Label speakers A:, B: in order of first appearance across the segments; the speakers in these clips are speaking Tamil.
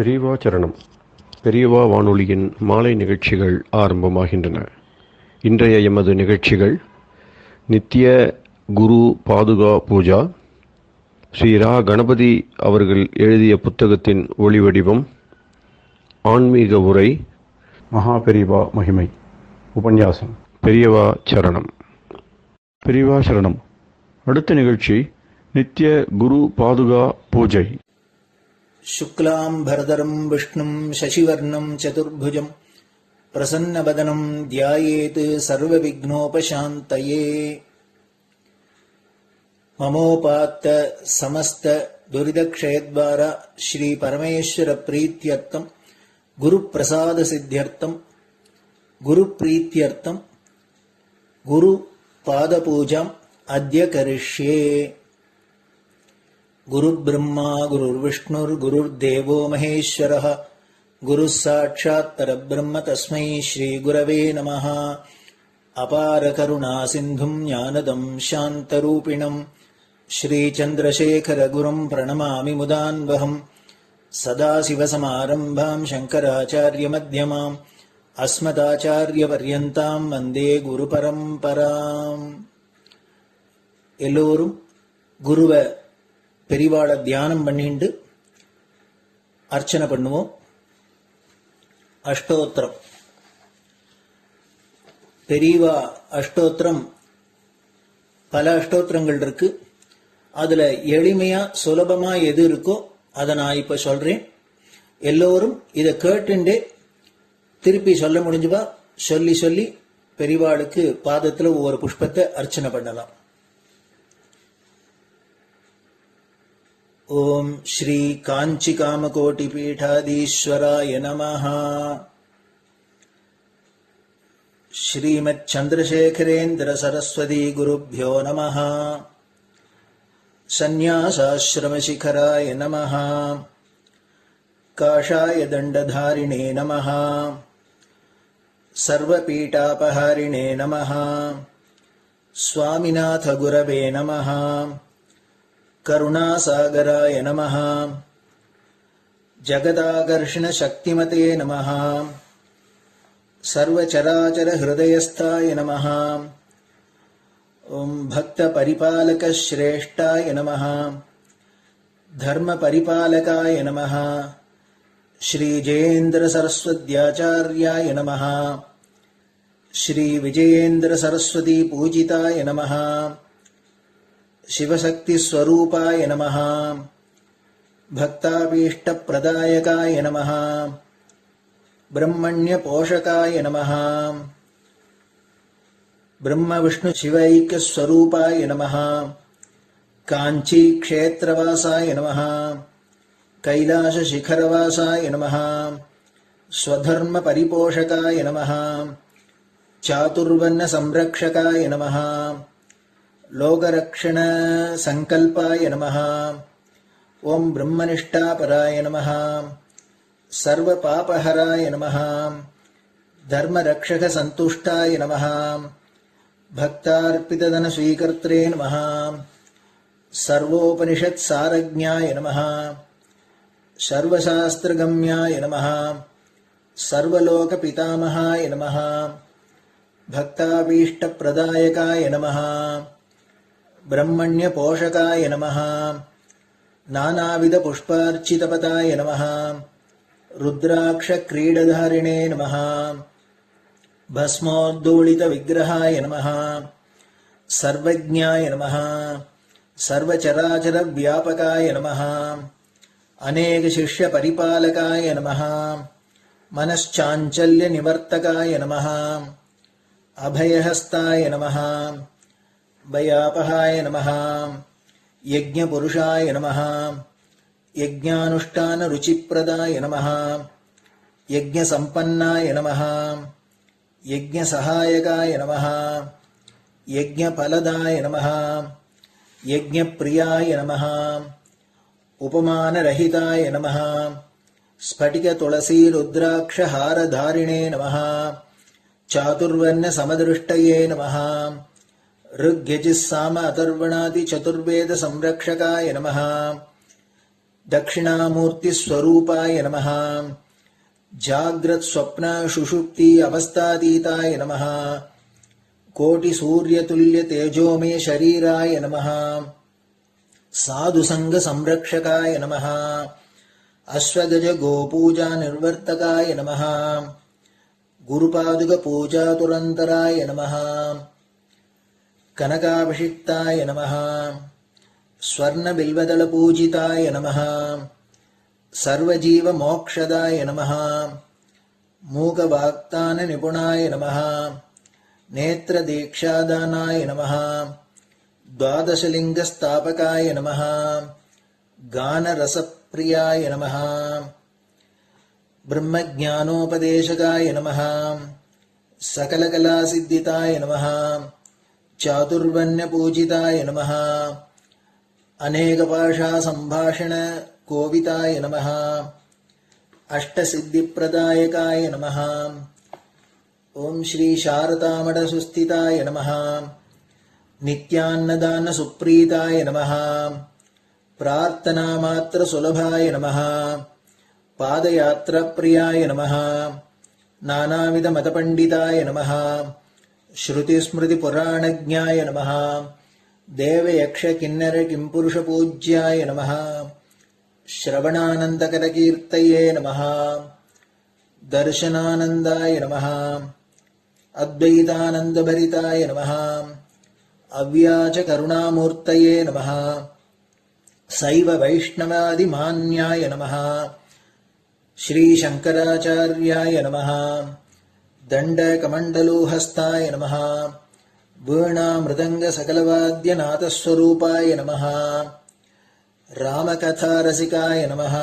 A: பெரியவா சரணம். பெரியவா வானொலியின் மாலை நிகழ்ச்சிகள் ஆரம்பமாகின்றன. இன்றைய எமது நிகழ்ச்சிகள் நித்திய குரு பாதுகா பூஜா, ஸ்ரீ ரா கணபதி அவர்கள் எழுதிய புத்தகத்தின் ஒளிவடிவம், ஆன்மீக உரை, மகா பெரியவா மகிமை, உபன்யாசம். பெரியவா சரணம். பெரியவா சரணம். அடுத்த நிகழ்ச்சி நித்திய குரு பாதுகா பூஜை.
B: शुक्लां भरदरं विष्णुं शशिवर्णं चतुर्भुजं प्रसन्नवदनं ध्यायेत् सर्वविघ्नोपशान्तये। ममोपात्त समस्त दुरितक्षयद्वारा श्री परमेश्वर प्रीत्यर्थं गुरुप्रसाद सिद्ध्यर्थं गुरुप्रीत्यर्थं गुरुपादपूजाम् अद्य करिष्ये। गुरुर्ब्रह्मा गुरुर्विष्णुर्गुरुर्देवो महेश्वरः गुरुः साक्षात् परब्रह्म तस्मै श्रीगुरवे नमः। अपारकरुणासिन्धुं ज्ञानदं शान्तरूपिणं श्रीचन्द्रशेखरगुरुं प्रणमामि मुदान्वहम्। सदाशिवसमारम्भां शङ्कराचार्यमध्यमाम् अस्मदाचार्यपर्यन्तां वन्दे गुरुपरम्पराम्. எல்லோரும் குருவை பெரிவாளை தியானம் பண்ணிண்டு அர்ச்சனை பண்ணுவோம். அஷ்டோத்திரம். பெரியவா அஷ்டோத்திரம் பல அஷ்டோத்திரங்கள் இருக்கு. அதுல எளிமையா சுலபமா எது இருக்கோ அதை நான் இப்ப சொல்றேன். எல்லோரும் இதை கேட்டுண்டே திருப்பி சொல்ல முடிஞ்சுவா சொல்லி சொல்லி பெரிவாளுக்கு பாதத்துல ஒவ்வொரு புஷ்பத்தை அர்ச்சனை பண்ணலாம். ओम श्री कांची कामकोटि पीठाधीश्वराय नमः. श्रीमत् चंद्रशेखरेन्द्र सरस्वती गुरुभ्यो नमः. संन्यासाश्रम शिखराय नमः. काषाय दंडधारिणे नमः. सर्वपीठापहारिणे नमः. स्वामिनाथ गुरवे नमः. करुणासागराय नमः. जगदाकर्षण शक्तिमते नमः. सर्वचराचर हृदयस्थाय नमः. ओम भक्त परिपालक श्रेष्ठाय नमः. धर्म परिपालकाय नमः. श्री जयेन्द्र सरस्वत्याचार्याय नमः. श्री विजयेन्द्र सरस्वती पूजिताय नमः. शिवशक्ति स्वरूपाय नमः. भक्ताभीष्ट प्रदायकाय नमः. ब्रह्मण्य पोषकाय नमः. ब्रह्म विष्णु शिवैक्य स्वरूपाय नमः. कांची क्षेत्रवासाय नमः. कैलाश शिखरवासाय नमः. स्वधर्म परिपोषकाय नमः. चातुर्वर्ण संरक्षकाय नमः. लोकरक्षण संकल्पाय नमः. ओम ब्रह्मनिष्ठापराय नमः. सर्वपापहराय नमः. धर्मरक्षक संतुष्टाय नमः. भक्तार्पितधन स्वीकर्त्रे नमः. सर्वोपनिषत् सारज्ञाय नमः. सर्वशास्त्रगम्याय नमः. सर्वलोक पितामहाय नमः. भक्ताभीष्ट प्रदायकाय नमः. ब्रह्मण्य पोषकाय नमः. नानाविध पुष्पार्चितपताय नमः. रुद्राक्ष क्रीडधारिणे नमः. भस्मोद्दोलित विग्रहाय नमः. सर्वज्ञाय नमः. सर्वचराचर व्यापकाय नमः. अनेक शिष्य परिपालकाय नमः. मनश्चाञ्चल्य निवर्तकाय नमः. अभयहस्ताय नमः. भयापहाय नमः. यज्ञपुरुषाय नमः. यज्ञानुष्ठान रुचिप्रदाय नमः. यज्ञसम्पन्नाय नमः. यज्ञसहायकाय नमः. यज्ञफलदाय नमः. यज्ञप्रियाय नमः. उपमानरहिताय नमः. स्फटिक तुलसी रुद्राक्ष हारधारिणे नमः. चातुर्वर्ण समदृष्टये नमः. ऋग्यजुस्साम अथर्वणादि चतुर्वेद संरक्षकाय नमः. दक्षिणामूर्तिस्वरूपाय नमः जाग्रत् स्वप्न सुषुप्ति अवस्थातीताय नमः कोटिसूर्यतुल्यतेजोमय शरीराय नमः साधुसङ्गसंरक्षकाय नमः अश्वगज गोपूजा निर्वर्तकाय नमः गुरुपादुकपूजातुरन्तराय नमः कनकाभिषिक्ताय नमः स्वर्णबिल्वदलपूजिताय नमः सर्वजीवमोक्षदाय नमः मूकवाक्ताननिपुणाय नमः नेत्रदीक्षादानाय नमः द्वादशलिङ्गस्थापकाय नमः गानरसप्रियाय नमः ब्रह्मज्ञानोपदेशकाय नमः सकलकलासिद्धिताय नमः चातुर्वर्ण्यपूजिताय नमः अनेकभाषासम्भाषण कोविताय नमः अष्टसिद्धिप्रदायकाय नमः ओम श्री शारदामठसुस्थिताय नमः नित्यान्नदानसुप्रीताय नमः प्रार्थनामात्रसुलभाय नमः पादयात्राप्रियाय नमः नानाविधमतपण्डिताय नमः श्रुतिस्मृतिपुराणज्ञाय नमः देवयक्षकिन्नरकिंपुरुषपूज्याय नमः श्रवणानन्दकरकीर्तये नमः दर्शनानन्दाय नमः अद्वैतानन्दभरिताय नमः अव्याजकरुणामूर्तये नमः शैव वैष्णवादिमान्याय नमः श्रीशङ्कराचार्याय नमः दण्डकमण्डलोहस्ताय नमः वीणामृदङ्गसकलवाद्यनाथस्वरूपाय नमः रामकथारसिकाय नमः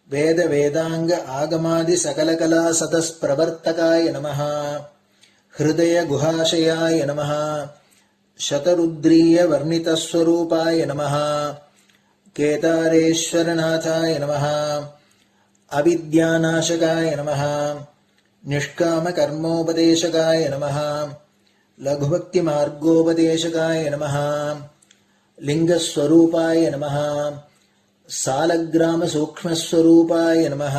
B: वेदवेदाङ्ग आगमादिसकलकलासतस्प्रवर्तकाय नमः हृदयगुहाशयाय नमः शतरुद्रीयवर्णितस्वरूपाय नमः केदारेश्वरनाथाय नमः अविद्यानाशकाय नमः निष्कामकर्मोपदेशकाय नमः लघुभक्तिमार्गोपदेशकाय नमः लिङ्गस्वरूपाय नमः सालग्रामसूक्ष्मस्वरूपाय नमः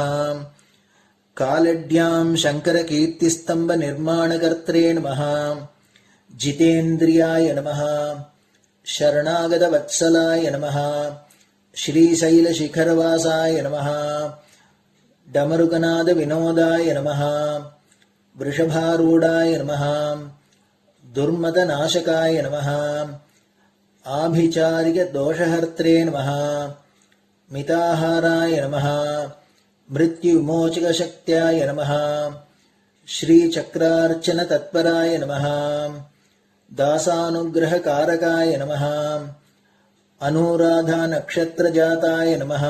B: कालड्यां शङ्करकीर्तिस्तम्भनिर्माणकर्त्रे नमः जितेन्द्रियाय नमः शरणागतवत्सलाय नमः श्रीशैलशिखरवासाय नमः डमरुकनादविनोदाय नमः वृषभारूढाय नमः दुर्मदनाशकाय नमः आभिचारिकदोषहर्त्रे नमः मिताहाराय नमः मृत्युविमोचकशक्त्याय नमः श्रीचक्रार्चनतत्पराय नमः दासानुग्रहकारकाय नमः अनुराधानक्षत्रजाताय नमः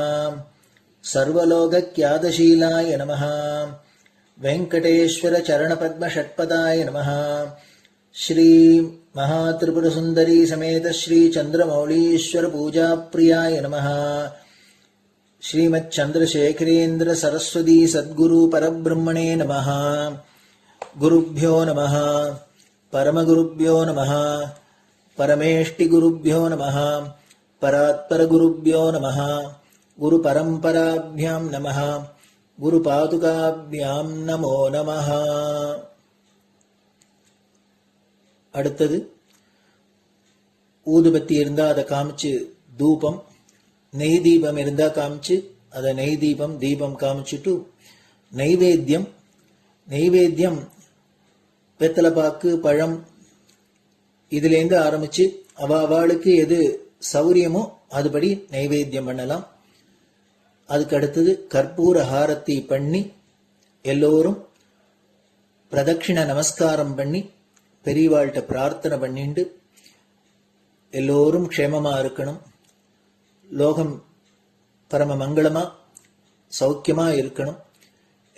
B: सर्वलोकख्यातशीलाय नमः वेङ्कटेश्वरचरणपद्मषट्पदाय नमः श्री महात्रिपुरसुन्दरी समेत श्री चन्द्रमौलीश्वर पूजाप्रियाय नमः श्रीमच्चन्द्रशेखरेन्द्र सरस्वती सद्गुरु परब्रह्मणे नमः गुरुभ्यो नमः परमगुरुभ्यो नमः परमेष्टिगुरुभ्यो नमः परात्परगुरुभ्यो नमः गुरुपरम्पराभ्यां नमः गुरुपादुकाभ्यां नमो नमः. அடுத்தது ஊதுபத்தி இருந்தா அதை காமிச்சு தூபம், நெய் தீபம் இருந்தா காமிச்சு அதை நெய் தீபம் தீபம் காமிச்சுட்டு நைவேத்தியம் வெத்தலைப்பாக்கு பழம் இதுலேருந்து ஆரம்பிச்சு அவளுக்கு எது சௌரியமோ அதுபடி நைவேத்தியம் பண்ணலாம். அதுக்கு அடுத்தது கற்பூர ஹாரத்தி பண்ணி எல்லோரும் பிரதட்சிண நமஸ்காரம் பண்ணி பெரியவாள்கிட்ட பிரார்த்தனை பண்ணிண்டு எல்லோரும் க்ஷேமமா இருக்கணும், லோகம் பரம மங்களமா சௌக்கியமா இருக்கணும்,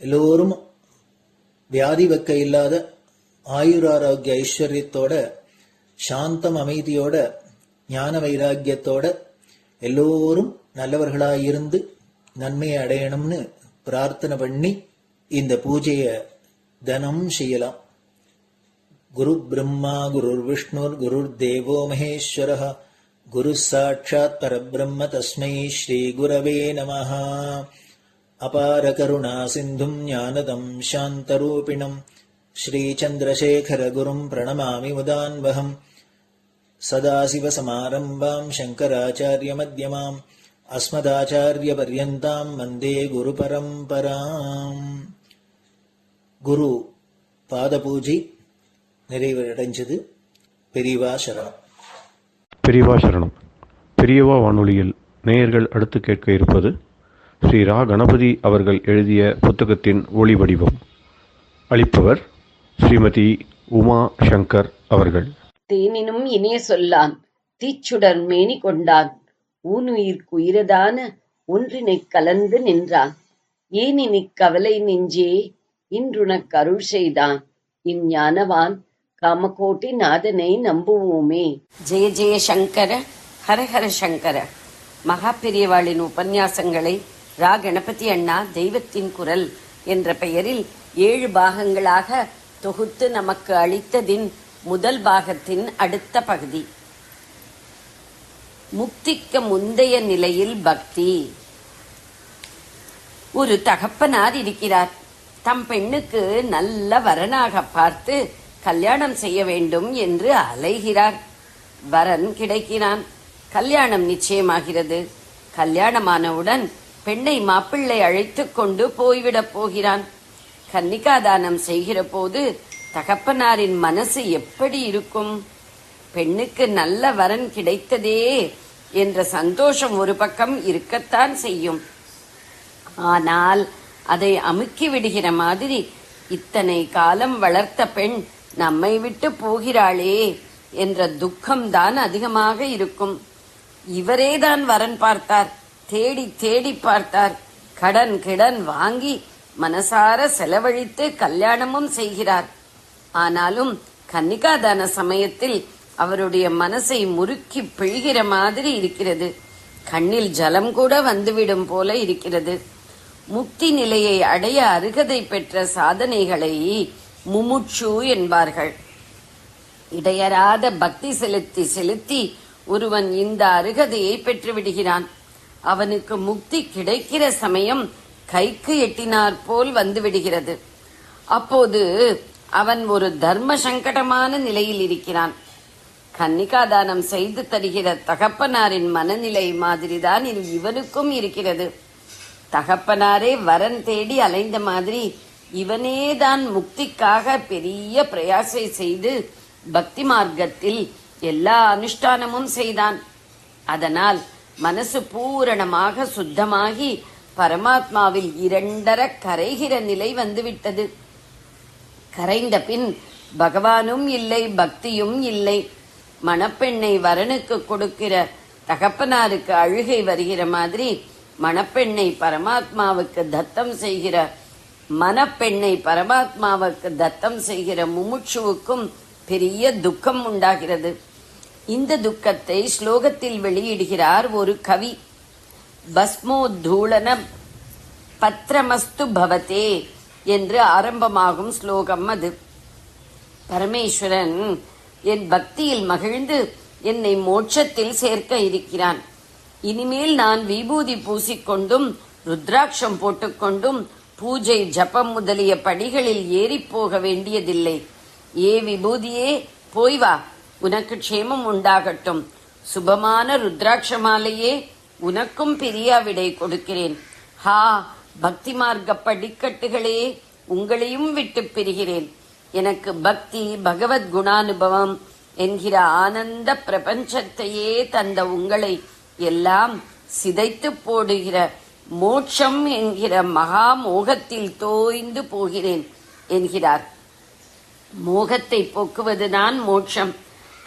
B: எல்லோரும் வியாதி வெக்க இல்லாத ஆயுராரோக்கிய ஐஸ்வர்யத்தோட சாந்தம் அமைதியோட ஞான வைராக்கியத்தோட எல்லோரும் நல்லவர்களாயிருந்து நன்மையை அடையணும்னு பிரார்த்தனை பண்ணி இந்த பூஜையை தினம் செய்யலாம். குரு பிரம்மா குருர் விஷ்ணுர் குருர் தேவோ மகேஸ்வரः குரு சாட்சாத் பரபிரம்ம தஸ்மை ஸ்ரீ குரவே நமஹ. அபார கருணா சிந்தும் ஞானதம் சாந்தரூபிணம் ஸ்ரீ சந்திரசேகர குரும் பிரணமாமி முதான்வகம். சதாசிவசமாரம்பாம் சங்கராச்சாரிய மத்யமாம் அஸ்மதாச்சாரிய பர்யந்தாம் வந்தே குரு பரம்பராம். குரு பாத பூஜை நிறைவடைஞ்சது. பெரியவா சரணம்.
A: பெரியவா சரணம். பெரியவா வானொலியில் நேயர்கள் அடுத்து கேட்க இருப்பது ஸ்ரீ ரா கணபதி அவர்கள் எழுதிய புத்தகத்தின் ஒளி வடிவம். அளிப்பவர் ஸ்ரீமதி உமா சங்கர் அவர்கள்.
C: தேனினும் இனிய சொல்லான் தீச்சுடர் மேனி கொண்டான் ஊனுயிர்க்குயிரதான ஒன்றினைக் கலந்து நின்றான் ஏனினிக் கவலை நெஞ்சே இன்றுனக் அருள் செய்தான் இஞ்ஞானவான் காமகோட்டி நாதனை நம்புவோமே. ஜெய ஜெய சங்கர ஹரஹர சங்கர. மகா பெரியவாளின் உபன்யாசங்களை ரா கணபதி அண்ணா தெய்வத்தின் குரல் என்ற பெயரில் 7 பாகங்களாக தொகுத்து நமக்கு அளித்ததின் முதல் பாகத்தின் அடுத்த பகுதி. முக்திக்கு முந்தைய நிலையில் பக்தி. ஒரு தகப்பனார் இருக்கிறார். தம் பெண்ணுக்கு நல்ல வரனாக பார்த்து கல்யாணம் செய்ய வேண்டும் என்று அலைகிறார். வரன் கிடைக்கிறான். கல்யாணம் நிச்சயமாகிறது. கல்யாணமானவுடன் பெண்ணை மாப்பிள்ளை அழைத்து கொண்டு போய்விடப் போகிறான். கன்னிகாதானம் செய்கிற போது தகப்பனாரின் மனசு எப்படி இருக்கும்? பெண்ணுக்கு நல்ல வரன் கிடைத்ததே என்ற சந்தோஷம் ஒரு பக்கம் இருக்கத்தான் செய்யும். ஆனால் அதை அமுக்கி விடுகிற மாதிரி இத்தனை காலம் வளர்த்த பெண் நம்மை விட்டு போகிறாளே என்ற துக்கம்தான் அதிகமாக இருக்கும். இவரேதான் வரன் பார்த்தார். தேடி தேடி பார்த்தார். கடன் கிடன் வாங்கி மனசார செலவழித்து கல்யாணமும் செய்கிறார். ஆனாலும் கன்னிகாதான சமயத்தில் அவருடைய மனசை முறுக்கி பிழிகிற மாதிரி இருக்கிறது. கண்ணில் ஜலம் கூட வந்துவிடும் போல இருக்கிறது. முக்தி நிலையை அடைய அருகதை பெற்ற சாதனைகளை முமுட்சு என்பார்கள். இடையறாத பக்தி செலுத்தி செலுத்தி ஒருவன் இந்த அருகதையை பெற்று விடுகிறான். அவனுக்கு முக்தி கிடைக்கிற சமயம் கைக்கு எட்டினார் போல் வந்து விடுகிறது. அப்போது அவன் ஒரு தர்ம சங்கடமான நிலையில் இருக்கிறான். கன்னிகாதானம் செய்து தருகிற தகப்பனாரின் மனநிலை மாதிரிதான் இவனுக்கும் இருக்கிறது. தகப்பனாரே வரன் தேடி அலைந்த மாதிரி இவனேதான் முக்திக்காக பெரிய பிரயாசை செய்து பக்தி மார்க்கத்தில் எல்லா அனுஷ்டானமும் செய்தான். அதனால் மனசு பூரணமாக சுத்தமாகி பரமாத்மாவில் 2 கரைகிற நிலை வந்துவிட்டது. கரைந்த பின் பகவானும் இல்லை, பக்தியும் இல்லை. மணப்பெண்ணை வரனுக்கு கொடுக்கிற தகப்பனாருக்கு அழுகை வருகிற மாதிரி மணப்பெண்ணை பரமாத்மாவுக்கு தத்தம் செய்கிற முமுட்சுவுக்கும் பெரிய துக்கம் உண்டாகிறது. இந்த துக்கத்தை ஸ்லோகத்தில் வெளியிடுகிறார் ஒரு கவி. பஸ்மோத்தூளன பத்ரமஸ்து பவதே என்று ஆரம்பமாகும் ஸ்லோகம் அது. பரமேஸ்வரன் என் பக்தியில் மகிழ்ந்து என்னை மோட்சத்தில் சேர்க்க இருக்கிறான். இனிமேல் நான் விபூதி பூசிக்கொண்டும் ருத்ராட்சம் போட்டுக்கொண்டும் பூஜை ஜபம் முதலிய படிகளில் ஏறி போக வேண்டியதில்லை. ஏ விபூதியே, போய் வா, உனக்கு க்ஷேமம் உண்டாகட்டும். சுபமான ருத்ராட்ச மாலையே, உனக்கும் பிரியாவிடை கொடுக்கிறேன். ஹா பக்தி மார்க்க படிக்கட்டுகளே, உங்களையும் விட்டு பிரிகிறேன். எனக்கு பக்தி பகவத் குணானுபவம் என்கிற ஆனந்த பிரபஞ்சத்தையே தந்த உங்களை எல்லாம் சிதைத்து போடுகிற மோட்சம் என்கிற மகா மோகத்தில் தோய்ந்து போகிறேன் என்கிறார். மோகத்தை போக்குவதுதான் மோட்சம்.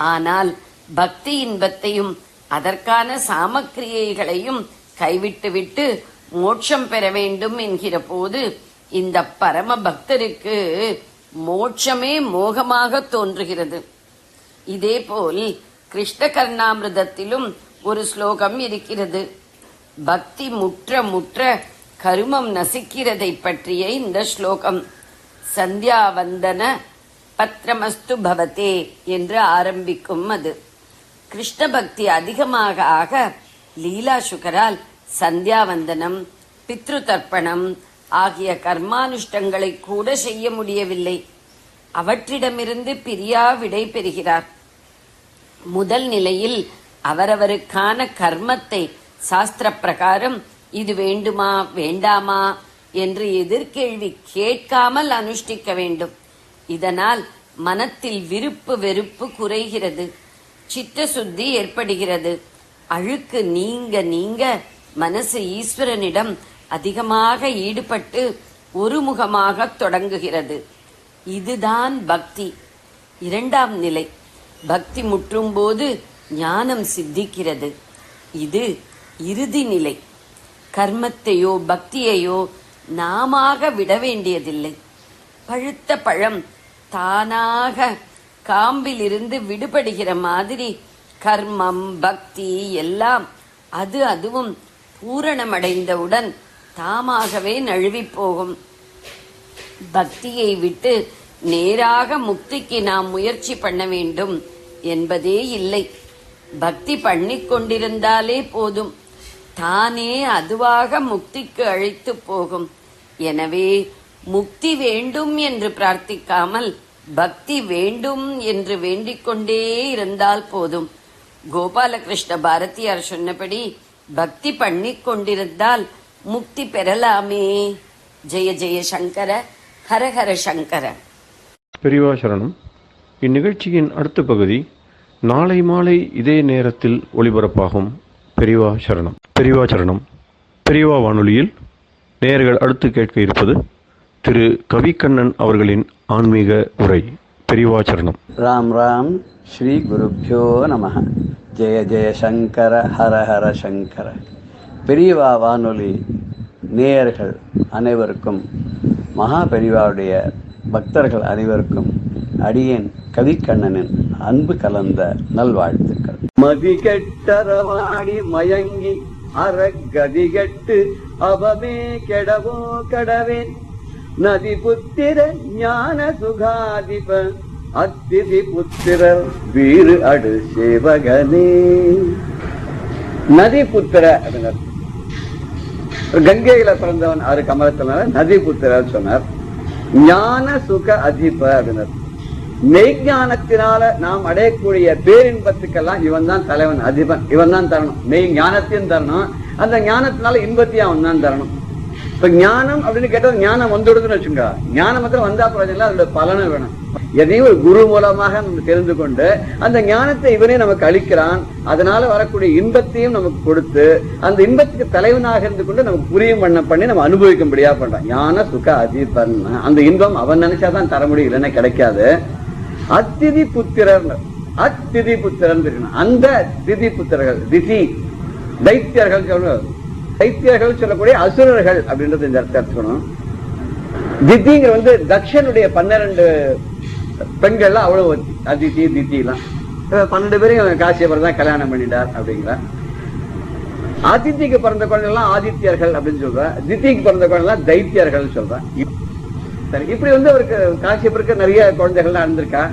C: ஆனால் பக்தி இன்பத்தையும் அதற்கான சாமக்கிரியைகளையும் கைவிட்டுவிட்டு மோட்சம் பெற வேண்டும் என்கிற போது இந்த பரம பக்தருக்கு மோட்சமே மோகமாக தோன்றுகிறது. இதேபோல் கிருஷ்ண கர்ணாமிர்தத்திலும் ஒரு ஸ்லோகம் இருக்கிறது. பக்தி முற்ற முற்ற கருமம் நசிக்கிறதை பற்றிய இந்த ஸ்லோகம். சந்தியாவந்தன பத்ரமஸ்து பவதே என்று ஆரம்பிக்கும் அது. கிருஷ்ண பக்தி அதிகமாக ஆக லீலா சுகரால் சந்தியாவந்தனம், பித்ரு தர்ப்பணம் ஆகிய கர்மானுஷ்டங்களை கூட செய்ய முடியவில்லை. அவற்றிடமிருந்து பிரியா விடை பெறுகிறார். முதல் நிலையில் அவரவருக்கான கர்மத்தை சாஸ்திர பிரகாரம் இது வேண்டுமா வேண்டாமா என்று எதிர்கேள்வி கேட்காமல் அனுஷ்டிக்க வேண்டும். இதனால் மனத்தில் விருப்பு வெறுப்பு குறைகிறது, சித்த சுத்தி ஏற்படுகிறது. அழுக்கு நீங்க நீங்க மனசு ஈஸ்வரனிடம் அதிகமாக ஈடுபட்டு ஒருமுகமாக தொடங்குகிறது. இதுதான் பக்தி. இரண்டாம் நிலை. பக்தி முற்றும் போது ஞானம் சித்திக்கிறது. இது இறுதி நிலை. கர்மத்தையோ பக்தியையோ நாமாக விட வேண்டியதில்லை. பழுத்த பழம் தானாக காம்பிலிருந்து விடுபடுகிற மாதிரி கர்மம் பக்தி எல்லாம் அதுவும் பூரணமடைந்தவுடன் தாமாகவே நழுவி போகும். பக்தியை விட்டு நேராக முக்திக்கு நாம் முயற்சி பண்ண வேண்டும் என்பதே இல்லை. பக்தி பண்ணிக் கொண்டிருந்தாலே போதும், தானே அதுவாக முக்திக்கு அழைத்து போகும். எனவே முக்தி வேண்டும் என்று பிரார்த்திக்காமல் பக்தி வேண்டும் என்று வேண்டிக் கொண்டே இருந்தால் போதும். கோபாலகிருஷ்ண பாரதியார் சொன்னபடி பக்தி பண்ணிக் கொண்டிருந்தால் முக்தி பெறலாமே. ஜெய ஜெய சங்கர, ஹரஹர சங்கர.
A: பெரியவா சரணம். இந்நிகழ்ச்சியின் அடுத்த பகுதி நாளை மாலை இதே நேரத்தில் ஒளிபரப்பாகும். பெரியவா சரணம். பெரியவா சரணம். பெரியவா வானொலியில் நேயர்கள் அடுத்து கேட்க இருப்பது திரு கவிக்கண்ணன் அவர்களின் ஆன்மீக உரை. பெரியவா சரணம்.
D: ராம் ராம். ஸ்ரீ குருப்யோ நமஹ. ஜெய ஜெய சங்கர, ஹர ஹர சங்கர. பெரியவா வானொலி நேயர்கள் அனைவருக்கும், மகா பெரியவாவுடைய பக்தர்கள் அனைவருக்கும் அடியேன் கவிக்கண்ணனின் அன்பு கலந்த நல்வாழ்த்துக்கள். மதி கெட்டரவாடி மயங்கி அறகதி கெட்டு அவமே கெடவோ கடவேன் நதி புத்திர ஞான சுகாதிப அத்திதி புத்திரர் வீறு அடு சேவகனே. நதி புத்திர அப்படின்னார். கங்கையில பிறந்தவன் 6 கமலத்தினால நதி புத்திரர் சொன்னார். ஞான சுக அதிப அப்படின்னார். மெய்ஞானத்தினால நாம் அடையக்கூடிய பேரின்பத்துக்கெல்லாம் இவன் தான் தலைவன், அதிபன். இவன் தான் தரணும். மெய் ஞானத்தையும் தரணும், அந்த ஞானத்தினால இன்பத்தையும் அவன் தான் தரணும். இப்ப ஞானம் அப்படின்னு கேட்டது ஞானம் வந்துடுதுன்னு வச்சுங்க. ஞானம் மாத்திரம் வந்தா பிரச்சனை, அதோட பலனை வேணும். எதையும் ஒரு குரு மூலமாக நம்ம தெரிந்து கொண்டு அந்த ஞானத்தை இவனே நமக்கு அளிக்கிறான். அதனால வரக்கூடிய இன்பத்தையும் நமக்கு கொடுத்து அந்த இன்பத்துக்கு தலைவனாக இருந்து கொண்டு நமக்கு புரியும் பண்ணி நம்ம அனுபவிக்கும்படியா பண்றான். ஞான சுக அதிபன். அந்த இன்பம் அவன் நினைச்சாதான் தர முடியும், இல்லைன்னா கிடைக்காது. அத்திதி புத்திரர், அத்திதி புத்திரன் இருக்கணும். அந்த திதி புத்திரர்கள், திதி தைத்தியர்கள் சொல்லுவாங்க. தைத்தியர்கள் சொல்லக்கூடிய அசுரர்கள் அப்படின்றது இந்த அர்த்தம் எடுத்துக்கணும். திதிங்கிற தக்ஷனுடைய 12 பெண்கள்லாம் அவ்வளவு அதிதி திதி எல்லாம் 12 பேரையும் காசியபர் தான் கல்யாணம் பண்ணிட்டார் அப்படிங்கிற. ஆதித்யக்கு பிறந்த குழந்தை எல்லாம் ஆதித்யர்கள் அப்படின்னு சொல்ற, திதிக்கு பிறந்த குழந்தை எல்லாம் தைத்தியர்கள் சொல்றான். சரி, இப்படி அவருக்கு காசியபருக்கு நிறைய குழந்தைகள்லாம் இருந்திருக்கா.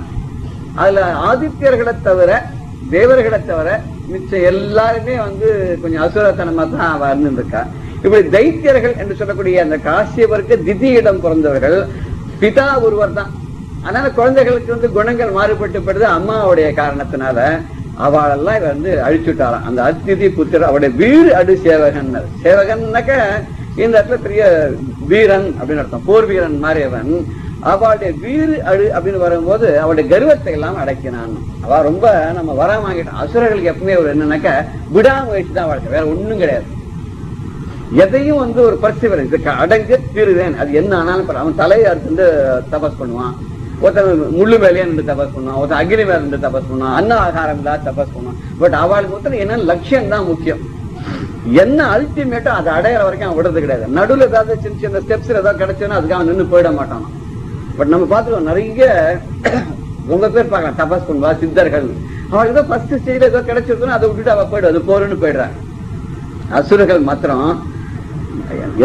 D: அதுல ஆதித்யர்களை தவிர, தேவர்களை தவிர மிச்சம் எல்லாருமே கொஞ்சம் அசுரத்தனமா தான் அவ இருந்திருக்கா. இப்படி தைத்தியர்கள் என்று சொல்லக்கூடிய அந்த காசியபருக்கு திதியிடம் பிறந்தவர்கள் பிதா ஒருவர் தான். அதனால குழந்தைகளுக்கு குணங்கள் மாறுபட்டு அம்மாவுடைய காரணத்தினால அவளெல்லாம் இவ அழிச்சுட்டாராம். அந்த அத்திதி புத்திர அவருடைய வீடு அடு சேவகன். சேவகன்னாக்க இந்த இடத்துல பெரிய வீரன் அப்படின்னு அர்த்தம், போர் வீரன் மாதிரி அவன். அவளுடைய வீடு அடு அப்படின்னு வரும்போது அவளுடைய கர்வத்தை எல்லாம் அடக்கினான். அவ ரொம்ப நம்ம வர வாங்கிட்டான். அசுரர்களுக்கு எப்பவுமே ஒரு என்னன்னாக்க விடாமுயற்சி தான் வாழ்க்கை, வேற ஒண்ணும் கிடையாது. எதையும் ஒரு பர்சிவரன்ஸ், அடங்க தீருவேன், அது என்ன ஆனாலும் அவன் தலையை அறுத்து தபஸ் பண்ணுவான். ஒருத்தன் முள்ளு மேலேயே நின்று தபஸ் பண்ணுவான், ஒருத்தன் அக்னி மேல நின்று தபஸ் பண்ணுவான், அன்ன ஆகாரம் இல்லாத தபஸ் பண்ணுவான். பட் அவளுக்கு மொத்தம் என்ன லட்சியம் தான் முக்கியம். என்ன அல்டிமேட்டோ அதை அடையிற வரைக்கும் அவன் விடுறது கிடையாது. நடுவில் ஏதாவது சின்ன சின்ன ஸ்டெப்ஸ் ஏதாவது கிடைச்சோன்னா அதுக்கு அவன் நின்று போயிட மாட்டான். பட் நம்ம பார்த்துருவோம், நிறைய ரொம்ப பேர் பார்க்கலாம் தபஸ் பண்ணுவா சித்தர்கள். அவளுக்கு ஏதோ ஃபர்ஸ்ட் ஸ்டேஜ்ல ஏதோ கிடைச்சிருக்கோன்னா அதை விட்டுட்டு அவ போயிடும், அது போறன்னு போயிடுறான். அசுரர்கள் மாத்திரம்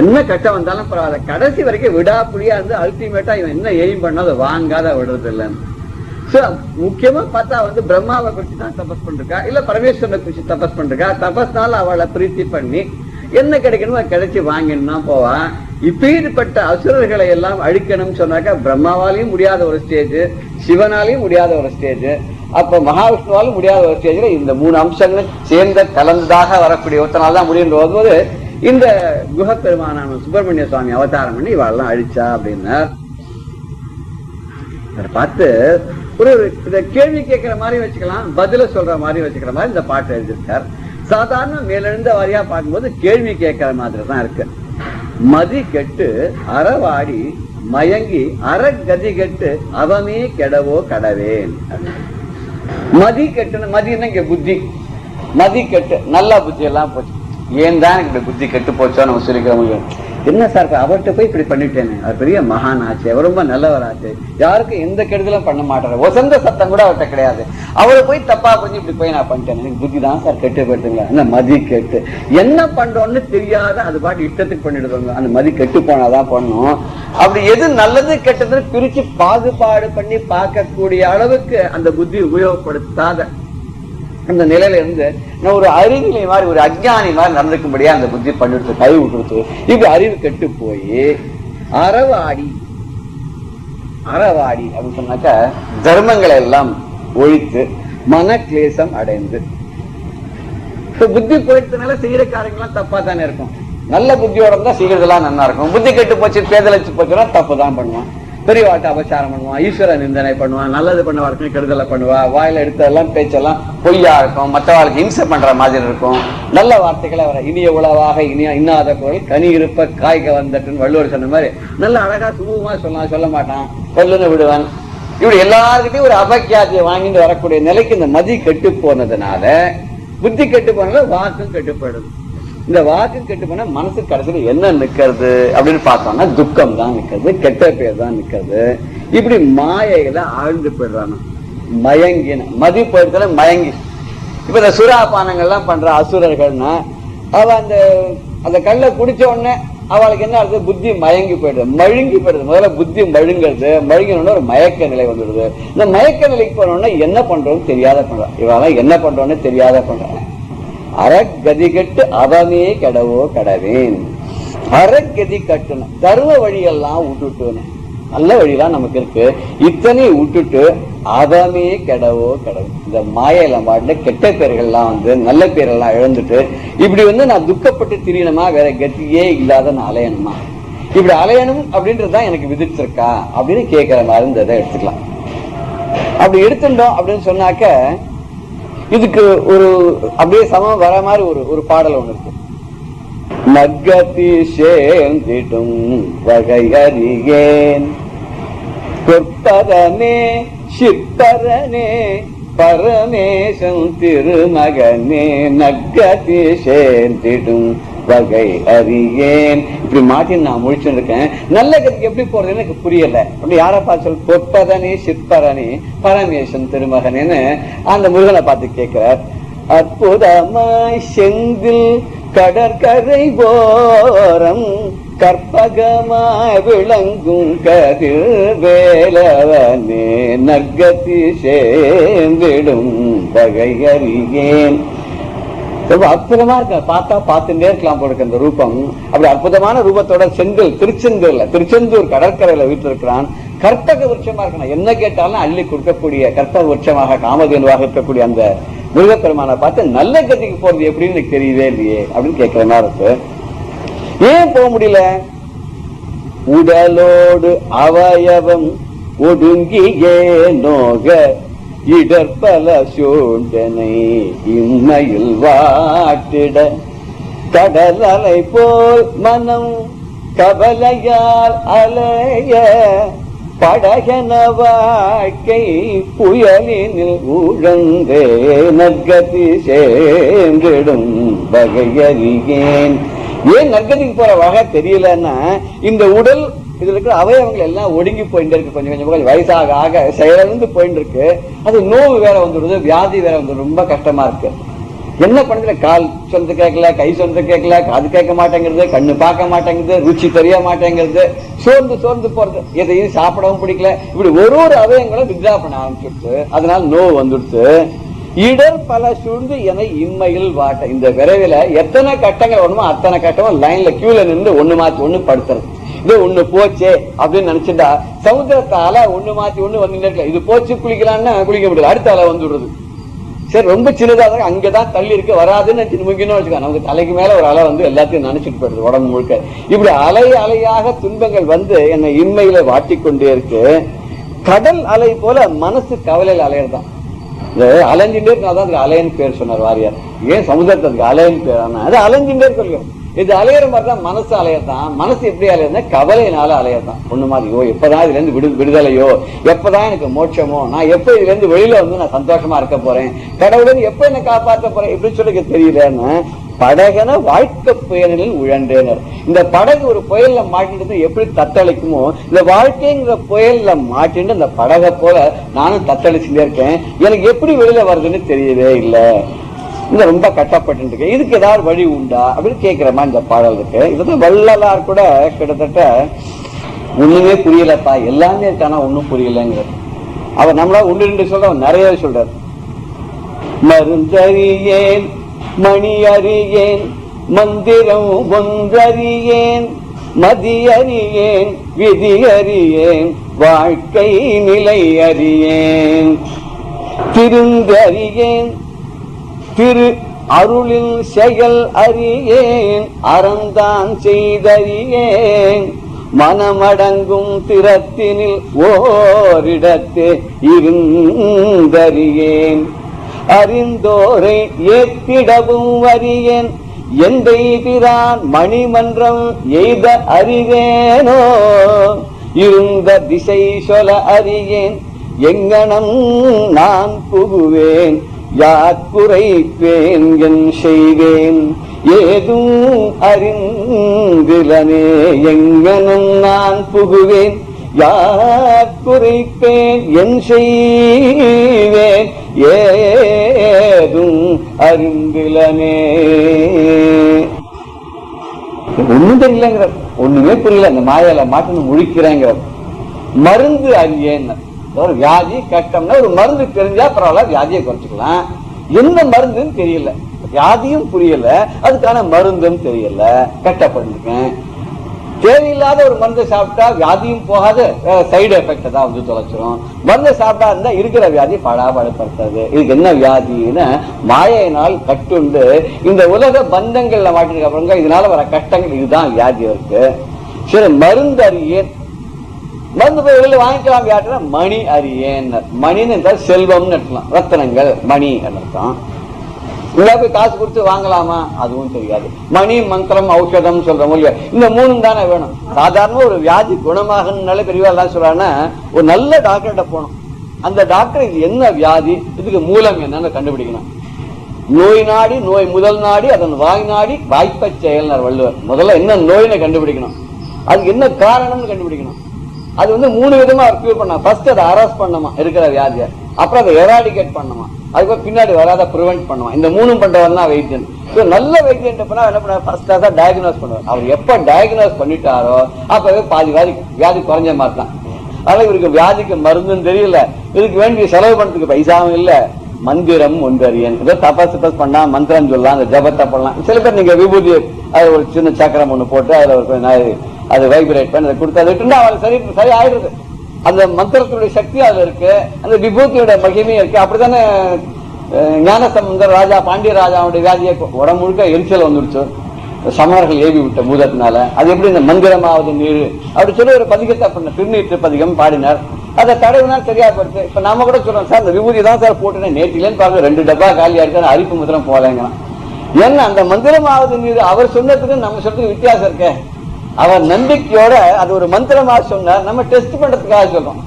D: என்ன கஷ்டம் வந்தாலும் பரவாயில்ல, கடைசி வரைக்கும் விடாப்புடியா இருந்து அல்டிமேட்டா இவன் என்ன எய்ம் பண்ணாலும் அதை வாங்காத விடுறது இல்லைன்னு. முக்கியமா பார்த்தா பிரம்மாவை குறிச்சு தான் தபஸ் பண்றா, இல்ல பரமேஸ்வரனை குறிச்சு தபஸ் பண்றா. தபஸ்னால அவளை பிரீத்தி பண்ணி என்ன கிடைக்கணுமோ கிடைச்சி வாங்கினா போவா. இப்படிப்பட்ட அசுரர்களை எல்லாம் அழிக்கணும்னு சொன்னாக்கா பிரம்மாவாலையும் முடியாத ஒரு ஸ்டேஜ், சிவனாலையும் முடியாத ஒரு ஸ்டேஜ், அப்ப மகாவிஷ்ணுவாலும் முடியாத ஒரு ஸ்டேஜ்ல இந்த 3 அம்சங்களும் சேர்ந்த கலந்ததாக வரக்கூடிய ஒருத்தனால தான் முடியும் போது இந்த குஹப்பெருமானான சுப்பிரமணிய சுவாமி அவதாரம் பண்ணி இவாளெல்லாம் அழிச்சா அப்படின்னா பார்த்து ஒரு கேள்வி கேட்கிற மாதிரி வச்சுக்கலாம், பதில சொல்ற மாதிரி வச்சுக்கிற மாதிரி இந்த பாட்டு எழுதியிருக்கார். சாதாரண மேலெழுந்த வாரியா பார்க்கும்போது கேள்வி கேட்கிற மாதிரி தான் இருக்கு. மதி கெட்டு அறவாடி மயங்கி அறகதி கெட்டு அவமே கெடவோ கடவேன். மதி கெட்டு, மதினா இங்க புத்தி, மதி கெட்டு நல்ல புத்தி எல்லாம் போச்சு. ஏன் தான் இப்படி புத்தி கெட்டு போச்சோ நம்ம சொல்லிக்கிற முடியும். என்ன சார் அவர்கிட்ட போய் இப்படி பண்ணிட்டேன்னு, அவர் பெரிய மகான் ஆச்சு, அவர் ரொம்ப நல்லவராச்சு, யாருக்கும் எந்த கெடுதலும் பண்ண மாட்டாரு, ஒசந்த சத்தம் கூட அவர்கிட்ட கிடையாது, அவரை போய் தப்பா பண்ணி இப்படி போய் நான் பண்ணிட்டேன், எனக்கு புத்தி தான் சார் கெட்டு போயிட்டுங்களா. அந்த மதி கெட்டு என்ன பண்றோம்னு தெரியாத அது பாட்டு இஷ்டத்துக்கு பண்ணிடுவாங்க. அந்த மதி கெட்டு போனாதான் பண்ணும். அப்படி எது நல்லது கெட்டதுன்னு பிரிச்சு பாகுபாடு பண்ணி பார்க்கக்கூடிய அளவுக்கு அந்த புத்தி உபயோகப்படுத்தாத அந்த நிலையில இருந்து நான் ஒரு அறிவிலை மாதிரி ஒரு அஜ்ஞானி மாதிரி நடந்துக்கும்படியா அந்த புத்தி பண்ணிடுத்து, கை விட்டுடுத்து. இப்படி அறிவு கெட்டு போய் அறவாடி, அறவாடி அப்படின்னு சொன்னாக்க தர்மங்களை எல்லாம் ஒழித்து மன கிளேசம் அடைந்து, புத்தி போயிட்டதுனால செய்யற காரியங்கள்லாம் தப்பா தானே இருக்கும். நல்ல புத்தியோட இருந்தா செய்யறதெல்லாம் நல்லா இருக்கும். புத்தி கெட்டு போச்சு பேதலிச்சு போச்சுன்னா தப்பு தான் பண்ணுவான். பெரியவாட்ட அபச்சாரம் பண்ணுவான், ஈஸ்வர நிந்தனை பண்ணுவான், நல்லது பண்ணவாருக்கும் கெடுதலை பண்ணுவா, வாயில எடுத்ததெல்லாம் பேச்செல்லாம் பொய்யா இருக்கும், மற்றவாளுக்கு இம்சை பண்ற மாதிரி இருக்கும். நல்ல வார்த்தைகளை வர இனிய உளவாக இனிய இன்னாத குரல் கனி இருப்ப காய்க வந்துட்டுன்னு வள்ளுவர் சொன்ன மாதிரி நல்ல அழகா சுமூகமா சொல்லலாம், சொல்ல மாட்டான், கொல்லுன்னு விடுவான். இப்படி எல்லாருக்கிட்டையும் ஒரு அபக்கியாத்தியை வாங்கிட்டு வரக்கூடிய நிலைக்கு இந்த மதி கெட்டு போனதுனால, புத்தி கெட்டு போனதுனால வாக்கும் கெட்டு போயிடுது. இந்த வாக்கு கெட்டு போனா மனசு கடைசியில என்ன நிக்கிறது அப்படின்னு பார்த்தோம்னா துக்கம் தான் நிக்கிறது, கெட்ட பேர் தான் நிக்கிறது. இப்படி மாயையில ஆழ்ந்து போயிடுறான், மயங்கின மதி போயிடுறதுல மயங்கி. இப்ப இந்த சுறாபானங்கள்லாம் பண்ற அசுரர்கள்னா அவ அந்த கல்லை குடிச்ச உடனே அவளுக்கு என்ன ஆகுது, புத்தி மயங்கி போயிடுது, மழுங்கி போயிடுது. முதல்ல புத்தி மழுங்கிறது, மழுங்கினோட ஒரு மயக்க நிலை வந்துடுது. இந்த மயக்க நிலைக்கு போனோடனே என்ன பண்றோம்னு தெரியாத பண்றான், இவெல்லாம் என்ன பண்றோம்னு தெரியாத பண்றான். அறகதி கட்டு அவமே கெடவோ கடவேன். அறகதி கட்டணும், தர்ம வழியெல்லாம் விட்டுட்டு, நல்ல வழியெல்லாம் நமக்கு இருக்கு, இத்தனை விட்டுட்டு அவமே கெடவோ கடவுள். இந்த மாயில பாட்டுல கெட்ட பேர்கள்லாம் நல்ல பேரெல்லாம் இழந்துட்டு இப்படி நான் துக்கப்பட்டு திரியணுமா, வேற கத்தியே இல்லாத நான் அலையணுமா, இப்படி அலையணும் அப்படின்றதுதான் எனக்கு விதிச்சிருக்கா அப்படின்னு கேட்கிற மாதிரி இந்த இதை எடுத்துக்கலாம். அப்படி எடுத்துட்டோம் அப்படின்னு சொன்னாக்க இதுக்கு ஒரு அப்படியே சமம் வர மாதிரி ஒரு பாடல் ஒண்ணு இருக்கு. நக்கதி சேர்ந்திடும் வகை அறியேன் பொற்பரனே சிற்பரனே பரமேசன் திருமகனே நக்கதி சேர்ந்திடும் வகை அறியேன். இப்படி மாட்டி நான் முழிச்சுட்டு இருக்கேன். நல்ல கதிக்கு எப்படி போறது எனக்கு புரியல. அப்படி யாரை பார்த்து சொல், பொற்பதனே சிற்பரனே பரமேசன் திருமகனேன்னு அந்த முருகனை பார்த்து கேட்கிறார். அற்புதமாய் செந்தில் கடற்கரை போரம் கற்பகமாய் விளங்கும் கதிர் வேலவனே நற்கதி சேர்ந்திடும் வகை அறியேன். ரொம்ப அற்புதமா இருக்க, பார்த்தா பார்த்துட்டே இருக்கலாம் போல அந்த ரூபம். அப்படி அற்புதமான ரூபத்தோட செந்தில் திருச்செந்தூர் கடற்கரையில வீட்டு இருக்கிறான். கற்பக விருட்சமா இருக்கணும், என்ன கேட்டாலும் அள்ளி கொடுக்கக்கூடிய கற்பக விருட்சமாக காமதேனுவாக இருக்கக்கூடிய அந்த முருகப்பெருமானை பார்த்து நல்ல கதிக்கு போறது எப்படின்னு எனக்கு தெரியவே இல்லையே அப்படின்னு கேட்கிற மாதிரி இருக்கு. ஏன் போக முடியல? உடலோடு அவயவம் ஒடுங்கியே நோக இடர்பல சூழ்ந்தனை இம்மையில் வாட்டிட கடல் அலை போல் மனம் கவலையால் அலைய படகன வாழ்க்கை புயலினில் உழந்தே நற்கதி சேர்ந்திடும் வகையறியேன். ஏன் நற்கதிக்கு போற வகை தெரியலன்னா, இந்த உடல் இதுல இருக்கிற அவயவங்கள் எல்லாம் ஒடுங்கி போயிட்டு இருக்கு. கொஞ்சம் கொஞ்சம் வயசாக ஆக செயலிழந்து போயிட்டு இருக்கு. அது நோவு வேற வந்துடுது, வியாதி வேற வந்துடும், ரொம்ப கஷ்டமா இருக்கு. என்ன பண்ணுறது, கால் சொந்த கேட்கல, கை சொந்த கேட்கல, காது கேட்க மாட்டேங்கிறது, கண்ணு பார்க்க மாட்டேங்குது, ருச்சி தெரிய மாட்டேங்கிறது, சோர்ந்து சோர்ந்து போறது, எதையும் சாப்பிடவும் பிடிக்கல. இப்படி ஒரு அவயங்களும் வித்ரா பண்ண ஆரம்பிச்சுடுச்சு. அதனால நோவு வந்துடுச்சு. இடர் பல சூழ்ந்து என இம்மையில் வாட்ட. இந்த விரைவில் எத்தனை கட்டங்கள் வருமோ அத்தனை கட்டமும் லைன்ல கியூல நின்று ஒண்ணு மாத்தி ஒண்ணு படுத்துறது. இது ஒண்ணு போச்சே அப்படின்னு நினைச்சுட்டா சமுத்திரத்தால ஒண்ணு மாத்தி ஒண்ணு வந்து இது போச்சு குளிக்கலாம்னா குளிக்க முடியல, அடுத்த அலை வந்துடுறது. சரி, ரொம்ப சின்னதாக அங்கதான் தள்ளி இருக்க வராதுன்னு வச்சுக்கோ, நமக்கு தலைக்கு மேல ஒரு அலை வந்து எல்லாத்தையும் நினைச்சிட்டு போயிடுது உடம்பு முழுக்க. இப்படி அலை அலையாக துன்பங்கள் வந்து என்னை இன்மையில வாட்டிக்கொண்டே இருக்கு. கடல் அலை போல மனசு கவலையில் அலையறதான். அலைஞ்சிட்டே இருக்கதான் அதுக்கு அலைன்னு பேர் சொன்னார் வாரியார். ஏன் சமுதிரத்துக்கு அலைன்னு பேர்? அது அலைஞ்சிட்டே இருக்கும். இது அலையிற மாதிரிதான் மனசு அலையத்தான். மனசு எப்படி அலையறதுனா கவலையினால அலையத்தான். ஒண்ணு மாதிரி எப்பதான் இதுல இருந்து விடுதலையோ, எப்பதான் எனக்கு மோட்சமோ, நான் எப்ப இதுல இருந்து வெளியில வந்து நான் சந்தோஷமா இருக்க போறேன், கடவுளுடன் எப்ப என்ன காப்பாற்ற போறேன் இப்படி சொல்லிக்க தெரியலன்னு படகன வாழ்க்கை புயலில் உழன்றேனர். இந்த படகு ஒரு புயல்ல மாட்டிட்டு எப்படி தத்தளிக்குமோ, இந்த வாழ்க்கைங்கிற புயல்ல மாட்டிட்டு இந்த படகை போல நானும் தத்தளிச்சுட்டே இருக்கேன். எனக்கு எப்படி வெளியில வருதுன்னு தெரியவே இல்லை. இந்த ரொம்ப கட்டப்பட்டு இருக்கேன். இதுக்கு ஏதாவது வழி உண்டா அப்படின்னு கேட்கிற மாதிரி இந்த பாடல் இருக்கு. இதுதான் வள்ளலார் கூட கிட்டத்தட்ட ஒண்ணுமே புரியலப்பா, எல்லாமே இருக்கானா ஒன்னும் புரியலங்கிறது. அவர் நம்மளா ஒன்று ரெண்டு சொல்ற நிறைய சொல்றாரு. மருந்தறியேன், மணி அறியேன், மந்திரம் ஒன்றறியேன், மதி அறியேன், விதி அறியேன், வாழ்க்கை நிலை அறியேன், திருந்தறியேன், திரு அருளில் செயல் அறியேன், அறந்தான் செய்தறியேன், மனமடங்கும் திறத்தினில் ஓரிடத்தே இருந்தறியேன், அறிந்தோரை ஏத்திடவும் அறியேன், எந்தை பிரான் மணிமன்றம் எய்த அறிவேனோ, இருந்த திசை சொல அறியேன், எங்கனம் நான் புகுவேன், யாக்குரைப்பேன் என் செய்வேன், ஏதும் அறிந்திலனே, எங்கனும் நான் புகுவேன், யாக்குரைப்பேன் என் செய்வேன், ஏதும் அறிந்திலனே. ஒண்ணும் தெரியலங்கிற, ஒண்ணுமே புரியல, இந்த மாயால மாட்டு முழிக்கிறேங்கிற. மருந்து அறியேன், ஒரு வியாதி கட்டம்னா ஒரு மருந்து தெரிஞ்சா பரவாயில்ல, வியாதியை குறைச்சிக்கலாம். என்ன மருந்துன்னு தெரியல, வியாதியும் புரியல, அதுக்கான மருந்தும் தெரியல, கட்டப்பட்டிருக்கேன். தேவையில்லாத ஒரு மருந்தை சாப்பிட்டா வியாதியும் போகாது, சைடு எஃபெக்ட் தான் வந்து தொலைச்சிரும். மருந்தை சாப்பிட்டா இருந்தா இருக்கிற வியாதி படாபடுத்துறது. இதுக்கு என்ன வியாதின்னு மாயினால் கட்டுண்டு இந்த உலக பந்தங்கள்ல மாட்டிருக்க அப்புறம் இதனால வர கஷ்டங்கள், இதுதான் வியாதி இருக்கு. சரி, மருந்து அறியேன், மருந்து போய் வெளியில வாங்கிக்கலாம். வியாட்டினா மணி அறியேன், மணின்னு என்றால் செல்வம்னு எடுக்கலாம், ரத்தனங்கள் மணி அர்த்தம். உள்ள போய் காசு கொடுத்து வாங்கலாமா அதுவும் தெரியாது. மணி மந்திரம் ஔஷதம் சொல்றோம் இல்லையா, இந்த மூணும் தானே வேணும். சாதாரண ஒரு வியாதி குணமாகனால பெரியவா எல்லாம் சொல்றாங்கன்னா ஒரு நல்ல டாக்டர்கிட்ட போகணும். அந்த டாக்டர் இது என்ன வியாதி, இதுக்கு மூலம் என்னன்னு கண்டுபிடிக்கணும். நோய் நாடி, நோய் முதல் நாடி, அதன் வாய் நாடி வாய்ப்ப செயல் வள்ளுவர். முதல்ல என்ன நோயினை கண்டுபிடிக்கணும், அதுக்கு என்ன காரணம்னு கண்டுபிடிக்கணும். அது வந்து மூணு விதமா கியூர் பண்ணலாம். ஃபர்ஸ்ட் அதை அரெஸ்ட் பண்ணமா இருக்கிற வியாதியை, அப்புறம் அதை எராடிகேட் பண்ணமா, அதுக்கு பின்னாடி வராத ப்ரிவென்ட் பண்ணுவான். இந்த மூணும் பண்றவர் தான் வைத்தியன். நல்ல வைத்தியன் என்ன பண்ண, ஃபர்ஸ்ட் தான் டயக்னோஸ் பண்ணுவார். அவர் எப்ப டயக்னோஸ் பண்ணிட்டாரோ அப்பவே பாதி வியாதி குறைஞ்ச மாதிரி தான். அதனால இவருக்கு வியாதிக்கு மருந்துன்னு தெரியல, இதுக்கு வேண்டிய செலவு பண்றதுக்கு பைசாவும் இல்ல. மந்திரம் ஒன்றறியன், ஏதோ தபஸ் பண்ணா மந்திரம் சொல்லலாம், அந்த ஜபத்தை பண்ணலாம். சில பேர் நீங்க விபூதி அது ஒரு சின்ன சக்கரம் ஒண்ணு போட்டு அதுல ஒரு அது வைப்ரேட் பண்ணி அதை கொடுத்து அதை விட்டுனா அவளுக்கு சரி ஆயிடுது. அந்த மந்திரத்தினுடைய சக்தி அதுல இருக்கு, அந்த விபூதியோட மகிமையும் இருக்கு. அப்படித்தானே ஞானசம்பந்தர் ராஜா பாண்டிய ராஜாவுடைய வியாதியை உடம்பு முழுக்க எரிச்சல் வந்துடுச்சு, சமணர்கள் ஏவி விட்ட பூதத்தினால. அது எப்படி இந்த மந்திரமாவது நீர் அப்படி சொல்லி ஒரு பதிகத்தை பண்ண திருநீற்று பதிகம் பாடினார். அதை தடவினால் சரியா போயிடுச்சு. இப்ப நம்ம கூட சொல்றோம், சார் இந்த விபூதி தான் சார் போட்டுனேன் நேற்றிலேன்னு பாருங்க 2 டப்பா காலியா இருக்கு, அரிப்பு முத்திரம் போலங்கலாம். ஏன்னா அந்த மந்திரமாவது நீர் அவர் சொன்னதுக்கு நம்ம சொல்றதுக்கு வித்தியாசம் இருக்கே. அவர் நம்பிக்கையோட அது ஒரு மந்திரமா சொன்னார், நம்ம டெஸ்ட் பண்றதுக்காக சொல்றோம்.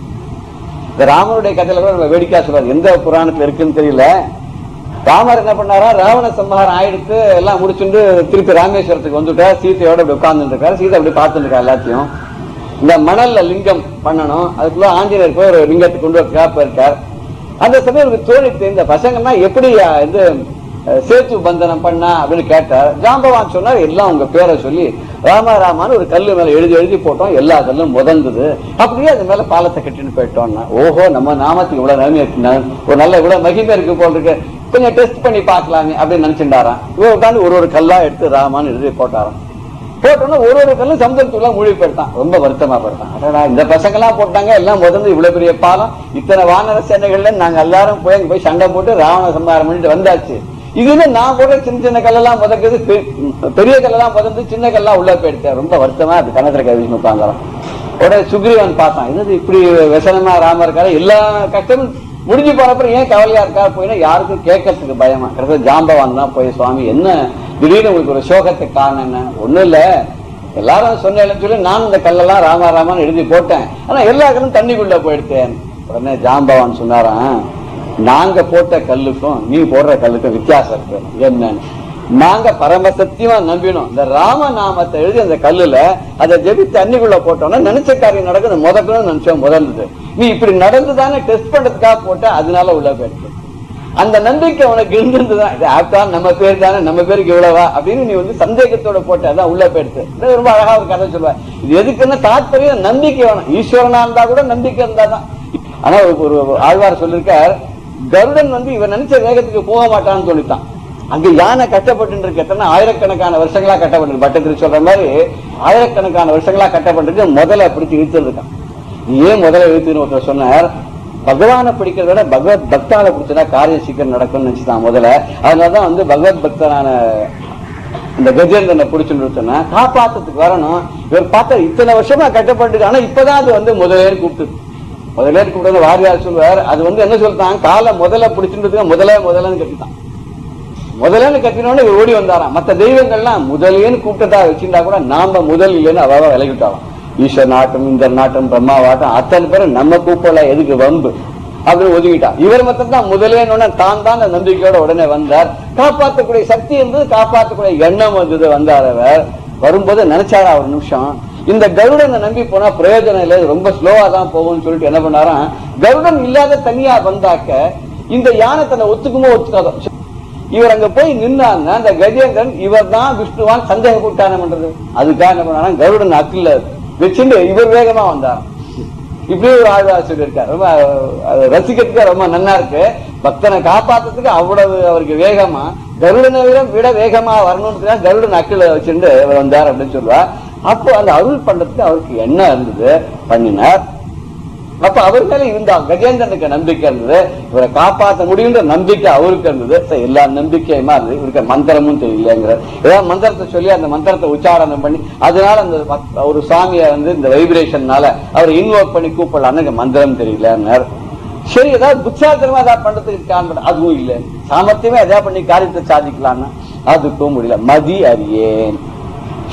D: இந்த ராமனுடைய கதையில கூட நம்ம வேடிக்கையா சொல்றாரு, எந்த புராணத்துல இருக்குன்னு தெரியல. ராமர் என்ன பண்ணாரா, ராவண சம்ஹாரம் ஆயிடுத்து எல்லாம் முடிச்சுட்டு திருப்பி ராமேஸ்வரத்துக்கு வந்துட்டார். சீதையோட அப்படி உட்கார்ந்து இருக்காரு. சீதை அப்படி பார்த்துட்டு இருக்கா எல்லாத்தையும். இந்த மணல்ல லிங்கம் பண்ணணும், அதுக்குள்ள ஆஞ்சநேயர் போய் ஒரு லிங்கத்தை கொண்டு வரதுக்காக போயிருக்கார். அந்த சமயம் ஒரு தோழித்து இந்த பசங்கன்னா எப்படி இது சேத்து பந்தனம் பண்ணா அப்படின்னு கேட்டார். ஜாம்பவான் சொன்னார், எல்லாம் உங்க பேரை சொல்லி ராமான்னு ஒரு கல்லு மேல எழுதி போட்டோம், எல்லா கல்லும் முதந்தது, அப்படியே அது மேல பாலத்தை கட்டின்னு போயிட்டோம்னா, ஓஹோ நம்ம நாமத்துக்கு இவ்வளவு நன்மை இருக்கு, ஒரு நல்ல இவ்வளவு மகிமை இருக்கு போல் இருக்கு, கொஞ்சம் டெஸ்ட் பண்ணி பாக்கலாமே அப்படின்னு நினைச்சுட்டாராம். இவர் உட்காந்து ஒரு கல்லா எடுத்து ராமான்னு எழுதி போட்டாராம். போட்டோம்னா ஒரு கல்லும் சமுதிரத்துக்குள்ள மூழ்கி போயிட்டான். ரொம்ப வருத்தமா போயிட்டான். அடடா, இந்த பசங்க எல்லாம் போட்டாங்க, எல்லாம் முதந்து இவ்வளவு பெரிய பாலம், இத்தனை வானர சேனைகள்ல நாங்க எல்லாரும் போய் சண்டை போட்டு ராவண சம்ஹாரம் பண்ணிட்டு வந்தாச்சு. இதுல நான் போட சின்ன கல்லெல்லாம் முதக்குது, பெரிய கல்லெல்லாம் முதந்து சின்ன கல்லாம் உள்ள போயிடுச்சேன். ரொம்ப வருத்தமா அது கணத்துல கவிஷ்ணு உட்காந்துறான். உடனே சுக்ரீவன் பார்த்தான், இது இப்படி விசனமா ராம இருக்காரு, எல்லா கஷ்டமும் முடிஞ்சு போனப்பறம் ஏன் கவலையா இருக்கா போயினா யாருக்கும் கேட்கறதுக்கு பயமா. கடைசியா ஜாம்பவான் தான் போய், சுவாமி என்ன திடீர்னு உங்களுக்கு ஒரு சோகத்துக்கு காரணம் என்ன? ஒண்ணும் இல்ல, எல்லாரும் சொன்னேன்னு சொல்லி நான் இந்த கல்லெல்லாம் ராமான்னு எழுதி போட்டேன், ஆனா எல்லா கல்லும் தண்ணிக்குள்ள போயிடுத்தேன். உடனே ஜாம்பவான் சொன்னாராம், நாங்க போட்ட கல்லுக்கும் நீ போடுற கல்லுக்கும் வித்தியாசம் இருக்கு. என்னன்னு, நாங்க பரமசத்தியமா நம்பினோம், இந்த ராமநாமத்தை எழுதி அந்த கல்லுல அதை ஜெபி தண்ணிக்குள்ள போட்டோம்னா நினைச்ச காரியம் நடக்குது, முதக்கணும்னு நினைச்சோம், முதல்ல நீ இப்படி நடந்துதானே டெஸ்ட் பண்றதுக்காக போட்ட, அதனால உள்ள போயிருக்கு. அந்த நம்பிக்கை உனக்கு இருந்திருந்துதான், இது ஆப்டால் நம்ம பேர் தானே, நம்ம பேருக்கு இவ்வளவா அப்படின்னு நீ சந்தேகத்தோட போட்ட, அதான் உள்ள போயிடுச்சு. ரொம்ப அழகா ஒரு கதை சொல்லுவா. இது எதுக்குன்னு தாத்பரியம் நம்பிக்கை வேணும். ஈஸ்வரனா இருந்தா கூட நம்பிக்கை இருந்தாதான். ஆனா ஒரு ஆழ்வார் சொல்லிருக்கார், கருடன் இவன் நினைச்ச வேகத்துக்கு போக மாட்டான்னு சொல்லித்தான். அங்க யானை கட்டப்பட்டு இருக்கட்டா ஆயிரக்கணக்கான வருஷங்களா கட்டப்பட்டு, பட்டத்தில் சொல்ற மாதிரி ஆயிரக்கணக்கான வருஷங்களா கட்டப்பட்டு முதல்ல பிடிச்சு இழுத்துருக்கான். ஏன் முதல்ல இழுத்துன்னு ஒருத்தர் சொன்னார், பகவானை பிடிக்கிறத விட பகவத் பக்தால பிடிச்சதா காரியம் சீக்கிரம் நடக்கும்னு நினைச்சுதான் முதல்ல. அதனாலதான் பகவத் பக்தனான இந்த கஜேந்திரனை பிடிச்சுன்னு காப்பாத்துறதுக்கு வரணும். இவர் பார்த்தா இத்தனை வருஷமா கட்டப்பட்டு, ஆனா இப்பதான் அது முதலேன்னு கூப்பிட்டு, முதலேன்னு கூப்பிட்டு வாரியார் சொல்வார், அது என்ன சொல்லிட்டான், காலை முதல்ல பிடிச்சுன்றதுக்கு முதல்லன்னு கட்டிட்டான். முதல்ல கட்டினோன்னு ஓடி வந்தாராம். மற்ற தெய்வங்கள்லாம் முதலேன்னு கூப்பிட்டதா வச்சுட்டா கூட நாம முதல் இல்லைன்னு அவாவா விலகிட்டாலும், ஈஸ்வர் நாட்டம், இந்தர் நாட்டம், பிரம்மாவாட்டம், அத்தனை பேரும் நம்ம கூப்பிடல, எதுக்கு வம்பு அப்படின்னு ஒதுக்கிட்டான். இவர் மட்டும் தான் முதலேன்னு தான் தான் நம்பிக்கையோட உடனே வந்தார். காப்பாற்றக்கூடிய சக்தி இருந்தது, காப்பாற்றக்கூடிய எண்ணம் வந்தது. வந்தார். அவர் வரும்போது நினைச்சாரா ஒரு நிமிஷம், இந்த கருடனை நம்பி போனா பிரயோஜனம் இல்லை, ரொம்ப ஸ்லோவா தான் போகும்னு சொல்லிட்டு என்ன பண்ணாராம், கருடன் இல்லாத தனியா வந்தாக்க இந்த யானை தன்னை ஒத்துக்குமோ ஒத்துக்காதோ, இவர் அங்க போய் நின்னாங்க, அந்த கஜேந்திரன் இவர் தான் விஷ்ணுவான் சந்தேகப்பட்டான பண்றது. அதுக்காக என்ன பண்ணாரா, கருடன் அக்கில வச்சுட்டு இவர் வேகமா வந்தார். இப்படி ஒரு ஆழ்வார் சொல்லியிருக்காரு. ரொம்ப ரசிக்கிறதுக்கு ரொம்ப நல்லா இருக்கு. பக்தனை காப்பாத்துறதுக்கு அவ்வளவு அவருக்கு வேகமா, கருடனை விட வேகமா வரணும்னு கருடன் அக்கில வச்சுட்டு வந்தார் அப்படின்னு சொல்லுவா. அப்போ அந்த அருள் பண்றதுக்கு அவருக்கு என்ன இருந்தது, பண்ணினார். அப்ப அவர் மேல இருந்தான் கஜேந்திரனுக்கு நம்பிக்கை இருந்தது, இவரை காப்பாற்ற முடியுன்ற நம்பிக்கை அவருக்கு இருந்தது. எல்லா நம்பிக்கையுமா இருந்தது. இவருக்கு மந்திரமும் தெரியலங்கிற ஏதாவது மந்திரத்தை சொல்லி அந்த மந்திரத்தை உச்சாரணம் பண்ணி, அதனால அந்த ஒரு சாமியை இந்த வைப்ரேஷன்னால அவர் இன்வோக் பண்ணி கூப்பிடலான்னு மந்திரம் தெரியலன்னார். சரி, ஏதாவது புத்தாத்திரமா ஏதாவது பண்றதுக்கு காரணம், அதுவும் இல்லை. சாமர்த்தியமா எதாவது பண்ணி காரியத்தை சாதிக்கலாம்னா அதுக்கும் முடியல. மதி அறியேன்.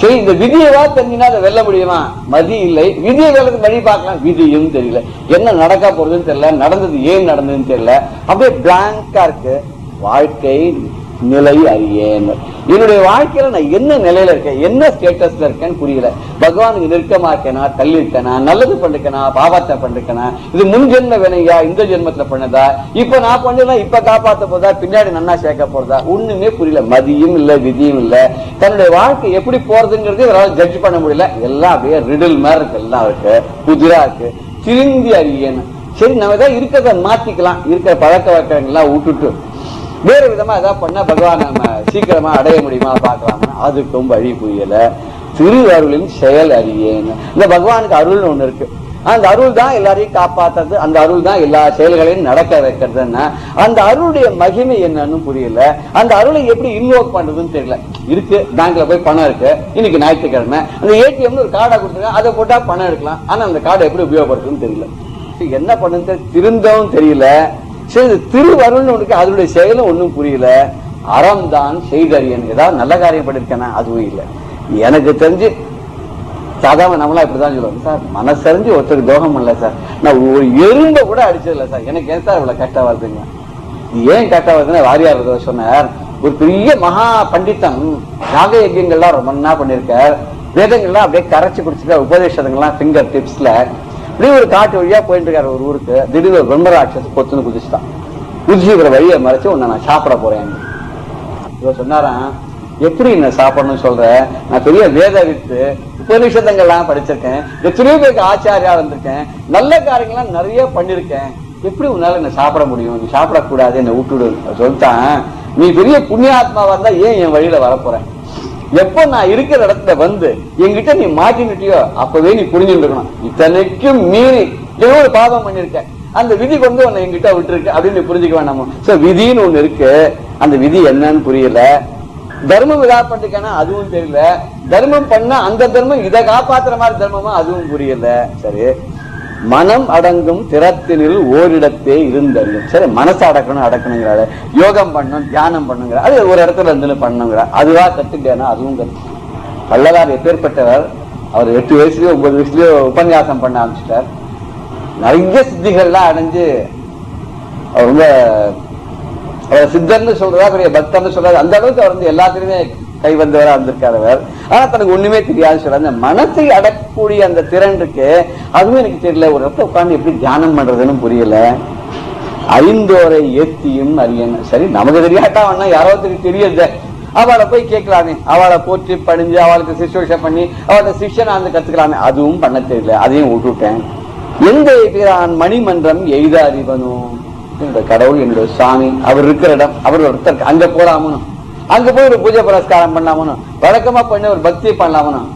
D: சரி, இந்த விதியவா தெரிஞ்சுன்னா அதை வெல்ல முடியுமா? மதி இல்லை. விதியை வெல்லது வழி பார்க்கலாம், விதியும் தெரியல, என்ன நடக்க போறதுன்னு தெரியல, நடந்தது ஏன் நடந்ததுன்னு தெரியல, அப்படியே பிளாங்கா இருக்கு. வாழ்க்கை நிலை அறியேன். என்னுடைய வாழ்க்கையில நான் என்ன நிலையில இருக்கேன், என்ன ஸ்டேட்டஸ்ல இருக்கேன்னு புரியல. பகவானுக்கு நெருக்கமா இருக்கேனா, தள்ளி இருக்கேனா, நல்லது பண்ணிருக்கேனா, பாவத்தை பண்ணிருக்கேனா, இது முன் ஜென்ம வினையா, இந்த ஜென்மத்துல பண்ணதா, இப்ப நான் பண்ணா இப்ப காப்பாத்த போதா, பின்னாடி நன்னா சேர்க்க போறதா, ஒண்ணுமே புரியல. மதியும் இல்ல, விதியும் இல்ல. தன்னுடைய வாழ்க்கை எப்படி போறதுங்கிறது இவரால் ஜட்ஜ் பண்ண முடியல. எல்லாம் அப்படியே ரிடில் மாதிரி இருக்கு, எல்லாம் இருக்கு, புதிரா இருக்கு. திருந்தி அறியேன்னு. சரி, நம்ம ஏதாவது இருக்கிறத மாத்திக்கலாம், இருக்கிற பழக்க வழக்கங்கள்லாம் விட்டுட்டு வேறு விதமா ஏதாவது பண்ணா பகவான் நம்ம சீக்கிரமா அடைய முடியுமா பாக்கலாமா, அதுக்கும் வழி புரியல. திரு அருளின் செயல் அறியேன்னு. இந்த பகவானுக்கு அருள்னு ஒண்ணு இருக்கு. அந்த அருள் தான் எல்லாரையும் காப்பாத்துறது, அந்த அருள் தான் எல்லா செயல்களையும் நடக்க வைக்கிறதுன்னா அந்த அருளுடைய மகிமை என்னன்னு புரியல. அந்த அருளை எப்படி இன்வோக் பண்றதுன்னு தெரியல. இருக்கு, பேங்க்ல போய் பணம் இருக்கு, இன்னைக்கு ஞாயிற்றுக்கிழமை, அந்த ஏடிஎம்னு ஒரு கார்டை கொடுத்துருக்காங்க, அதை போட்டா பணம் எடுக்கலாம். ஆனா அந்த கார்டை எப்படி உபயோகப்படுத்துன்னு தெரியல, என்ன பண்ணுறது திருந்தவும் தெரியல. சரி, திருவருள்னு ஒன்று, அதனுடைய செயலும் ஒன்றும் புரியல. அறம் தான் செய்தறியன். ஏதாவது நல்ல காரியம் பண்ணிருக்கேனா, அதுவும் இல்லை. எனக்கு தெரிஞ்சு சாதாரண நம்மளா இப்படிதான் சொல்லுவாங்க, சார் மனசறிஞ்சு ஒருத்தருக்கு துரோகம் பண்ணல சார், நான் ஒரு எறும்ப கூட அடிச்சது இல்லை சார், எனக்கு ஏன் சார் இவ்வளவு கஷ்டம் வருதுங்க. ஏன் கஷ்டம் வருதுன்னா வாரியார் சொன்னார், ஒரு பெரிய மகா பண்டிதன் யாக யஜ்யங்கள்லாம் ரொம்ப நல்லா பண்ணிருக்கார், வேதங்கள்லாம் அப்படியே கரைச்சி குடிச்சிருக்கார், உபதேசங்கள்லாம் ஃபிங்கர் டிப்ஸ்ல. இப்படி ஒரு காட்டு வழியா போயிட்டு இருக்காரு ஒரு ஊருக்கு. திடீர்னு ஒரு பிரம்மராட்சஸ் பொத்துன்னு குதிச்சுட்டான். குதிச்சு இவரை வழியை மறைச்சு உன்னை நான் சாப்பிட போறேன். இவர் சொன்னாராம், எப்படி என்ன சாப்பிடணும்னு சொல்ற, நான் பெரிய வேத வித்து உபநிஷதங்கள்லாம் படிச்சிருக்கேன், எத்தனையோ பேருக்கு ஆச்சாரியா வந்திருக்கேன், நல்ல காரியங்கள்லாம் நிறைய பண்ணிருக்கேன், எப்படி உன்னால என்ன சாப்பிட முடியும், நீ சாப்பிடக்கூடாது, என்ன விட்டுடு சொல்லிட்டான். நீ பெரிய புண்ணியாத்மாவா இருந்தா ஏன் என் வழியில வரப்போற, எப்ப நான் இருக்கிற இடத்துல வந்து என்கிட்ட நீ மாட்டினிட்டியோ அப்பவே நீ புரிஞ்சுட்டு இருக்கணும், இத்தனைக்கும் மீறி ஏதோ ஒரு பாவம் பண்ணிருக்க, அந்த விதி கொண்டு உன்னை என்கிட்ட விட்டுருக்கு அப்படின்னு புரிஞ்சுக்க வேண்டாமோ. சோ விதின்னு ஒண்ணு இருக்கு, அந்த விதி என்னன்னு புரியல. தர்மம் இதா பண்ணிருக்கேன்னா அதுவும் தெரியல, தர்மம் பண்ண அந்த தர்மம் இதை காப்பாத்துற மாதிரி தர்மமா அதுவும் புரியல. சரி, மனம் அடங்கும் திறத்தினில் ஓரிடத்தே இருந்தறியும். சரி, மனசை அடக்கணுங்கிறாரு, யோகம் பண்ணணும், தியானம் பண்ணுங்கிற, அது ஒரு இடத்துல இருந்து பண்ணுங்கிற, அதுவா கத்துக்கிட்டேன்னா அதுவும் கத்து. வள்ளலார் எப்பேற்பட்டவர், அவர் 8 வயசுலயோ 9 வயசுலயோ உபன்யாசம் பண்ண ஆரம்பிச்சிட்டார். நிறைய சித்திகள்லாம் அடைஞ்சு அவர் ரொம்ப அவர் சித்தர்னு சொல்றதா பெரிய பக்தர்னு சொல்றாரு, அந்த அளவுக்கு அவர் வந்து எல்லாத்திலுமே கை வந்தவரா வந்திருக்காரு அவர். ஆனா தனக்கு ஒண்ணுமே தெரியாது சொல்ற, அந்த மனசை அடக்கக்கூடிய அந்த திறன் இருக்கு, அதுவும் எனக்கு தெரியல. ஒரு இடத்துல உட்காந்து எப்படி தியானம் பண்றதுன்னு புரியல. ஐந்தோரை ஏத்தியும் அறியணும். சரி, நமக்கு தெரியாட்டா வேணா யாராவது தெரியுது, அவளை போய் கேட்கலாமே, அவளை போற்றி பணிஞ்சு அவளுக்கு சிசுஷ பண்ணி அவளோட சிஷ்யனை வந்து கத்துக்கலாமே, அதுவும் பண்ண தெரியல, அதையும் விட்டுட்டேன். எந்த பிரான் மணிமன்றம் எய்த அறிவனும், என்னோட கடவுள் என்னோட சுவாமி அவர் இருக்கிற இடம், அவர் ஒருத்தர் அங்க போலாமனும், அங்க போய் ஒரு பூஜை புரஸ்காரம் பண்ணலாமனும், வழக்கமா பண்ண ஒரு பக்தி பண்ணலாமனும்.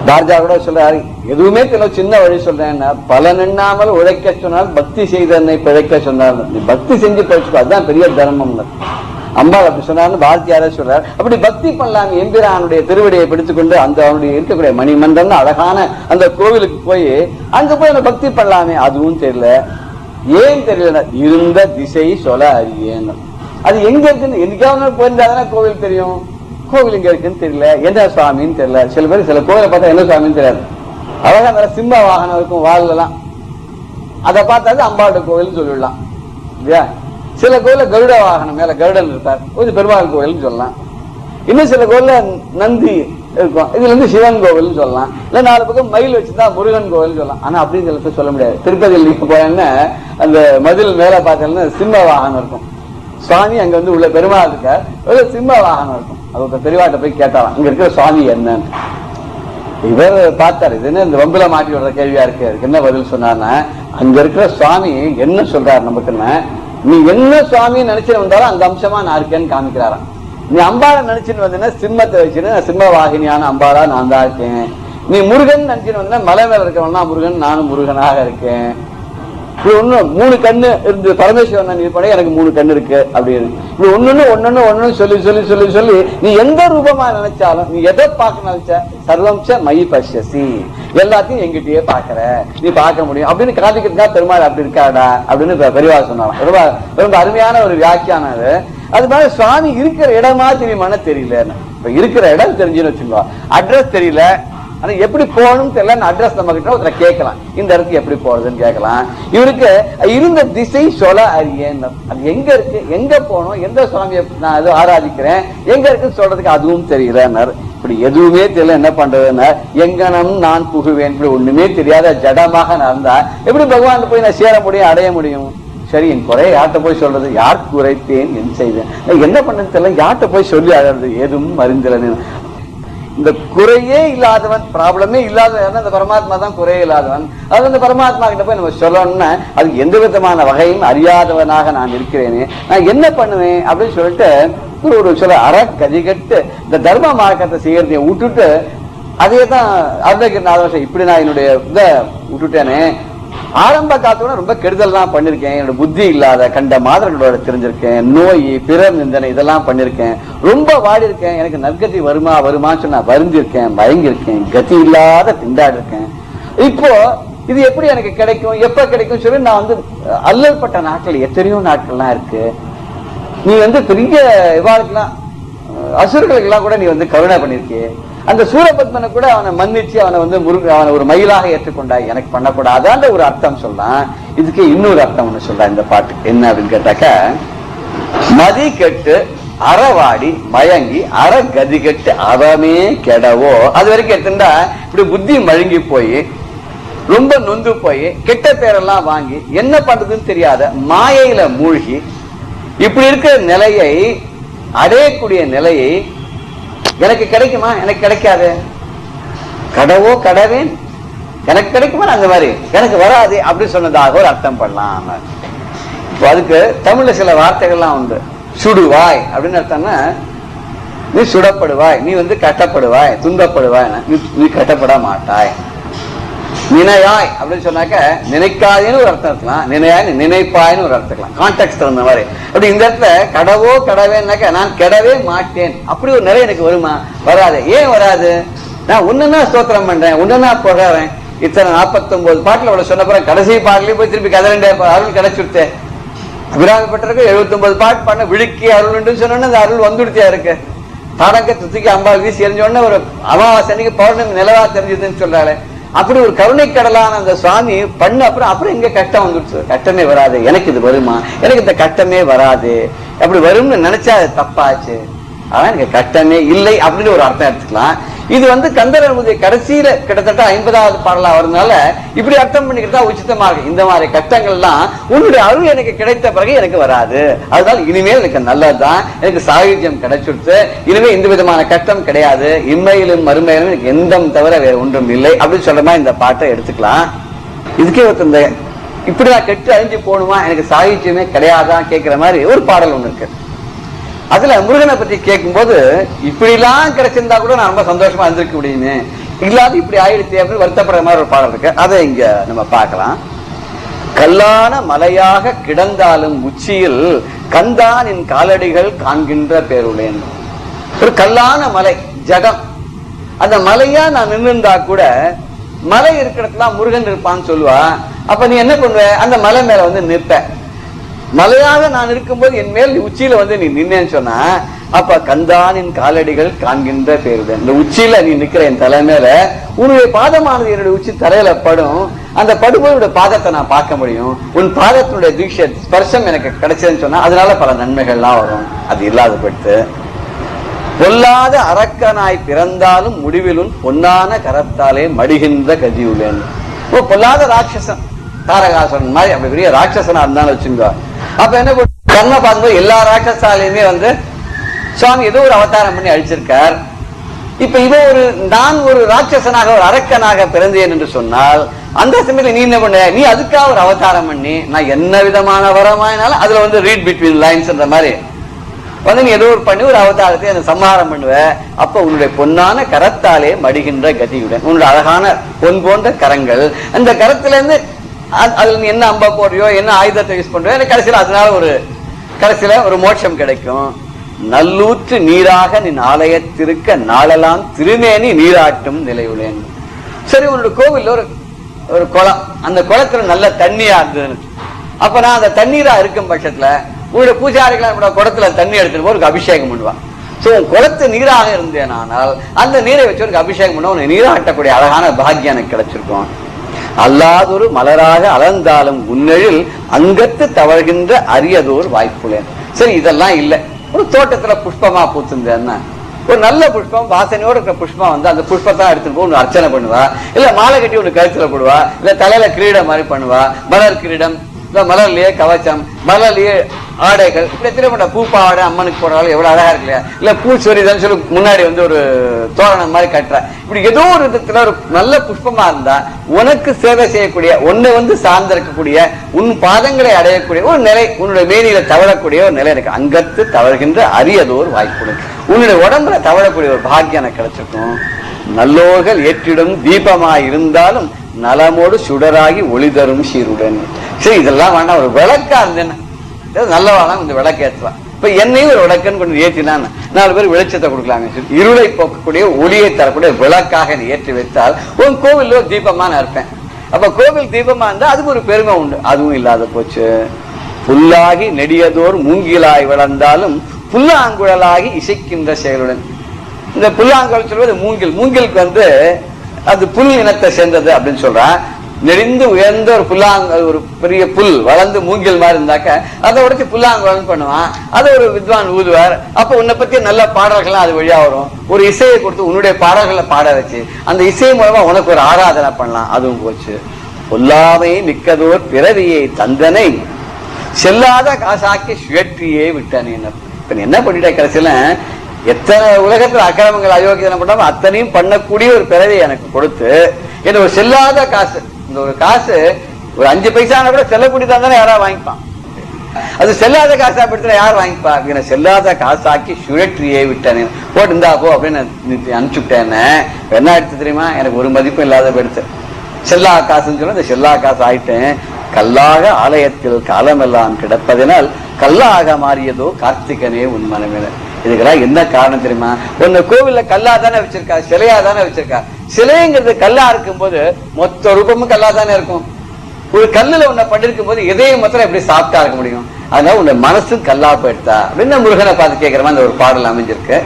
D: ராஜா கூட சொல்றாரு, எதுவுமே தெரியல, சின்ன வழி சொல்றேன், பலன் எண்ணாமல் உழைக்க சொன்னால் பக்தி செய்தனை பிழைக்க சொன்னார். நீ பக்தி செஞ்சு பிழைச்சுக்கோ, அதுதான் பெரிய தர்மம். அம்பாள் அப்படி சொன்னார்னு பாரதியாரே சொல்றார். அப்படி பக்தி பண்ணலாம், எம்பிரானுடைய திருவடியை பிடித்துக்கொண்டு அந்த அவனுடைய இருக்கக்கூடிய மணிமன்றம் அழகான அந்த கோவிலுக்கு போய் அங்க போய் அந்த பக்தி பண்ணலாமே, அதுவும் தெரியல. ஏன் தெரியல, இருந்த திசை சொல்ல அறியேன். அது எங்க இருக்குன்னு என்னைக்காவது போயிருந்தாதானே கோவில் தெரியும், கோவில் எங்க இருக்குன்னு தெரியல, என்ன சுவாமின்னு தெரியல. சில பேர் சில கோவிலை பார்த்தா என்ன சுவாமின்னு தெரியாது, அழகா நல்ல சிம்ம வாகனம் இருக்கும் வாழலாம், அதை பார்த்தாது அம்பாவோட கோவில் சொல்லிடலாம் இல்லையா. சில கோயில கருட வாகனம் மேல கருடன் இருப்பார், ஒரு பெருமாள் கோவில்னு சொல்லலாம். இன்னும் சில கோயில்ல நந்தி இருக்கும், இதுல இருந்து சிவன் கோவில் சொல்லலாம். இல்ல 4 பக்கம் மயில் வச்சுதான் முருகன் கோவில் சொல்லலாம். ஆனா அப்படின்னு சொல்ல முடியாது. திருப்பதியில் நீங்க போயேன்னா அந்த மதில் மேல பார்த்தீங்கன்னா சிம்ம வாகனம் இருக்கும், சுவாமி அங்க வந்து உள்ள பெருமாள் இருக்க சிம்ம வாகனம் இருக்கும். அது பெரியவாட்ட போய் கேட்டாலாம், அங்க இருக்கிற சுவாமி என்னன்னு. இவர் பார்த்தாரு, இது என்ன இந்த வம்புல மாட்டி விடுற கேள்வியா இருக்கு, அதுக்கு என்ன பதில் சொன்னார்னா, அங்க இருக்கிற சுவாமி என்ன சொல்றாரு நமக்குன்னா, நீ என்ன சுவாமி நினைச்சுன்னு வந்தாலும் அந்த அம்சமா நான் இருக்கேன்னு காமிக்கிறாராம். நீ அம்பாளை நினைச்சுன்னு வந்தீங்கன்னா சிம்மத்தை வச்சுன்னு சிம்ம வாகினியான அம்பாளா நான் தான் இருக்கேன். நீ முருகன் நினைச்சுன்னு வந்தா மலை மேல இருக்கவனா முருகன், நானும் முருகனாக இருக்கேன். இப்படி ஒண்ணு 3 கண்ணு இருந்து பரமேஸ்வரன் இருப்பனே எனக்கு 3 கண்ணு இருக்கு அப்படின்னு இப்படி ஒன்னொன்னு சொல்லி சொல்லி சொல்லி சொல்லி நீ எந்த ரூபமா நினைச்சாலும், நீ எதை பார்க்க நினைச்ச சர்வம்ச மயி பஷ்யசி, எல்லாத்தையும் எங்கிட்டயே பாக்குற, நீ பார்க்க முடியும் அப்படின்னு காட்டிக்கிட்டு பெருமாள் அப்படி இருக்காடா அப்படின்னு பெரியவா சொன்னாலும். ரொம்ப ரொம்ப அருமையான ஒரு வியாக்கியானம் அது. அது மாதிரி சுவாமி இருக்கிற இடமா தெரியுமான்னு தெரியல. இப்ப இருக்கிற இடம் தெரிஞ்சுன்னு வச்சுக்கோ, அட்ரஸ் தெரியல, ஆனா எப்படி போகணும்னு தெரியல, அட்ரஸ் நம்ம கிட்ட ஒருத்தர கேட்கலாம், இந்த இடத்துக்கு எப்படி போறதுன்னு கேட்கலாம். இவருக்கு இருந்த திசை சொல்ல அறியேன், அது எங்க இருக்கு, எங்க போகணும், எந்த சுவாமியை நான் ஏதோ ஆராதிக்கிறேன், எங்க இருக்குன்னு சொல்றதுக்கு அதுவும் தெரியல. இப்படி எதுவுமே தெரியல, என்ன பண்றதுன்னா எங்கனம் நான் புகுவேன், இப்படி ஒண்ணுமே தெரியாத ஜடமாக நடந்தா எப்படி பகவான் போய் நான் சேர முடியும், அடைய முடியும். சரி, என் குறைய யார்கிட்ட போய் சொல்றது, யாருக்கு குறைத்தேன் என் செய்தேன், என்ன பண்ணது தெரியல, யார்கிட்ட போய் சொல்லி அழறது, எதுவும் அறிந்தில்லை. இந்த குறையே இல்லாதவன், ப்ராப்ளமே இல்லாதவன் அந்த பரமாத்மா தான் குறையே இல்லாதவன். அது அந்த பரமாத்மா கிட்ட போய் நம்ம சொல்லணும்னா அதுக்கு எந்த விதமான வகையும் அறியாதவனாக நான் இருக்கிறேனே, நான் என்ன பண்ணுவேன் அப்படின்னு சொல்லிட்டு ஒரு சில கதிகட்டு இந்த தர்ம மார்க்கத்தை செய்யறதை விட்டுட்டு அதே தான் அருணகிரிநாதன் இப்படி நான் என்னுடைய இதை விட்டுட்டேனே, ஆரம்ப காலத்தோட ரொம்ப கெடுதல் தான் பண்ணிருக்கேன், என்னோட புத்தி இல்லாத கண்ட மாதர்களோட தெரிஞ்சிருக்கேன், நோய் பிறர் நிந்தனை இதெல்லாம் பண்ணிருக்கேன், ரொம்ப வாடி இருக்கேன், எனக்கு நற்கதி வருமான்னு சொன்னா வருந்திருக்கேன், பயங்கிருக்கேன், கதி இல்லாத திண்டாடி இருக்கேன். இப்போ இது எப்படி எனக்கு கிடைக்கும், எப்ப கிடைக்கும் சொல்லி நான் வந்து அல்லல்பட்ட நாட்கள் எத்தனையோ நாட்கள்லாம் இருக்கு. நீ வந்து பெரிய இவாளுக்கெல்லாம் அசுரர்களுக்கெல்லாம் கூட நீ வந்து கருணை பண்ணிருக்கே, அந்த சூரபத்மனை கூட அவனை மன்னிச்சு அவனை வந்து அவனை ஒரு மயிலாக ஏற்றுக்கொண்டாய், எனக்கு பண்ணக்கூடாதான்ற ஒரு அர்த்தம் சொல்லலாம். இதுக்கு இன்னொரு அர்த்தம் ஒண்ணு சொல்றேன் இந்த பாட்டு, என்ன அப்படின்னு கேட்டாக்க, மதி கெட்டு அறவாடி மயங்கி அற கதி கெட்டு அவமே கெடவோ, அது வரைக்கும் எடுத்துட்டா இப்படி புத்தி மழுங்கி போய் ரொம்ப நொந்து போய் கெட்ட பேரெல்லாம் வாங்கி என்ன பண்றதுன்னு தெரியாத மாயையில மூழ்கி இப்படி இருக்கிற நிலையை அடையக்கூடிய நிலையை எனக்கு கிடைக்குமா? எனக்கு கிடைக்காது. கடவோ கடவேன், எனக்கு கிடைக்குமா? அந்த மாதிரி எனக்கு வராது அப்படின்னு சொன்னதாக ஒரு அர்த்தம் பண்ணலாம். இப்போ அதுக்கு தமிழ்ல சில வார்த்தைகள்லாம் உண்டு. சுடுவாய் அப்படின்னு அர்த்தம்னா நீ சுடப்படுவாய், நீ கட்டப்படுவாய், துன்பப்படுவாய், நீ கட்டப்பட மாட்டாய். நினையாய் அப்படின்னு சொன்னாக்க நினைக்காதேன்னு ஒரு அர்த்தம் இருக்கலாம், நினையாய் நினைப்பாய்னு ஒரு அர்த்தம் இருக்கலாம். கான்டெக்ட் தகுந்த மாதிரி. அப்படி இந்த இடத்துல கடவோ கடவேன்னாக்க நான் கெடவே மாட்டேன் அப்படி ஒரு நிலை எனக்கு வருமா? வராது. ஏன் வராது? நான் ஒண்ணுன்னா ஸ்தோத்திரம் பண்றேன், ஒண்ணுன்னா போகிறேன். இத்தனை 49 பாட்டுல அவ்வளவு சொன்ன கடைசி பாட்டுலயும் போய் திருப்பி கதறண்டே அருள் கிடைச்சுடுத்தேன். அபிராமப்பட்டிருக்கு 79 பாட்டு பண்ண விழுக்கி அருள் சொன்னோன்னு அந்த அருள் வந்துடுத்தியா இருக்கு. தாடங்க துத்திக்கு அம்பாள் வீசி எரிஞ்சோடனே ஒரு அமாவாசை அன்னைக்கு பௌர்ணமி நிலவா தெரிஞ்சதுன்னு சொல்றாரு. அப்படி ஒரு கருணை கடலான அந்த சுவாமி பண்ண அப்புறம் எங்க கட்டம் வந்துடுச்சு? கட்டமே வராது. எனக்கு இது வருமா? எனக்கு இந்த கட்டமே வராது. அப்படி வரும்னு நினைச்சா அது தப்பாச்சு. ஆனா எனக்கு கட்டமே இல்லை அப்படின்னு ஒரு அர்த்தம் எடுத்துக்கலாம். இது கந்தர் அனுபூதி கடைசியில கிட்டத்தட்ட 50வது பாடலா வருதுனால இப்படி அர்த்தம் பண்ணிக்கிட்டா உச்சிதமா இருக்கு. இந்த மாதிரி கட்டங்கள்லாம் உன்னுடைய அருள் எனக்கு கிடைத்த பிறகு எனக்கு வராது. அதனால இனிமேல் எனக்கு நல்லதுதான், எனக்கு சாகித்யம் கிடைச்சிடுத்து, இனிமே இந்த விதமான கட்டம் கிடையாது, இம்மையிலும் மறுமையிலும் எனக்கு எந்தம் தவிர வேற ஒன்றும் இல்லை அப்படின்னு சொல்ற மாதிரி இந்த பாட்டை எடுத்துக்கலாம். இதுக்கே இந்த இப்படி நான் கெட்டு அழிஞ்சு போகணுமா, எனக்கு சாகித்யமே கிடையாதான் கேட்கிற மாதிரி ஒரு பாடல் ஒண்ணு இருக்கு. அதுல முருகனை பத்தி கேட்கும் போது இப்படி எல்லாம் கிடைச்சிருந்தா கூட நான் ரொம்ப சந்தோஷமா இருந்திருக்க முடியுமே, இல்லாது இப்படி ஆயிடுச்சு அப்படின்னு வருத்தப்படுற மாதிரி ஒரு பாடல் இருக்கு. அதை இங்க நம்ம பார்க்கலாம். கல்லான மலையாக கிடந்தாலும் உச்சியில் கந்தானின் காலடிகள் காண்கின்ற பேருளேன். ஒரு கல்லான மலை ஜடம், அந்த மலையா நான் நின்றுந்தா கூட மலை இருக்கிறதுல முருகன் இருப்பான்னு சொல்லுவா. அப்ப நீ என்ன பண்ணுவ? அந்த மலை மேல நிற்ப. மலையாக நான் இருக்கும்போது என் மேல் உச்சியில நீ நின்னேன்னு சொன்னா அப்ப கந்தானின் காலடிகள் காண்கின்ற பேருடன். இந்த உச்சியில நீ நிக்கிற என் தலை மேல உன்னுடைய பாதமானது என்னுடைய உச்சி தலையில படும். அந்த படுபோருடைய பாதத்தை நான் பார்க்க முடியும். உன் பாதத்தினுடைய தீட்சை ஸ்பர்சம் எனக்கு கிடைச்சதுன்னு சொன்னா அதனால பல நன்மைகள்லாம் வரும். அது இல்லாத பட்டு பொல்லாத அரக்கனாய் பிறந்தாலும் முடிவிலும் பொன்னான கரத்தாலே மடிகின்ற கதியுள்ளேன். பொல்லாத ராட்சசன் தாரகாசுரன் மாதிரி அப்படி பெரிய ராட்சசனா இருந்தாலும் வச்சுங்க. அப்ப என்ன கர்ம பார்க்கும்போது எல்லா ராட்சசாலையுமே சுவாமி ஏதோ ஒரு அவதாரம் பண்ணி அழிச்சிருக்கார். இப்ப நான் ஒரு ராட்சசனாக ஒரு அரக்கனாக பிறந்தேன் என்று சொன்னால் அந்த சமயத்துல நீ என்ன பண்ண? நீ அதுக்காக ஒரு அவதாரம் பண்ணி நான் என்ன விதமான வரமாயினாலும் அதுல ரீட் பிட்வீன் லைன்ஸ் மாதிரி நீ ஏதோ ஒரு பண்ணி ஒரு அவதாரத்தை அந்த சம்ஹாரம் பண்ணுவ. அப்ப உன்னுடைய பொன்னான கரத்தாலே மடிகின்ற கதியுடன் உன்னுடைய அழகான பொன் போன்ற கரங்கள், அந்த கரத்துல இருந்து அதுல நீ என்ன அம்பா போடுறியோ என்ன ஆயுதத்தை யூஸ் பண்றியோ கடைசியில ஒரு மோட்சம் கிடைக்கும். நல்லூற்று நீராக நின் ஆலயத்திருக்க நாளெல்லாம் திருமேனி நீராட்டும் நிலையுள்ளேன். சரி, உன்னோட கோவில் ஒரு குளம், அந்த குளத்துல நல்ல தண்ணியா இருந்தது. அப்ப நான் அந்த தண்ணீரா இருக்கும் பட்சத்துல உங்களுடைய பூஜாரிகள் குளத்துல தண்ணி எடுத்துட்டு ஒரு அபிஷேகம் பண்ணுவான். சோ குளத்து நீராக இருந்தேன் ஆனால் அந்த நீரை வச்சு ஒரு அபிஷேகம் பண்ண உன்னை நீராட்டக்கூடிய அழகான பாக்கியம் எனக்கு கிடைச்சிருக்கும். அல்லாதொரு மலராக அலர்ந்தாலும் உன்னெழில் அங்கத்து தவழ்கின்ற அரியதோர் வாய்ப்புலேன். சரி, இதெல்லாம் இல்லை. ஒரு தோட்டத்துல புஷ்பமா பூத்துந்தேன்னா ஒரு நல்ல புஷ்பம் வாசனையோட இருக்கிற புஷ்பம் அந்த புஷ்பத்தான் எடுத்துட்டு போய் அர்ச்சனை பண்ணுவா, இல்ல மாலை கட்டி ஒண்ணு கழுத்துல போடுவா, இல்ல தலையில கிரீடம் மாதிரி பண்ணுவா, மலர் கிரீடம், மலர்லயே கவச்சம், மலர்லயே ஆடைகள், இப்படி திரும்ப பூப்பாடை அம்மனுக்கு போடுறாலும் எவ்வளவு அழகா இருக்கு இல்லையா, இல்ல பூச்சொரிதான் சொல்லி முன்னாடி ஒரு தோரணம் மாதிரி கட்டுற. இப்படி ஏதோ ஒரு விதத்துல ஒரு நல்ல புஷ்பமா இருந்தா உனக்கு சேவை செய்யக்கூடிய ஒண்ணு சார்ந்திருக்கக்கூடிய உன் பாதங்களை அடையக்கூடிய ஒரு நிலை, உன்னுடைய மேனியில தவழக்கூடிய ஒரு நிலை எனக்கு அங்கத்து தவழ்கின்ற அரியதோர் வாய்ப்பு, உன்னுடைய உடம்புல தவழக்கூடிய ஒரு பாக்கியம் எனக்கு கிடைச்சிருக்கும். நல்லோர்கள் ஏற்றிடும் தீபமாய் இருந்தாலும் நலமோடு சுடராகி ஒளி தரும் சீருடன். சரி, இதெல்லாம் வேண்டாம், ஒரு விளக்கா இருந்தேன்னா நல்லவானா கொஞ்சம் விளக்கு ஏற்றலாம். இப்ப என்னையும் ஒரு விளக்குன்னு கொஞ்சம் ஏற்றினான் 4 பேர் வெளிச்சத்தை கொடுக்கலாங்க. இருளை போக்கக்கூடிய ஒளியை தரக்கூடிய விளக்காக ஏற்றி வைத்தால் உன் கோவில் ஒரு தீபமா நான் இருப்பேன். அப்ப கோவில் தீபமா இருந்தா அதுக்கு ஒரு பெருமை உண்டு. அதுவும் இல்லாத போச்சு. புல்லாகி நெடியதோர் மூங்கிலாய் வளர்ந்தாலும் புல்லாங்குழலாகி இசைக்கின்ற செயலுடன். இந்த புல்லாங்குழல் சொல்வது மூங்கிலுக்கு அது புல் இனத்தை சேர்ந்தது அப்படின்னு சொல்றான். நெறிந்து உயர்ந்த ஒரு ஒரு பெரிய புல் வளர்ந்து மூங்கில் மாதிரி இருந்தாக்க அதை உடைச்சு புல்லாங்குழல் பண்ணுவான். அதை ஒரு வித்வான் ஊதுவார். அப்ப உன்னை பத்தி நல்ல பாடல்கள்லாம் அது வழியா வரும். ஒரு இசையை கொடுத்து உன்னுடைய பாடல்களை பாட வச்சு அந்த இசை மூலமா உனக்கு ஒரு ஆராதனை பண்ணலாம். அதுவும் போச்சு. பொல்லாமை மிக்கதோர் பிறவியை தந்தனை செல்லாத காசாக்கி சுழற்றியே விட்டானே. இப்ப நீ என்ன பண்ணிட்ட கடைசியில எத்தனை உலகத்துல அக்கிரமங்கள் அயோக்கியம் பண்ணாம அத்தனையும் பண்ணக்கூடிய ஒரு பிறவை எனக்கு கொடுத்து என்ன ஒரு செல்லாத காசு, இந்த ஒரு காசு ஒரு 5 பைசா கூட செல்லக்கூடியதான் தானே யாராவது வாங்கிப்பான். அது செல்லாத காசா படுத்த யார் வாங்கிப்பா? செல்லாத காசாக்கி சுழற்றியே விட்டேன், போட்டு இருந்தா போ அப்படின்னு அனுப்பிச்சு விட்டேன். என்ன எடுத்து தெரியுமா, எனக்கு ஒரு மதிப்பும் இல்லாத படுத்து செல்லா காசுன்னு சொன்னா இந்த செல்லா காசு ஆயிட்டேன். கல்லாக ஆலயத்தில் காலமெல்லாம் கிடப்பதனால் கல்லாக மாறியதோ கார்த்திகனே உன் மனமே. இதுக்கெல்லாம் என்ன காரணம் தெரியுமா? ஒன்னு கோவில்ல கல்லா தானே வச்சிருக்கா, சிலையா தானே வச்சிருக்கா. சிலைங்கிறது கல்லா இருக்கும் போது மொத்த ரூபமும் கல்லா தானே இருக்கும். ஒரு கல்லுல உன்னை பண்ணிருக்கும் போது இதயம் மாத்திரம் எப்படி சாப்பிட்டா இருக்க முடியும்? அதனால உன்னை மனசும் கல்லா போயிடுதா அப்படின்னு முருகனை பார்த்து கேட்கிற மாதிரி அந்த ஒரு பாடல் அமைஞ்சிருக்கு.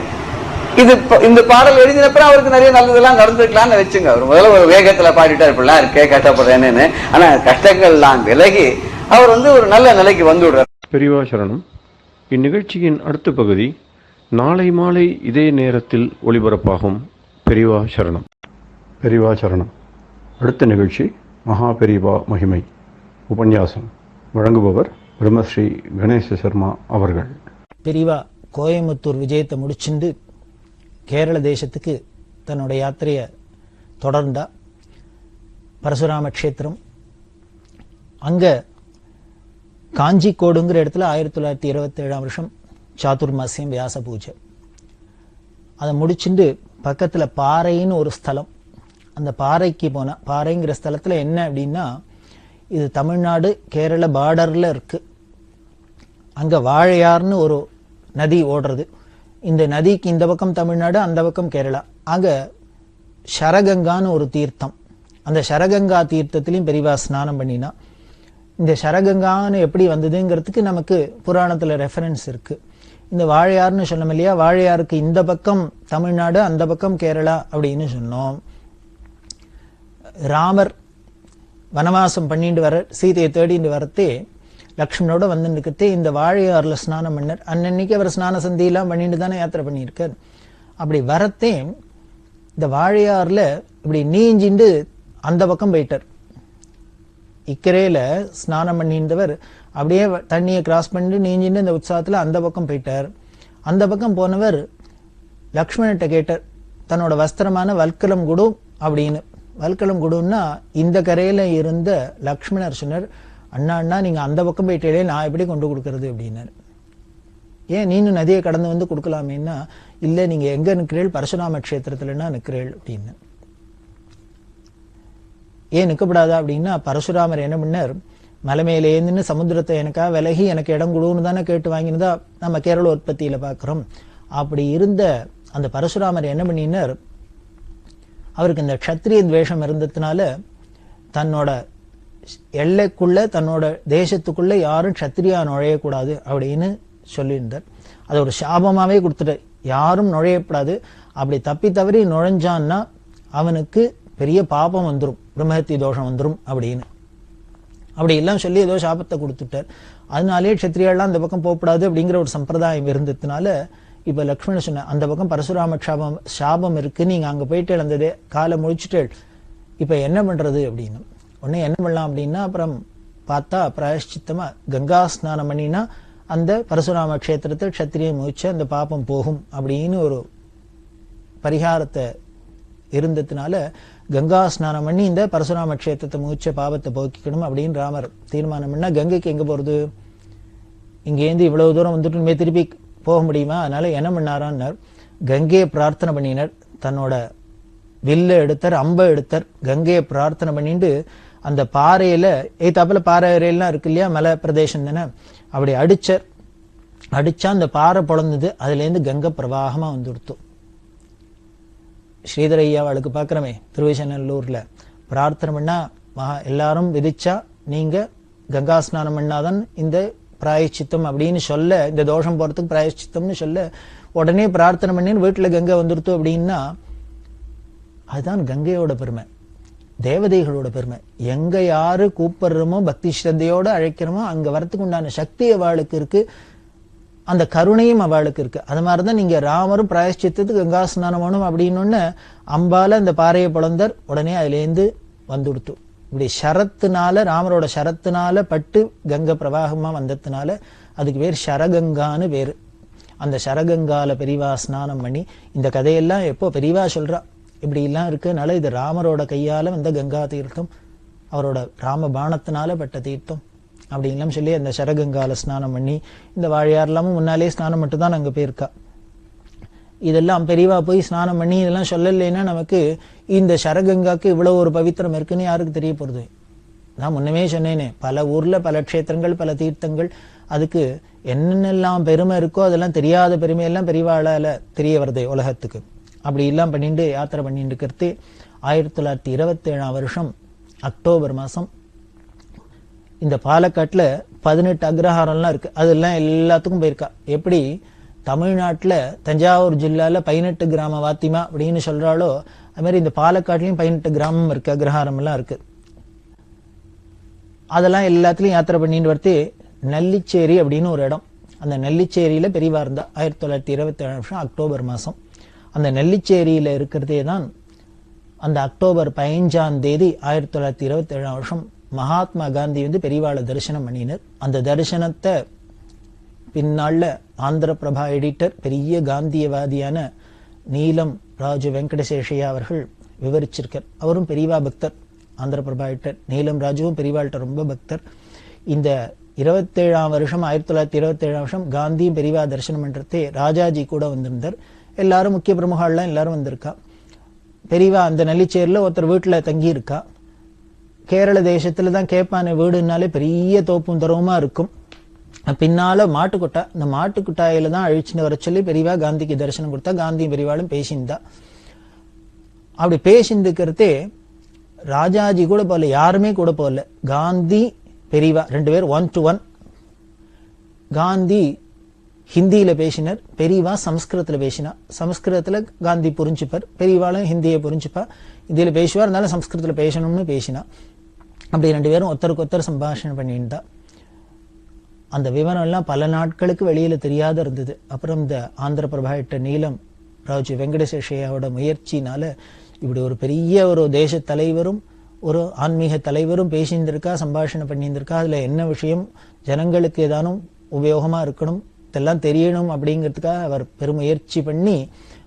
D: இது இந்த பாடல் எழுதினப்ப அவருக்கு நிறைய நல்லதெல்லாம் நடந்திருக்கலாம்னு வச்சுங்க. அவர் முதல்ல ஒரு வேகத்துல பாடிட்டார், இப்படிலாம் இருக்கே கஷ்டப்படுறேன்னு. ஆனா கஷ்டங்கள் எல்லாம் விலகி அவர் ஒரு நல்ல நிலைக்கு வந்து விடுறார்.
A: பெரியவா சரணம். இந்நிகழ்ச்சியின் அடுத்த பகுதி நாளை மாலை இதே நேரத்தில் ஒளிபரப்பாகும். பெரியவா சரணம். பெரியவா சரணம். அடுத்த நிகழ்ச்சி மகா பெரியவா மகிமை உபன்யாசம். வழங்குபவர் பிரம்மஸ்ரீ கணேச சர்மா அவர்கள்.
B: பெரியவா கோயம்புத்தூர் விஜயத்தை முடிச்சுண்டு கேரள தேசத்துக்கு தன்னோட யாத்திரையை தொடர்ந்தா. பரசுராம க்ஷேத்திரம், அங்க காஞ்சிக்கோடுங்கிற இடத்துல 1927 சாதுர்மாசியம் வியாச பூஜை. அதை முடிச்சுட்டு பக்கத்துல பாறைன்னு ஒரு ஸ்தலம், அந்த பாறைக்கு போனா. பாறைங்கிற ஸ்தலத்துல என்ன அப்படின்னா, இது தமிழ்நாடு கேரள பார்டர்ல இருக்கு. அங்க வாழையார்னு ஒரு நதி ஓடுறது. இந்த நதிக்கு இந்த பக்கம் தமிழ்நாடு, அந்த பக்கம் கேரளா. அங்க சரகங்கான்னு ஒரு தீர்த்தம். அந்த சரகங்கா தீர்த்தத்திலையும் பெரியவா ஸ்நானம் பண்ணினா. இந்த சரகங்கான்னு எப்படி வந்ததுங்கிறதுக்கு நமக்கு புராணத்துல ரெஃபரன்ஸ் இருக்கு. இந்த வாழையார்னு சொன்னோம் இல்லையா, வாழையாருக்கு இந்த பக்கம் தமிழ்நாடு, அந்த பக்கம் கேரளா அப்படின்னு சொன்னோம். ராமர் வனவாசம் பண்ணிட்டு வர, சீதையை தேடிட்டு வரத்தே லக்ஷ்மணோட வந்துட்டு இந்த வாழையாறுல ஸ்நானம் பண்ணார். அன்னைக்கு அவர் ஸ்நான சந்தியெல்லாம் பண்ணிட்டு தானே யாத்திரை பண்ணியிருக்கார். அப்படி வரத்தே இந்த வாழையாறுல இப்படி நீஞ்சிண்டு அந்த பக்கம் போயிட்டார். இக்கரையில ஸ்நானம் பண்ணின்றவர் அப்படியே தண்ணியை கிராஸ் பண்ணிட்டு நீஞ்சிட்டு இந்த உற்சாகத்துல அந்த பக்கம் போயிட்டார். அந்த பக்கம் போனவர் லக்ஷ்மணன்ட்ட கேட்டார், தன்னோட வஸ்திரமான வல்கலம் குடு அப்படின்னு. வல்கலம் குடுன்னா இந்த கரையில இருந்த லக்ஷ்மணர் சொன்னார், அண்ணா அண்ணா நீங்க அந்த பக்கம் போயிட்டே நான் எப்படி கொண்டு கொடுக்கறது அப்படின்னாரு. ஏன் நீனும் நதியை கடந்து வந்து கொடுக்கலாமேன்னா, இல்ல நீங்க எங்க நிற்கிறீள், பரசுராம க்ஷேத்திரத்துலன்னா நிற்கிறீள் அப்படின்னு. ஏன் நிற்கப்படாதா அப்படின்னா, பரசுராமர் என்ன பண்ணார், மலை மேலேந்துன்னு சமுத்திரத்தை எனக்கா விலகி எனக்கு இடம் கொடுன்னு தானே கேட்டு வாங்கினதா நம்ம கேரள உற்பத்தியில பாக்குறோம். அப்படி இருந்த அந்த பரசுராமர் என்ன பண்ணினார், அவருக்கு இந்த க்ஷத்ரிய துவேஷம் இருந்ததுனால தன்னோட எல்லைக்குள்ள, தன்னோட தேசத்துக்குள்ள யாரும் க்ஷத்ரியா நுழையக்கூடாது அப்படின்னு சொல்லியிருந்தார். அது ஒரு சாபமாவே கொடுத்துட்டார், யாரும் நுழையக்கூடாது. அப்படி தப்பி தவறி நுழைஞ்சான்னா அவனுக்கு பெரிய பாபம் வந்துடும், பிரம்மஹத்தி தோஷம் வந்துடும் அப்படின்னு. அப்படி எல்லாம் சொல்லி ஏதோ சாபத்தை கொடுத்துட்டார். அதனாலே க்ஷத்ரியாலாம் அந்த பக்கம் போகக்கூடாது அப்படிங்கிற ஒரு சம்பிரதாயம் இருந்ததுனால இப்ப லக்ஷ்மணன் சொன்ன அந்த பக்கம் பரசுராம சாபம் இருக்கு, நீங்க அங்க போயிட்டு இழந்ததே காலை முடிச்சுட்டு இப்ப என்ன பண்றது அப்படின்னு. உடனே என்ன பண்ணலாம் அப்படின்னா, அப்புறம் பார்த்தா பிராயஷ்சித்தமா கங்கா ஸ்நானம் பண்ணினா அந்த பரசுராம க்ஷேத்திரத்தை க்ஷத்திரியை முடிச்சு அந்த பாப்பம் போகும் அப்படின்னு ஒரு பரிகாரத்தை இருந்ததுனால கங்கா ஸ்நானம் பண்ணி இந்த பரசுராம க்ஷேத்திரத்தை முடிச்ச பாவத்தை போக்கிக்கணும் அப்படின்னு ராமர் தீர்மானம் பண்ணா. கங்கைக்கு எங்க போறது, இங்கேருந்து இவ்வளவு தூரம் வந்துட்டு திருப்பி போக முடியுமா? அதனால என்ன பண்ணாரான்னார், கங்கையை பிரார்த்தனை பண்ணினார். தன்னோட வில்ல எடுத்தார், அம்பை எடுத்தார், கங்கையை பிரார்த்தனை பண்ணிட்டு அந்த பாறையில ஏத்தாப்புல பாறை எல்லாம் இருக்கு இல்லையா, மலை பிரதேசம் தானே, அப்படி அடிச்சா அந்த பாறை பொழந்தது. அதுல இருந்து கங்கை பிரவாகமா வந்துடுத்து. ஸ்ரீதர ஐயா அவளுக்கு பாக்குறமே திருவிசநல்லூர்ல பிரார்த்தனை பண்ணா எல்லாரும் விதிச்சா நீங்க கங்கா ஸ்நானம் பண்ணாதான் இந்த பிராயச்சித்தம் அப்படின்னு சொல்ல, இந்த தோஷம் போறதுக்கு பிராயச்சித்தம்னு சொல்ல உடனே பிரார்த்தனை பண்ணி வீட்டுல கங்கை வந்துடுத்து அப்படின்னா அதுதான் கங்கையோட பெருமை, தேவதைகளோட பெருமை. எங்க யாரு கூப்பிடுறோமோ பக்தி ஸ்ரத்தையோட அழைக்கிறோமோ அங்க வரத்துக்கு உண்டான சக்தி அவளுக்கு இருக்கு, அந்த கருணையும் அவளுக்கு இருக்கு. அது மாதிரிதான் நீங்க ராமரும் பிராயஷ்சித்தத்துக்கு கங்கா ஸ்நானம் வேணும் அப்படின்னு அம்பால அந்த பாறையை பிளந்தார், உடனே அதுல இருந்து வந்துடுத்து. இப்படி ஷரத்துனால, ராமரோட ஷரத்துனால பட்டு கங்கை பிரவாகமா வந்ததுனால அதுக்கு பேர் ஷரகங்கான்னு பேரு.
E: அந்த சரகங்கால பெரியவா ஸ்நானம் பண்ணி, இந்த கதையெல்லாம் எப்போ பெரியவா சொல்றா இப்படி எல்லாம் இருக்குனால இது ராமரோட கையால வந்த கங்கா தீர்த்தம், அவரோட ராம பாணத்தினால பட்ட தீர்த்தம் அப்படின்லாம் சொல்லி அந்த சரகங்கால ஸ்நானம் பண்ணி, இந்த வாழையார் எல்லாமும் முன்னாலே ஸ்நானம் மட்டும் தான் அங்க போயிருக்கா. இதெல்லாம் பெரியவா போய் ஸ்நானம் பண்ணி இதெல்லாம் சொல்லலைன்னா நமக்கு இந்த சரகங்காக்கு இவ்வளவு ஒரு பவித்திரம் இருக்குன்னு யாருக்கு தெரிய போறது? நான் முன்னமே சொன்னேனே, பல ஊர்ல பல க்ஷேத்திரங்கள் பல தீர்த்தங்கள், அதுக்கு என்னென்னலாம் பெருமை இருக்கோ அதெல்லாம் தெரியாத பெருமையெல்லாம் பெரியவாளால தெரிய வருது உலகத்துக்கு. அப்படி எல்லாம் பண்ணிட்டு யாத்திரை பண்ணிட்டு இருக்கிறது 1927 வருஷம் அக்டோபர் மாசம் இந்த பாலக்காட்டுல 18 அக்ரஹாரம்லாம் இருக்கு, அதெல்லாம் எல்லாத்துக்கும் போயிருக்கா. எப்படி தமிழ்நாட்டுல தஞ்சாவூர் ஜில்லால 18 கிராம வாத்திமா அப்படின்னு சொல்றாளோ அது மாதிரி இந்த பாலக்காட்டுலயும் 18 கிராமம் இருக்கு, அக்ரஹாரம் எல்லாம் இருக்கு. அதெல்லாம் எல்லாத்துலயும் யாத்திரை பண்ணிட்டு வரது நெல்லிச்சேரி அப்படின்னு ஒரு இடம். அந்த நெல்லிச்சேரியில பெரியவா இருந்தா 1927 வருஷம் அக்டோபர் மாசம். அந்த நெல்லிச்சேரியில இருக்கிறதே தான் அந்த அக்டோபர் 15ஆம் தேதி 1927 வருஷம் மகாத்மா காந்தி வந்து பெரியவாளை தரிசனம் பண்ணினர். அந்த தரிசனத்தை பின்னால ஆந்திர பிரபா எடிட்டர் பெரிய காந்தியவாதியான நீலம் ராஜு வெங்கடசேஷையா அவர்கள் விவரிச்சிருக்கார். அவரும் பெரியவா பக்தர். ஆந்திர பிரபா எடிட்டர் நீலம் ராஜுவும் பெரியவாள்கிட்ட ரொம்ப பக்தர். இந்த 27ஆம் வருஷம் 1927 வருஷம் காந்தியும் பெரியவா தரிசனம் பண்றதே ராஜாஜி கூட வந்திருந்தார். எல்லாரும் முக்கிய பிரமுகெல்லாம் எல்லாரும் வந்திருக்கா. பெரியவா அந்த நெல்லிச்சேரியில ஒருத்தர் வீட்டுல தங்கி இருக்கா. கேரள தேசத்துல தான் கேப்பான வீடுனாலே பெரிய தோப்பும் தரவுமா இருக்கும். பின்னால மாட்டுக்கொட்டா, இந்த மாட்டுக்குட்டாயில தான் அழிச்சுன்னு வர சொல்லி பெரியவா காந்திக்கு தரிசனம் கொடுத்தா. காந்தியும் பெரியவாளும் பேசியிருந்தா. அப்படி பேசியிருக்கிறதே ராஜாஜி கூட போல, யாருமே கூட போல. காந்தி பெரியவா 2 பேர் 1 to 1. காந்தி ஹிந்தியில பேசினர், பெரியவா சமஸ்கிருதத்துல பேசினா. சமஸ்கிருதத்துல காந்தி புரிஞ்சுப்பார், பெரியவாளும் ஹிந்தியை புரிஞ்சுப்பா. ஹிந்தியில பேசுவார், இருந்தாலும் சமஸ்கிருதத்துல பேசணும்னு பேசினா. அப்படி 2 பேரும் ஒருத்தருக்கு ஒருத்தர் சம்பாஷணை பண்ணியிருந்தா. அந்த விவரம் எல்லாம் பல நாட்களுக்கு வெளியில தெரியாத இருந்தது. அப்புறம் இந்த ஆந்திர பிரபா எடிட்டர் நீலம் ராஜு வெங்கடசேஷையாவோட முயற்சினால இப்படி ஒரு பெரிய ஒரு தேச தலைவரும் ஒரு ஆன்மீக தலைவரும் பேசியிருந்திருக்கா, சம்பாஷணை பண்ணியிருந்திருக்கா. அதுல என்ன விஷயம் ஜனங்களுக்கு ஏதானும் உபயோகமா இருக்கணும், இதெல்லாம் தெரியணும் அப்படிங்கிறதுக்காக அவர் பெருமுயற்சி பண்ணி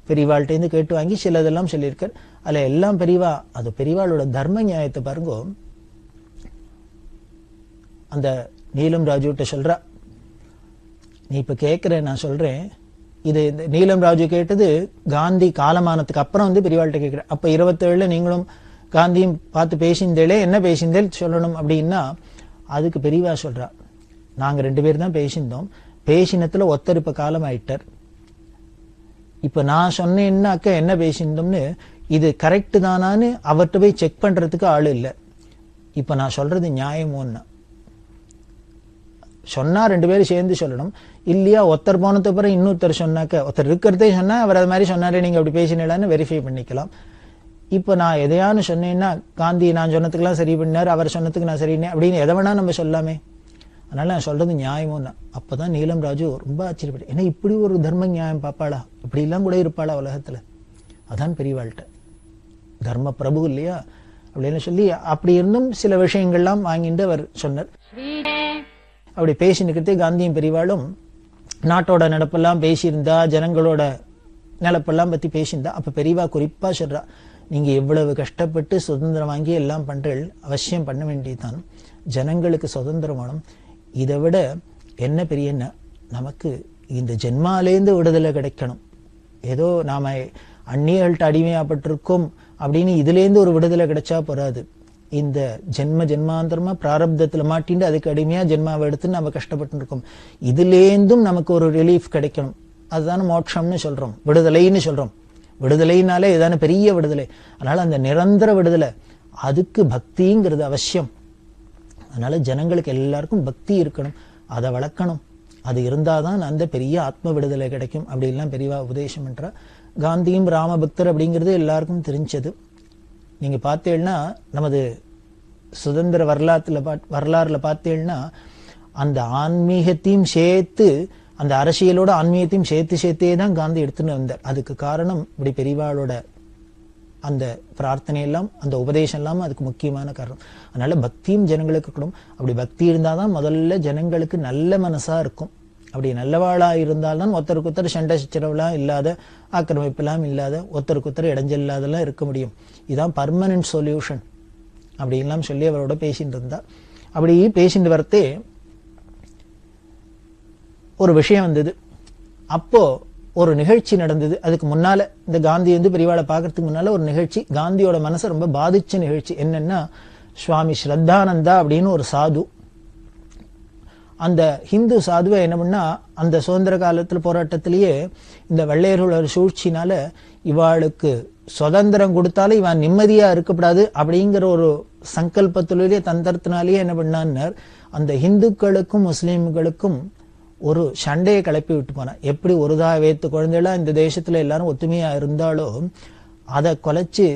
E: பெரியவாள்கிட்ட கேட்டு வாங்கி சிலதெல்லாம் சொல்லியிருக்கார். அதுல எல்லாம் பெரியவா, அது பெரியவாளோட தர்ம நியாயத்தை பாருங்க. அந்த நீலம் ராஜுகிட்ட சொல்றா, நீ இப்ப கேட்கிற, நான் சொல்றேன். இது நீலம் ராஜு கேட்டது காந்தி காலமானத்துக்கு அப்புறம் வந்து பெரியவாள்கிட்ட கேட்கிற. அப்ப 27 நீங்களும் காந்தியும் பார்த்து பேசிந்தேளே, என்ன பேசிந்தே சொல்லணும் அப்படின்னா அதுக்கு பெரியவா சொல்றா, நாங்க 2 பேர் தான் பேசியிருந்தோம். பேசினத்துல ஒருத்தர் இப்ப காலம் ஆயிட்டார். இப்ப நான் சொன்னேன்னாக்க என்ன பேசியிருந்தோம்னு இது கரெக்ட் தானான்னு அவர்கிட்ட போய் செக் பண்றதுக்கு ஆளு இல்லை. இப்ப நான் சொல்றது நியாயமோன்னா சொன்னா 2 பேரும் சேர்ந்து சொல்லணும். இல்லையா ஒருத்தர் போனது அப்புறம் இன்னொருத்தர் சொன்னாக்க, ஒருத்தர் இருக்கிறதே சொன்னா அவர் அது மாதிரி சொன்னாரே நீங்க அப்படி பேசினீங்களான்னு வெரிஃபை பண்ணிக்கலாம். இப்ப நான் எதையானு சொன்னேன்னா காந்தி நான் சொன்னதுக்கெல்லாம் சரி பண்ணார், அவர் சொன்னதுக்கு நான் சரினே அப்படின்னு எதை வேணா நம்ம சொல்லாமே. அதனால நான் சொல்றது நியாயமோன்னா. அப்பதான் நீலம் ராஜு ரொம்ப ஆச்சரியப்பட்டு, ஏன்னா இப்படி ஒரு தர்ம நியாயம் பாப்பாளா, இப்படி எல்லாம் கூட இருப்பாளா உலகத்துல. அதான் பெரியவாள்கிட்ட தர்ம பிரபு இல்லையா அப்படின்னு சொல்லி அப்படி இருந்தும் சில விஷயங்கள்லாம் வாங்கிட்டு அவர் சொன்னார். அப்படி பேசினுக்கிறதே காந்தியும் பெரியவாளும் நாட்டோட நடப்பெல்லாம் பேசியிருந்தா, ஜனங்களோட நிலப்பெல்லாம் பத்தி பேசியிருந்தா. அப்ப பெரியவா குறிப்பா சொல்றா, நீங்க எவ்வளவு கஷ்டப்பட்டு சுதந்திரம் வாங்கி எல்லாம் பண்றீர்கள், அவசியம் பண்ண வேண்டியதுதான். ஜனங்களுக்கு சுதந்திரம் வேணும். இதை விட என்ன பெரிய நமக்கு இந்த ஜென்மாலேருந்து விடுதலை கிடைக்கணும். ஏதோ நாம அந்நியர்கள்ட்ட அடிமையாப்பட்டிருக்கோம் அப்படின்னு இதுலேருந்து ஒரு விடுதலை கிடைச்சா போறாது. இந்த ஜென்மாந்தரமா பிராரப்தத்துல மாட்டிண்டு அதுக்கு அடிமையா ஜென்மாவை எடுத்து நம்ம கஷ்டப்பட்டு இருக்கோம். இதுலேருந்தும் நமக்கு ஒரு ரிலீஃப் கிடைக்கணும். அதுதானே மோட்சம்னு சொல்றோம், விடுதலைன்னு சொல்றோம். விடுதலைனாலே இதுதானே பெரிய விடுதலை. அதனால அந்த நிரந்தர விடுதலை, அதுக்கு பக்திங்கிறது அவசியம். அதனால ஜனங்களுக்கு எல்லாருக்கும் பக்தி இருக்கணும், அதை வளர்க்கணும். அது இருந்தாதான் அந்த பெரிய ஆத்ம விடுதலை கிடைக்கும் அப்படின்லாம் பெரியவா உபதேசம் பண்றா. காந்தியும் ராமபக்தர் அப்படிங்கிறது எல்லாருக்கும் தெரிஞ்சது. நீங்க பார்த்தீங்கன்னா நமது சுதந்திர வரலாறுல பார்த்தீங்கன்னா அந்த ஆன்மீகத்தையும் சேர்த்து, அந்த அரசியலோட ஆன்மீகத்தையும் சேர்த்தே தான் காந்தி எடுத்துன்னு வந்தார். அதுக்கு காரணம் இப்படி பெரியவாளோட அந்த பிரார்த்தனை எல்லாம், அந்த உபதேசம் எல்லாம் அதுக்கு முக்கியமான காரணம். அதனால பக்தியும் ஜனங்களுக்கு இருக்கணும். அப்படி பக்தி இருந்தாதான் முதல்ல ஜனங்களுக்கு நல்ல மனசா இருக்கும். அப்படி நல்லவாளா இருந்தால்தான் ஒருத்தருக்கு ஒருத்தர் சண்டை சச்சரவுலாம் இல்லாத, ஆக்கிரமிப்பெல்லாம் இல்லாத, ஒருத்தருக்கு ஒருத்தர் இடைஞ்சல் இல்லாதெல்லாம் இருக்க முடியும். இதுதான் பர்மனன்ட் சொல்யூஷன் அப்படின்லாம் சொல்லி அவரோட பேசிட்டு இருந்தா. அப்படி பேசிட்டு வரத்தே ஒரு விஷயம் வந்தது. அப்போ ஒரு நிகழ்ச்சி நடந்தது. அதுக்கு முன்னால இந்த காந்தி பெரியவாளை பார்க்கறதுக்கு முன்னால ஒரு நிகழ்ச்சி காந்தியோட மனசை ரொம்ப பாதிச்ச நிகழ்ச்சி. என்னன்னா, சுவாமி ஸ்ரத்தானந்தா அப்படின்னு ஒரு சாது, அந்த ஹிந்து சாதுவை என்ன பண்ணா, அந்த சுதந்திர காலத்துல போராட்டத்திலேயே இந்த வெள்ளையர்களோட சூழ்ச்சினால இவாளுக்கு சுதந்திரம் கொடுத்தாலும் இவன் நிம்மதியா இருக்கப்படாது அப்படிங்கிற ஒரு சங்கல்பத்திலேயே தந்திரத்தினாலேயே என்ன பண்ணான்னு அந்த இந்துக்களுக்கும் முஸ்லீம்களுக்கும் ஒரு சண்டையை கிளப்பி விட்டு போனான். எப்படி ஒரு வேத்து குழந்தைகளா இந்த தேசத்துல எல்லாரும் ஒத்துமையா இருந்தாலும் அதை குலைச்சு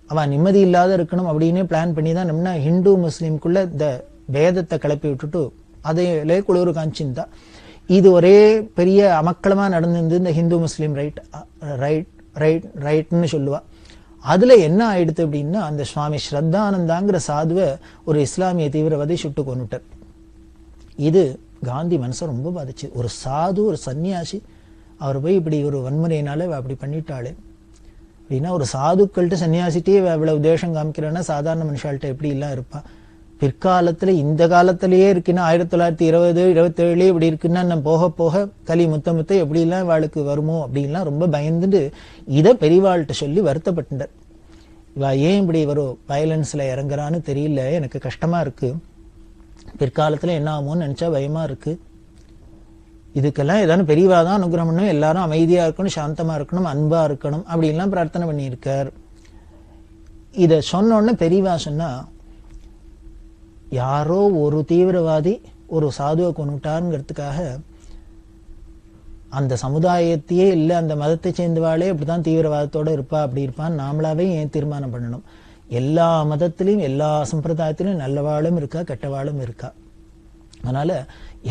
E: அவன் நிம்மதி இல்லாத இருக்கணும் அப்படின்னு பிளான் பண்ணி தான் நம்ம ஹிந்து முஸ்லீம்குள்ள இந்த பேதத்தை கிளப்பி விட்டுட்டு அதையிலே குளிர் காஞ்சிருந்தா. இது ஒரே பெரிய அமக்களமா நடந்திருந்து இந்த ஹிந்து முஸ்லீம் ரைட்னு சொல்லுவா. அதுல என்ன ஆயிடுது அப்படின்னா, அந்த சுவாமி ஸ்ரத்தானந்தாங்கிற சாதுவை ஒரு இஸ்லாமிய தீவிரவாதி சுட்டு கொண்டுட்டார். இது காந்தி மனசை ரொம்ப பாதிச்சு. ஒரு சாது, ஒரு சன்னியாசி, அவர் போய் இப்படி ஒரு வன்முறையினால அப்படி பண்ணிட்டாளே அப்படின்னா, ஒரு சாதுக்கள்கிட்ட சன்னியாசிட்டே இவ்வளவு தேசம் காமிக்கிறேன்னா சாதாரண மனுஷால்கிட்ட எப்படி எல்லாம் இருப்பா. பிற்காலத்துல இந்த காலத்திலேயே இருக்குன்னா 1920, 27 இப்படி இருக்குன்னா நம்ம போக போக கலி முத்த எப்படி எல்லாம் இவாளுக்கு வருமோ அப்படின்லாம் ரொம்ப பயந்துட்டு இதை பெரியவாள்கிட்ட சொல்லி வருத்தப்பட்டார். இவா ஏன் இப்படி ஒரு வயலன்ஸ்ல இறங்குறான்னு தெரியல, எனக்கு கஷ்டமா இருக்கு, பிற்காலத்துல என்ன ஆகுமோன்னு நினைச்சா பயமா இருக்கு, இதுக்கெல்லாம் ஏதாவது பெரியவா தான் அனுகிரகம் பண்ணணும், எல்லாரும் அமைதியா இருக்கணும், சாந்தமா இருக்கணும், அன்பா இருக்கணும் அப்படின்லாம் பிரார்த்தனை பண்ணியிருக்கார். இத சொன்ன உடனே பெரியவா சொன்னா, யாரோ ஒரு தீவிரவாதி ஒரு சாதுவை கொண்டுட்டாருங்கிறதுக்காக அந்த சமுதாயத்தையே இல்லை, அந்த மதத்தை சேர்ந்தவாளே இப்படிதான் தீவிரவாதத்தோட இருப்பா அப்படி இருப்பான்னு நாமளாவே ஏன் தீர்மானம் பண்ணணும்? எல்லா மதத்திலையும் எல்லா சம்பிரதாயத்திலையும் நல்லவாளும் இருக்கா, கெட்டவாளும் இருக்கா. அதனால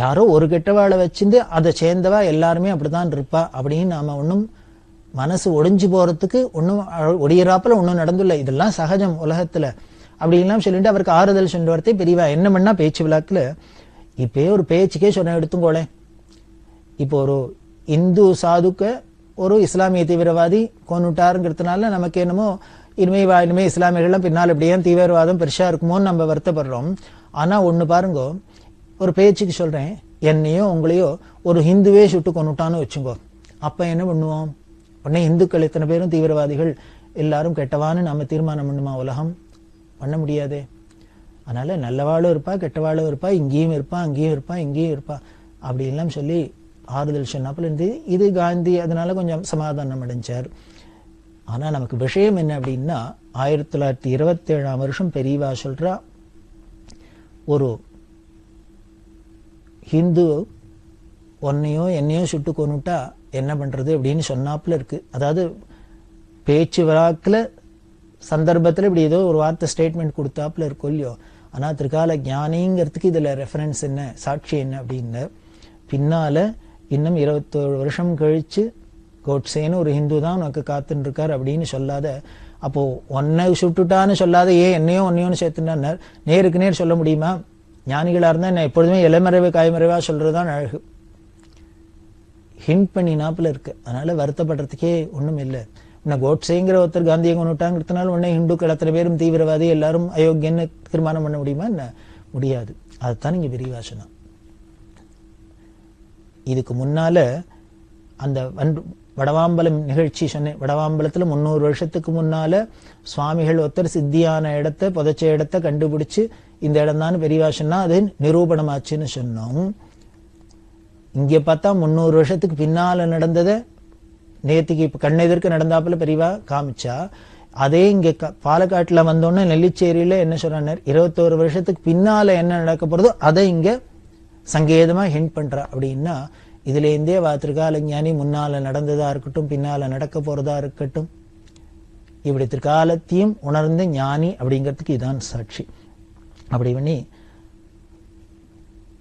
E: யாரோ ஒரு கெட்டவாளை வச்சிருந்து அதை சேர்ந்தவா எல்லாருமே அப்படித்தான் இருப்பா அப்படின்னு நாம ஒன்னும் மனசு ஒடிஞ்சு போறதுக்கு ஒன்னும் ஒடியறாப்புல ஒன்னும் நடந்துள்ள, இதெல்லாம் சகஜம் உலகத்துல அப்படின்லாம் சொல்லிட்டு அவருக்கு ஆறுதல் சொன்ன வார்த்தை பெரியவா என்ன பண்ணா, பேச்சு விழாக்குல இப்பே ஒரு பேச்சுக்கே சொன்ன எடுத்துக்கோளே, இப்போ ஒரு இந்து சாதுக்க ஒரு இஸ்லாமிய தீவிரவாதி கொண்டுட்டாருங்கிறதுனால நமக்கு என்னமோ இனிமே இஸ்லாமியர்கள்லாம் பின்னால் இப்படியே தீவிரவாதம் பெருசா இருக்குமோன்னு நம்ம வருத்தப்படுறோம். ஆனா ஒண்ணு பாருங்க, ஒரு பேச்சுக்கு சொல்றேன், என்னையோ உங்களையோ ஒரு ஹிந்துவே சுட்டு கொண்டுட்டான்னு வச்சுங்கோ, அப்ப என்ன பண்ணுவோம்? உடனே இந்துக்கள் இத்தனை பேரும் தீவிரவாதிகள், எல்லாரும் கெட்டவான்னு நாம தீர்மானம் பண்ணுமா? உலகம் பண்ண முடியாதே. அதனால நல்லவாளும் இருப்பா, கெட்டவாளும் இருப்பா, இங்கேயும் இருப்பா, அங்கேயும் இருப்பா, இங்கேயும் இருப்பா அப்படி எல்லாம் சொல்லி ஆறுதல் சொன்னாப்புல இருந்து இது காந்தி அதனால கொஞ்சம் சமாதானம் அடைஞ்சார். ஆனா நமக்கு விஷயம் என்ன அப்படின்னா, 1927ஆம் வருஷம் பெரியவா சொல்றா, ஒரு ஹிந்து உன்னையோ என்னையோ சுட்டு கொண்டுட்டா என்ன பண்றது அப்படின்னு சொன்னாப்புல இருக்கு. அதாவது பேச்சு வழக்குல சந்தர்ப்பத்துல இப்படி ஏதோ ஒரு வார்த்தை ஸ்டேட்மெண்ட் கொடுத்தாப்புல இருக்கும் இல்லையோ. ஆனா திரிகால ஞானிங்கிறதுக்கு இதுல ரெஃபரன்ஸ் என்ன, சாட்சி என்ன அப்படின்னு பின்னால இன்னும் 27 வருஷம் கழிச்சு கோட்சேன்னு ஒரு ஹிந்து தான் உனக்கு காத்துன்னு இருக்கார் அப்படின்னு சொல்லாத, அப்போ ஒன்னை சுட்டுட்டான்னு சொல்லாத, ஏன் என்னையோ ஒன்னையோன்னு சேர்த்துனா நேருக்கு நேர் சொல்ல முடியுமா? ஞானிகளா இருந்தா என்ன எப்பொழுதுமே இலைமறைவு காய்மறைவா சொல்றதுதான் அழகு. ஹிண்ட் பண்ணினாப்புல இருக்கு. அதனால வருத்தப்படுறதுக்கே ஒண்ணும் இல்லை. கோட்சேங்கிற ஒருத்தர் காந்தியை கொண்டுட்டாங்கிறதுனால உடனே ஹிந்துக்கள் அத்தனை பேரும் தீவிரவாதி எல்லாரும் அயோக்கியன்னு தீர்மானம் பண்ண முடியுமா? என்ன முடியாது. அதுதான் இங்க விரிவாசனம். இதுக்கு முன்னால அந்த வடவாம்பலம் நிகழ்ச்சி சொன்னேன். வடவாம்பலத்துல 300 வருஷத்துக்கு முன்னால சுவாமிகள் ஒருத்தர் சித்தியான இடத்தை புதைச்ச இடத்தை கண்டுபிடிச்சு இந்த இடம் தான் பெரியவாசன்னா அது நிரூபணமாச்சுன்னு சொன்னோம். இங்க பார்த்தா 300 வருஷத்துக்கு பின்னால நடந்ததை நேத்திக்கு இப்ப கண்ணெதிர்க்கு நடந்தாப்புல பெரியவா காமிச்சா. அதே இங்க பாலக்காட்டுல வந்தோன்னு நெல்லிச்சேரியில என்ன சொல்றாரு, 21 வருஷத்துக்கு பின்னால என்ன நடக்க போறதோ அதை இங்க சங்கேதமா ஹிண்ட் பண்றா. அப்படின்னா இதுல இருந்தே திரிகால ஞானி முன்னால நடந்ததா இருக்கட்டும், பின்னால நடக்க போறதா இருக்கட்டும், இப்படி திரிகாலத்தையும் உணர்ந்த ஞானி அப்படிங்கிறதுக்கு இதான் சாட்சி. அப்படி பண்ணி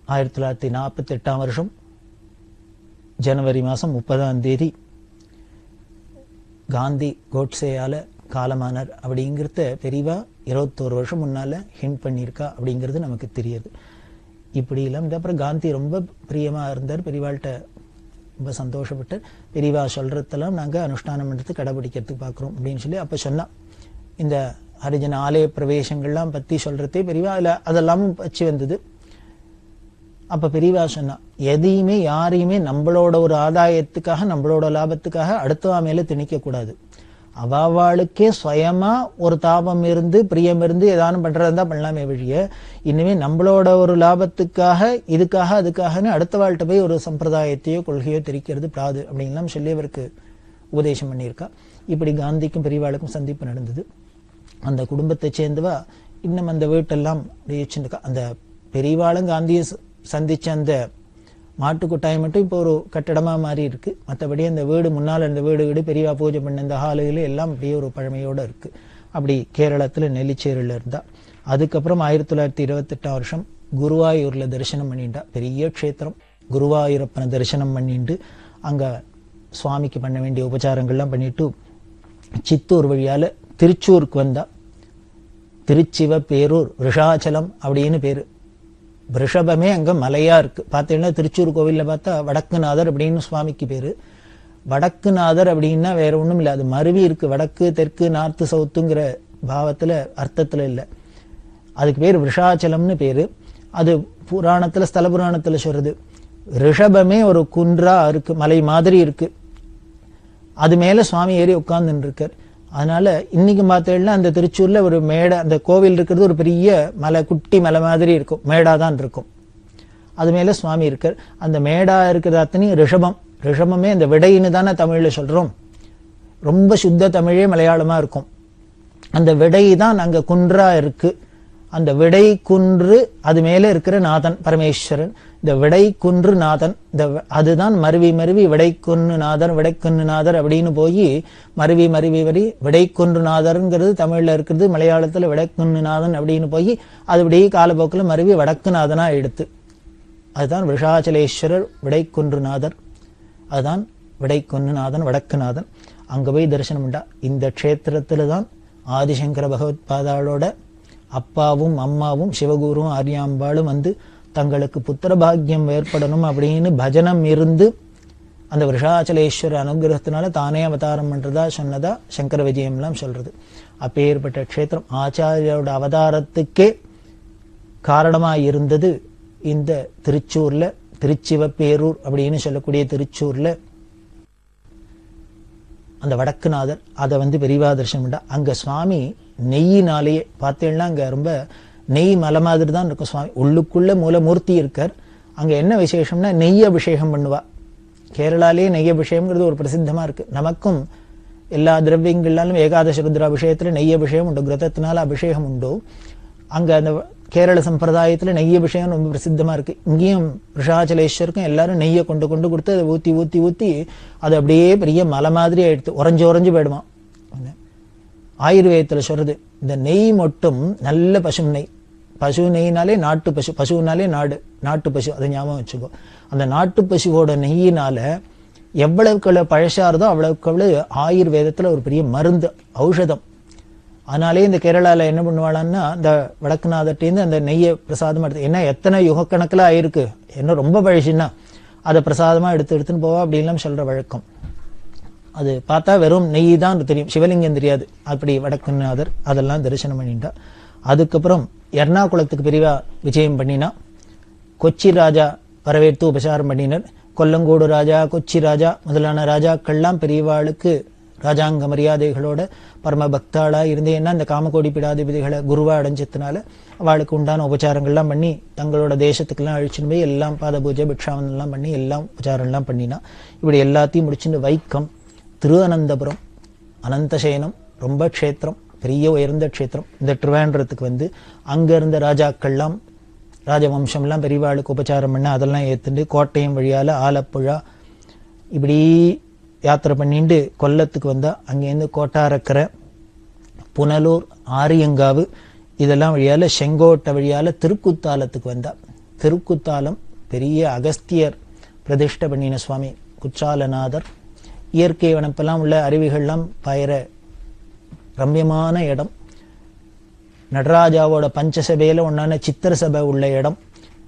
E: 1948ஆம் வருஷம் ஜனவரி மாசம் 30ஆம் தேதி காந்தி கோட்சேயால காலமானார் அப்படிங்கிறத பெரியவா 21 வருஷம் முன்னால ஹிண்ட் பண்ணியிருக்கா அப்படிங்கிறது நமக்கு தெரியுது. இப்படி எல்லாம் அப்புறம் காந்தி ரொம்ப பிரியமா இருந்தார். பெரியவாள்கிட்ட ரொம்ப சந்தோஷப்பட்டு பெரியவா சொல்றதெல்லாம் நாங்க அனுஷ்டானம் எடுத்து கடைபிடிக்கிறதுக்கு பாக்குறோம் அப்படின்னு சொல்லி அப்ப சொன்னா. இந்த ஹரிஜன ஆலய பிரவேசங்கள்லாம் பத்தி சொல்றதே பெரியவா அதெல்லாமும் வச்சு வந்தது. அப்ப பெரியவா சொன்னா, எதையுமே யாரையுமே நம்மளோட ஒரு ஆதாயத்துக்காக நம்மளோட லாபத்துக்காக அடுத்தவா மேல திணிக்க கூடாது. அவாவாளுக்கே சுயமா ஒரு தாபம் இருந்து பிரியம் இருந்து ஏதானும் பண்றதா பண்ணலாமே வழிய இனிமே நம்மளோட ஒரு லாபத்துக்காக இதுக்காக அதுக்காகன்னு அடுத்த வாழ்கிட்ட போய் ஒரு சம்பிரதாயத்தையோ கொள்கையோ தெரிக்கிறது பிராது அப்படின்லாம் சொல்லி அவருக்கு உபதேசம் பண்ணியிருக்கா. இப்படி காந்திக்கும் பெரியவாளுக்கும் சந்திப்பு நடந்தது. அந்த குடும்பத்தை சேர்ந்தவா இன்னும் அந்த வீட்டெல்லாம் வச்சுருக்கா. அந்த பெரியவாளும் காந்தியை சந்திச்ச அந்த மாட்டு கொட்டாயம் மட்டும் இப்போ ஒரு கட்டடமா மாறி இருக்கு. மற்றபடி அந்த வீடு முன்னால் அந்த வீடு பெரியவா பூஜை பண்ண இந்த ஹாலுகள் எல்லாம் அப்படியே ஒரு பழமையோட இருக்கு. அப்படி கேரளத்துல நெல்லிச்சேரியில் இருந்தா. அதுக்கப்புறம் 1928 வருஷம் குருவாயூர்ல தரிசனம் பண்ணிட்டா. பெரிய க்ஷேத்திரம். குருவாயூரப்பனை தரிசனம் பண்ணிட்டு அங்க சுவாமிக்கு பண்ண வேண்டிய உபச்சாரங்கள்லாம் பண்ணிட்டு சித்தூர் வழியால திருச்சூருக்கு வந்தா. திருச்சிவ பேரூர் ரிஷாச்சலம் அப்படின்னு பேரு. ரிஷபமே அங்க மலையா இருக்கு. பார்த்தீங்கன்னா திருச்சூர் கோவில்ல பார்த்தா வடக்குநாதர் அப்படின்னு சுவாமிக்கு பேரு. வடக்குநாதர் அப்படின்னா வேற ஒண்ணும் இல்லை, அது மருவி இருக்கு. வடக்கு தெற்கு நார்த்து சவுத்துங்கிற பாவத்துல அர்த்தத்துல இல்லை. அதுக்கு பேர் ரிஷாச்சலம்னு பேரு. அது புராணத்துல ஸ்தல புராணத்துல சொல்றது. ரிஷபமே ஒரு குன்றா இருக்கு, மலை மாதிரி இருக்கு. அது மேல சுவாமி ஏறி உட்கார்ந்துட்டு இருக்கார். அதனால இன்னைக்கு பார்த்தேன்னா அந்த திருச்சூர்ல ஒரு மேடை, அந்த கோவில் இருக்கிறது ஒரு பெரிய மலை, குட்டி மலை மாதிரி இருக்கும், மேடா தான் இருக்கும். அது மேல சுவாமி இருக்கார். அந்த மேடா இருக்கிறது அத்தனையும் ரிஷபம். ரிஷபமே அந்த விடைன்னு தானே தமிழ்ல சொல்றோம். ரொம்ப சுத்த தமிழே மலையாளமா இருக்கும். அந்த விடை தான் அங்க குன்றா இருக்கு. அந்த விடை குன்று அது மேல இருக்கிற நாதன் பரமேஸ்வரன். இந்த விடை குன்று நாதன், அதுதான் மருவி மருவி விடைக்குன்று நாதர் விடைக்குன்று நாதர் அப்படின்னு போய் மருவி மருவி வரி விடைக்குன்று நாதர்ங்கிறது தமிழ்ல இருக்கிறது, மலையாளத்துல விடைக்குன்று நாதன் அப்படின்னு போய் அது அப்படியே காலப்போக்கில் மருவி வடக்குநாதனா எடுத்து. அதுதான் விஷாச்சலேஸ்வரர் விடைக்குன்று நாதர். அதுதான் விடைக்குன்று நாதன் வடக்குநாதன். அங்க போய் தரிசனம் உண்டா. இந்த க்ஷேத்திரத்துல தான் ஆதிசங்கர பகவத் பாதாளோட அப்பாவும் அம்மாவும் சிவகுருவும் ஆரியாம்பாளும் வந்து தங்களுக்கு புத்திர பாக்கியம் ஏற்படணும் அப்படின்னு பஜனம் இருந்து அந்த விஷாச்சலேஸ்வர அனுகிரகத்தினால தானே அவதாரம் பண்றதா சொன்னதா சங்கர விஜயம்லாம் சொல்றது. அப்பேற்பட்ட க்ஷேத்திரம் ஆச்சாரியோட அவதாரத்துக்கே காரணமா இருந்தது இந்த திருச்சூர்ல, திருச்சிவப்பேரூர் அப்படின்னு சொல்லக்கூடிய திருச்சூர்ல அந்த வடக்குநாதர். அதை வந்து பெரியவா தரிசனம் பண்ணா. அங்க சுவாமி நெய்யினாலேயே பார்த்தீங்கன்னா அங்க ரொம்ப நெய் மலை மாதிரி தான் இருக்கும். சுவாமி உள்ளுக்குள்ள மூலமூர்த்தி இருக்கார். அங்க என்ன விசேஷம்னா நெய் அபிஷேகம் பண்ணுவா. கேரளாலேயே நெய் அபிஷேகம்ங்கிறது ஒரு பிரசித்தமா இருக்கு. நமக்கும் எல்லா திரவியங்களாலும் ஏகாதச ருத்ர அபிஷேகத்துல நெய் அபிஷேகம் உண்டு, கிரதத்தினால அபிஷேகம் உண்டு. அங்க அந்த கேரள சம்பிரதாயத்துல நெய் அபிஷேகம் ரொம்ப பிரசித்தமா இருக்கு. இங்கேயும் ரிஷாச்சலேஸ்வருக்கும் எல்லாரும் நெய்யை கொண்டு கொண்டு கொடுத்து அதை ஊத்தி ஊத்தி ஊத்தி அது அப்படியே பெரிய மலை மாதிரி ஆயிடுத்து, உறைஞ்சு உறைஞ்சு போயிடுமா. ஆயுர்வேதத்துல சொல்றது இந்த நெய் மட்டும் நல்ல பசு நெய். பசு நெய்னாலே நாட்டு பசு, பசுனாலே நாடு, நாட்டு பசு, அதை ஞாபகம் வச்சுக்கோ. அந்த நாட்டு பசுவோட நெய்யினால எவ்வளவுக்கு பழசாருதோ அவ்வளவுக்கு அவ்வளவு ஆயுர்வேதத்துல ஒரு பெரிய மருந்து, ஔஷதம். அதனாலே இந்த கேரளால என்ன பண்ணுவாளான்னா இந்த வடக்குநாதர்ட்டேருந்து அந்த நெய்யை பிரசாதமா எடுத்து, ஏன்னா எத்தனை யுகக்கணக்கில் ஆயிருக்கு, என்ன ரொம்ப பழசுன்னா அதை பிரசாதமா எடுத்துன்னு போவா அப்படின்லாம் சொல்ற வழக்கம். அது பார்த்தா வெறும் நெய் தான் தெரியும், சிவலிங்கம் தெரியாது. அப்படி வடக்குநாதர் அதெல்லாம் தரிசனம் பண்ணிட்டா. அதுக்கப்புறம் எர்ணாகுளத்துக்கு பெரியவா விஜயம் பண்ணினா. கொச்சி ராஜா வரவேற்று உபசாரம் பண்ணினர். கொல்லங்கோடு ராஜா, கொச்சி ராஜா முதலான ராஜாக்கள்லாம் பெரியவாளுக்கு ராஜாங்க மரியாதைகளோட பரம பக்தாளா இருந்தேன்னா இந்த காமகோடி பீடாதிபதிகளை குருவா அடைஞ்சதுனால அவளுக்கு உண்டான உபச்சாரங்கள்லாம் பண்ணி தங்களோட தேசத்துக்கெல்லாம் அழிச்சுன்னு போய் எல்லாம் பாத பூஜை பிக்ஷாவனெல்லாம் பண்ணி எல்லாம் உபச்சாரம்லாம் பண்ணினா. இப்படி எல்லாத்தையும் முடிச்சுட்டு வைக்கம், திருஅனந்தபுரம், அனந்தசயனம் ரொம்ப க்ஷேத்திரம், பெரிய உயர்ந்த க்ஷேத்திரம். இந்த திருவேண்டரத்துக்கு வந்து அங்க இருந்த ராஜாக்கள்லாம் ராஜவம்சம்லாம் பெரியவாளுக்கு உபச்சாரம் பண்ண அதெல்லாம் ஏத்துண்டு கோட்டையம் வழியால ஆலப்புழா இப்படி யாத்திரை பண்ணிட்டு கொல்லத்துக்கு வந்தா. அங்கேருந்து கோட்டாரக்கரை, புனலூர், ஆரியங்காவு இதெல்லாம் வழியால செங்கோட்டை வழியால திருக்குத்தாலத்துக்கு வந்தா. திருக்குத்தாலம் பெரிய அகஸ்தியர் பிரதிஷ்டை பண்ணின சுவாமி குற்றாலநாதர். இயற்கை வனப்பெல்லாம் உள்ள அருவிகள்லாம் பயிர ரம்யமான இடம். நடராஜாவோட பஞ்சசபையில ஒன்னான சித்திர சபை உள்ள இடம்.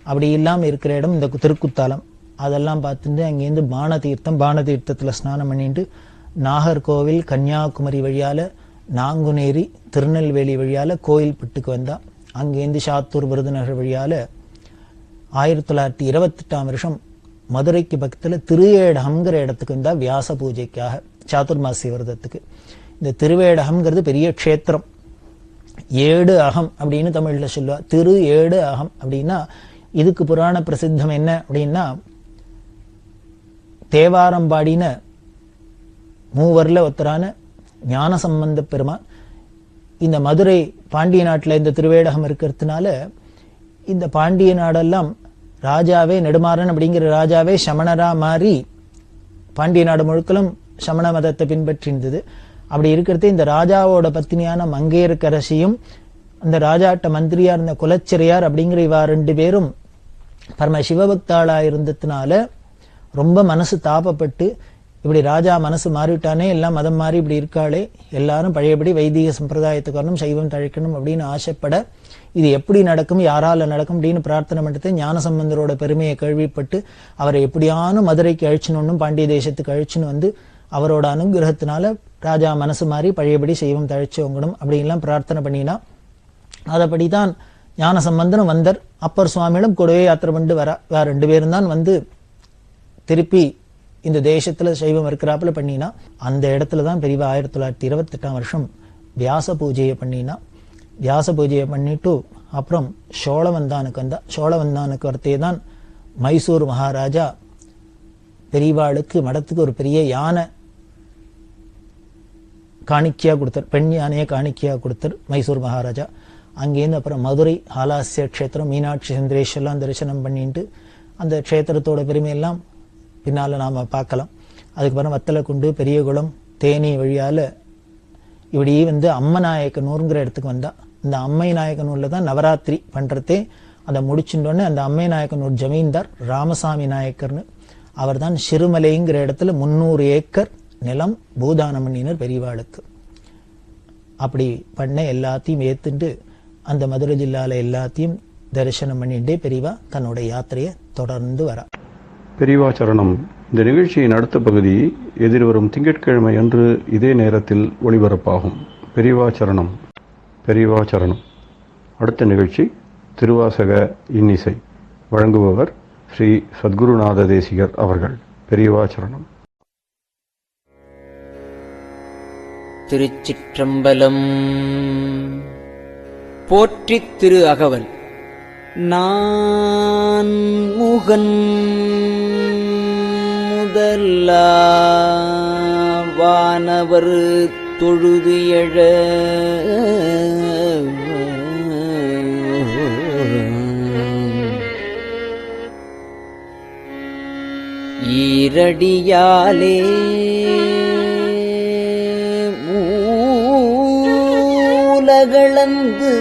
E: அப்படி இல்லாமல் இருக்கிற இடம் இந்த திருக்குத்தாலம். அதெல்லாம் பார்த்துட்டு அங்கேருந்து பானதீர்த்தத்தில் ஸ்நானம் பண்ணிட்டு நாகர்கோவில் கன்னியாகுமரி வழியால் நாங்குநேரி திருநெல்வேலி வழியால் கோயில்பட்டுக்கு வந்தா. அங்கேருந்து சாத்தூர் விருதுநகர் வழியால் 1928ஆம் வருஷம் மதுரைக்கு பக்கத்தில் திருவேடகம்ங்கிற இடத்துக்கு வந்தா வியாச பூஜைக்காக சாதுர்மாசி விரதத்துக்கு. இந்த திருவேடகம்ங்கிறது பெரிய க்ஷேத்திரம். 7 அகம் அப்படின்னு தமிழ்ல சொல்லுவா. 7 அகம் அப்படின்னா இதுக்கு புராண பிரசித்தம் என்ன அப்படின்னா, தேவாரம் பாடின மூவர்ல ஒருத்தரான ஞானசம்பந்த பெருமான் இந்த மதுரை பாண்டிய நாட்டில் இந்த திருவேடகம் இருக்கிறதுனால இந்த பாண்டிய நாடெல்லாம் ராஜாவே நெடுமாறன் அப்படிங்கிற ராஜாவே சமணரா மாறி பாண்டிய நாடு முழுக்களும் சமண மதத்தை பின்பற்றிருந்தது. அப்படி இருக்கிறது இந்த ராஜாவோட பத்தினியான மங்கையர்க்கரசியும் அந்த ராஜாட்ட மந்திரியா இருந்த குலச்சிறையார் அப்படிங்கிற இவா 2 பேரும் பரம சிவபக்தாளா இருந்ததுனால ரொம்ப மனசு தாபப்பட்டு, இப்படி ராஜா மனசு மாறிவிட்டானே, எல்லாம் மதம் மாறி இப்படி இருக்காளே, எல்லாரும் பழையபடி வைதிக சம்பிரதாயத்துக்கு வரணும், சைவம் தழைக்கணும் அப்படின்னு ஆசைப்பட, இது எப்படி நடக்கும், யாரால நடக்கும் அப்படின்னு பிரார்த்தனை பண்ணிட்டு ஞானசம்பந்தரோட பெருமையை கேள்விப்பட்டு அவரை எப்படியான மதுரைக்கு அழிச்சுன்னு பாண்டிய தேசத்துக்கு அழிச்சுன்னு வந்து அவரோட அனுகிரகத்தினால ராஜா மனசு மாறி பழையபடி சைவம் தழைச்சவங்கணும் அப்படின்லாம் பிரார்த்தனை பண்ணினா. அதைப்படிதான் ஞானசம்பந்தனும் வந்தார். அப்பர் சுவாமியிடம் கூடவே யாத்திரை பண்ணிட்டு வரா. வேற 2 பேரும் தான் வந்து திருப்பி இந்த தேசத்துல சைவம் இருக்கிறாப்புல பண்ணினா. அந்த இடத்துல தான் பெரியவா 1928ஆம் வருஷம் வியாச பூஜையை பண்ணினா. வியாச பூஜையை பண்ணிட்டு அப்புறம் சோழவந்தானுக்கு வந்தா. சோழவந்தானுக்கு வரத்தே தான் மைசூர் மகாராஜா பெரியவாளுக்கு மடத்துக்கு ஒரு பெரிய யானை காணிக்கையா கொடுத்தார். பெண் யானையை காணிக்கையா கொடுத்தார் மைசூர் மகாராஜா. அங்கேருந்து அப்புறம் மதுரை ஹாலாசிய க்ஷேத்திரம் மீனாட்சி சுந்தரேஸ்வரெல்லாம் தரிசனம் பண்ணிட்டு அந்த க்ஷேத்திரத்தோட பெருமையெல்லாம் பின்னால நாம பார்க்கலாம். அதுக்கப்புறம் வத்தலக்குண்டு பெரியகுளம் தேனி வழியால இப்படி வந்து அம்மநாயக்கனூர்ங்கிற இடத்துக்கு வந்தா. இந்த அம்மை நாயக்கனூர்ல தான் நவராத்திரி பண்றதே. அதை முடிச்சுட்டோன்னு அந்த அம்மை நாயக்கனூர் ஜமீன்தார் ராமசாமி நாயக்கர்னு அவர் தான் சிறுமலைங்கிற இடத்துல 300 ஏக்கர் நிலம் பூதானம் பண்ணினர் பெரியவாளுக்கு. அப்படி பண்ண எல்லாத்தையும் ஏத்துட்டு அந்த மதுரை ஜில்லால எல்லாத்தையும் தரிசனம் பண்ணிட்டே பெரியவா தன்னோட யாத்திரையை தொடர்ந்து வரா.
A: பெரியவா சரணம். இந்த நிகழ்ச்சியின் அடுத்த பகுதி எதிர்வரும் திங்கட்கிழமை அன்று இதே நேரத்தில் ஒளிபரப்பாகும். பெரியவா சரணம். பெரியவா சரணம். அடுத்த நிகழ்ச்சி திருவாசக இன்னிசை. வழங்குபவர் ஸ்ரீ சத்குருநாத தேசிகர் அவர்கள். பெரியவா சரணம்.
F: திருச்சிற்றம்பலம். போற்றித் திரு அகவல். நான் முகன் முதலா வானவர் தொழுது எழ ஈரடியாலே மூலகளந்து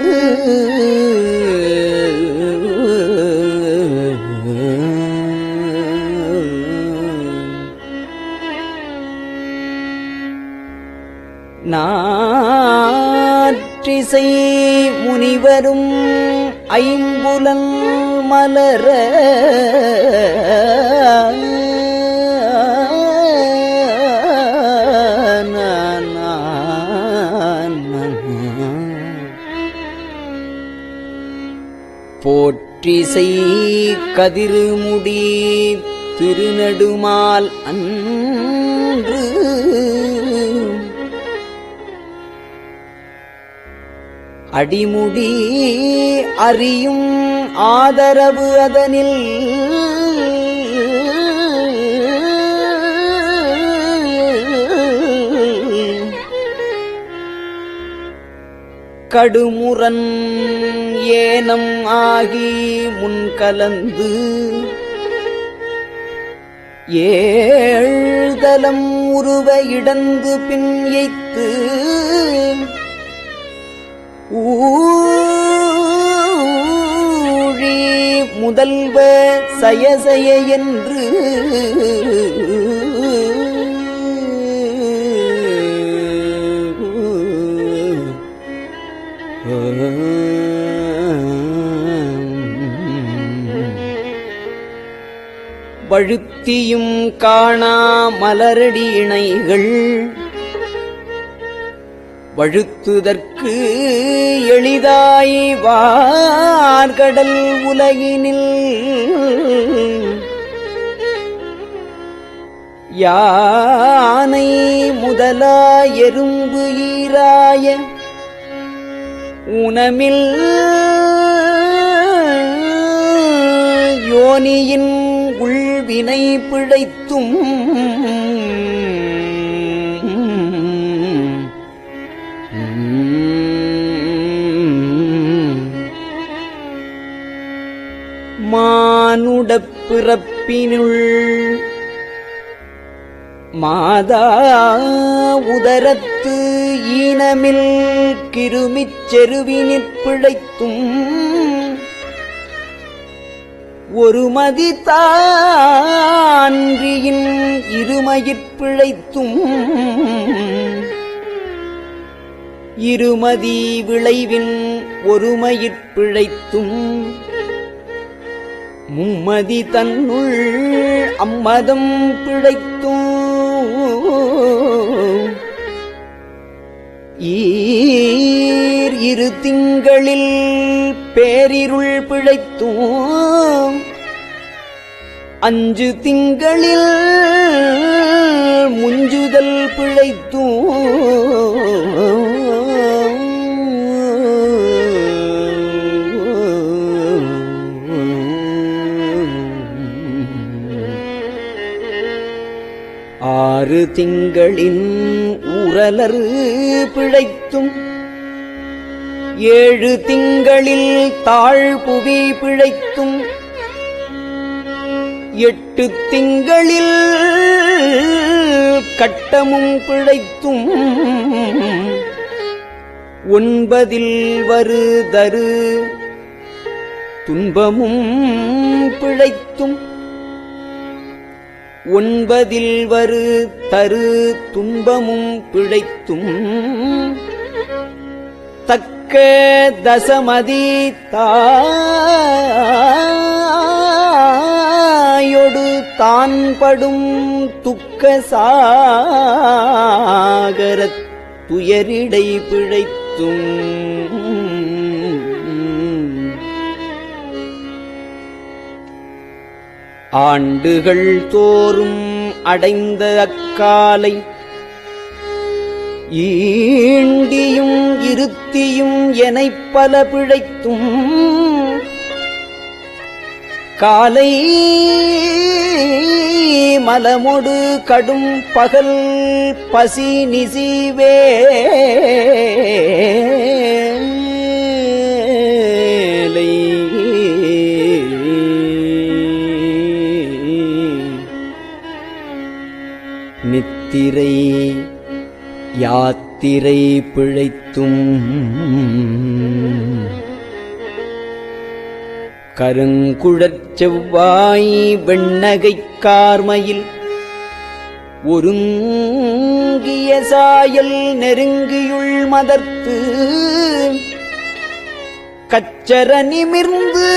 F: நாற்றிசை முனிவரும் ஐம்புலன் மலர போற்றிசை கதிர்முடி திருநெடுமால் அன்று அடிமுடி அறியும் ஆதரவு அதனில் கடுமுரன் ஏனம் ஆகி முன்கலந்து ஏழ்தலம் உருவ இடந்து பின் எய்த்து ஊழி முதல்வ சயசய என்று வழுத்தியும் காணா மலரடி இணைகள் வழுத்துதற்கு எளிதாய் வார்கடல் உலகினில் யானை முதலா எறும்பு ஈராய உணமில் யோனியின் உள்வினை பிழைத்தும் மானுடப் பிறப்பினுள் மாதா உதரத்து ஈனமில் கிருமிச் செருவினிற் பிழைத்தும் ஒருமதி தான்றியின் இருமயிற் பிழைத்தும் இருமதி விளைவின் ஒருமயிற் பிழைத்தும் மும்மதி தன்னுள் அம்மதம் பிழைத்தும் இரு திங்களில் பேரிருள் பிழைத்தும் 5 திங்களில் முஞ்சுதல் பிழைத்தும் ஆறு திங்களின் ஊரலர் பிழைத்தும் 7 திங்களில் தாழ்புவி பிழைத்தும் 8 திங்களில் கட்டமும் பிழைத்தும் 9 வருதரு துன்பமும் பிழைத்தும் 9 வரு தரு துன்பமும் பிழைத்தும் தக்க தசமதி தாயொடு தான் படும் துக்க சாகரத் துயரிடை பிழைத்தும் ஆண்டுகள் தோறும் அடைந்த அக்காலை ஈண்டியும் இருத்தியும் எனைப் பல பிழைத்தும் காலை மலமொடு கடும் பகல் பசி நிசிவேலை நித்திரை யாத்திரை பிழைத்தும் கருங்குழற் செவ்வாய் வெண்ணகைக் கார்மையில் ஒருங்கிய சாயல் நெருங்கியுள் மதர்த்து கச்சர நிமிர்ந்து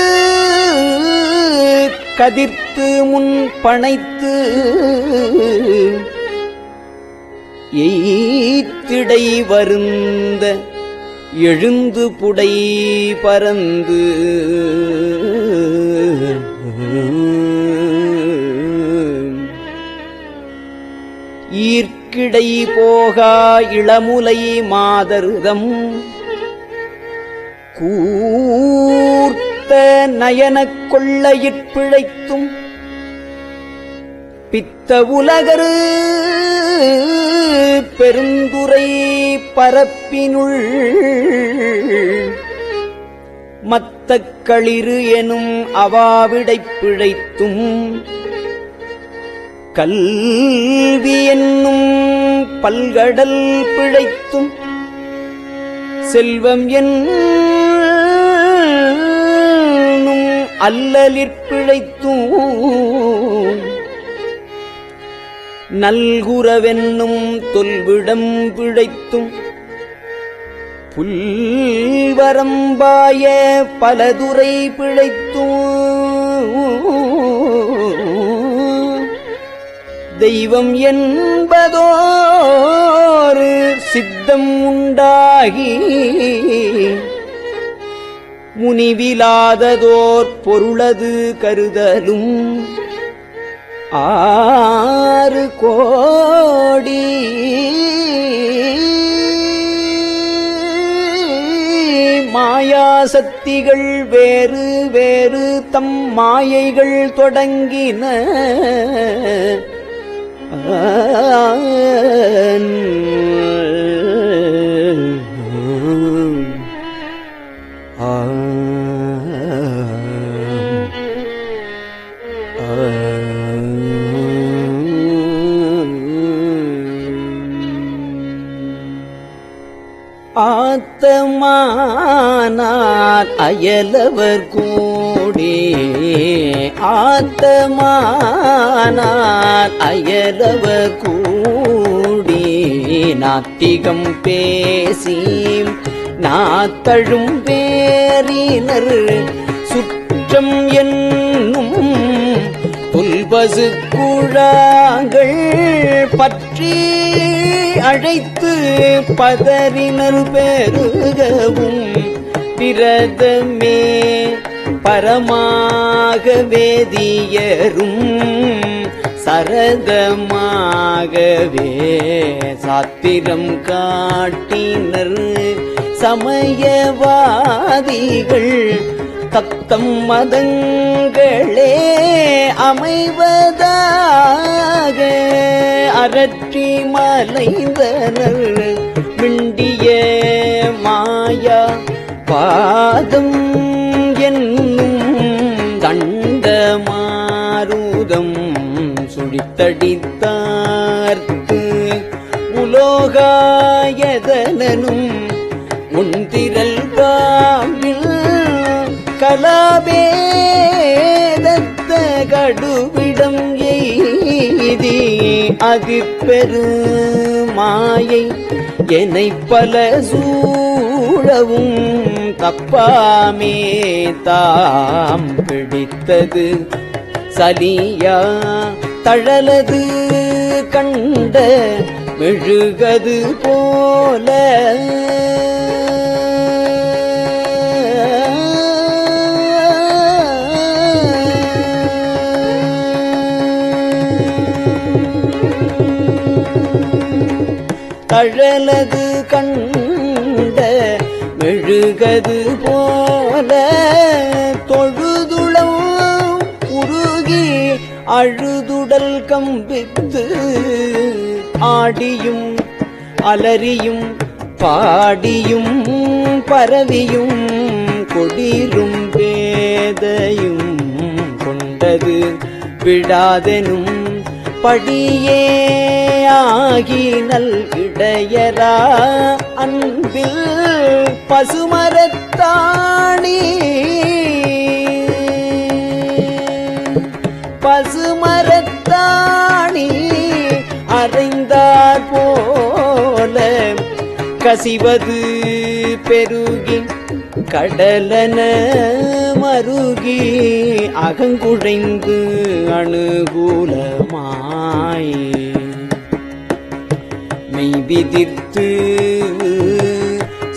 F: கதிர்த்து முன் பனைத்து எய்திடை வருந்த எழுந்து புடை பரந்து ஈர்க்கிடை போகா இளமுலை மாதருதம் கூர்த்த நயனக் கொள்ளையிற் பிழைத்தும் பித்த உலகரு பெருந்துரை பரப்பினுள் மத்தக் களிறு எனும் அவாவிடைப் பிழைத்தும் கல்வி என்னும் பல்கடல் பிழைத்தும் செல்வம் என்னும் அல்லலிற் பிழைத்தும் நல்குரவென்னும் தொல்விடம் பிழைத்தும் புல்வரம்பாய பலதுரை பிழைத்தும் தெய்வம் என்பதோர் சித்தம் உண்டாகி முனிவிலாததோர் பொருளது கருதலும் 6 கோடி மாயாசக்திகள் வேறு வேறு தம் மாயைகள் தொடங்கின ஆத்தமானார் அயலவர் கூடி ஆத்தமானார் அயலவர் கூடி நாத்திகம் பேசி நாத்தழும் பேரினர் சுற்றம் என்னும் புல்பசு குழாங்கள் பற்றி அழைத்து பதறினர் பெருகவும் விரதமே பரமாக வேதியரும் சரதமாகவே சாத்திரம் காட்டினர் சமயவாதிகள் தத்தம் மதங்களே அமைவதாக அரற்றி மலைந்தனர் விண்டிய மாயா பாதம் என்னும் தண்ட மாருதம் சுழித்தடித்தார்க்கு உலோகாயதனும் முந்திரல் பாம்பில் கலாபேதத்த கடுவிடம் எய்தி அதிர்பெரு மாயை என்னை பல சூழவும் தப்பாமே தாம் பிடித்தது சலியா தழலது கண்ட மெழுகது போல தழலது கண்ட மெழுகது போல தொழுதுளம் உருகி அழுதுடல் கம்பித்து ஆடியும் அலறியும் பாடியும் பரவியும் கொடிரும் பேதையும் கொண்டது விடாதெனும் படியே ஆகி நல்கிடையரா அன்பில் பசுமரத்தாணி பசுமரத்தாணி அறைந்தார் போல கசிவது பெருகி கடலன மருகி அகங்குழைந்து அனுகூலமாய் மெய்விதிர்த்து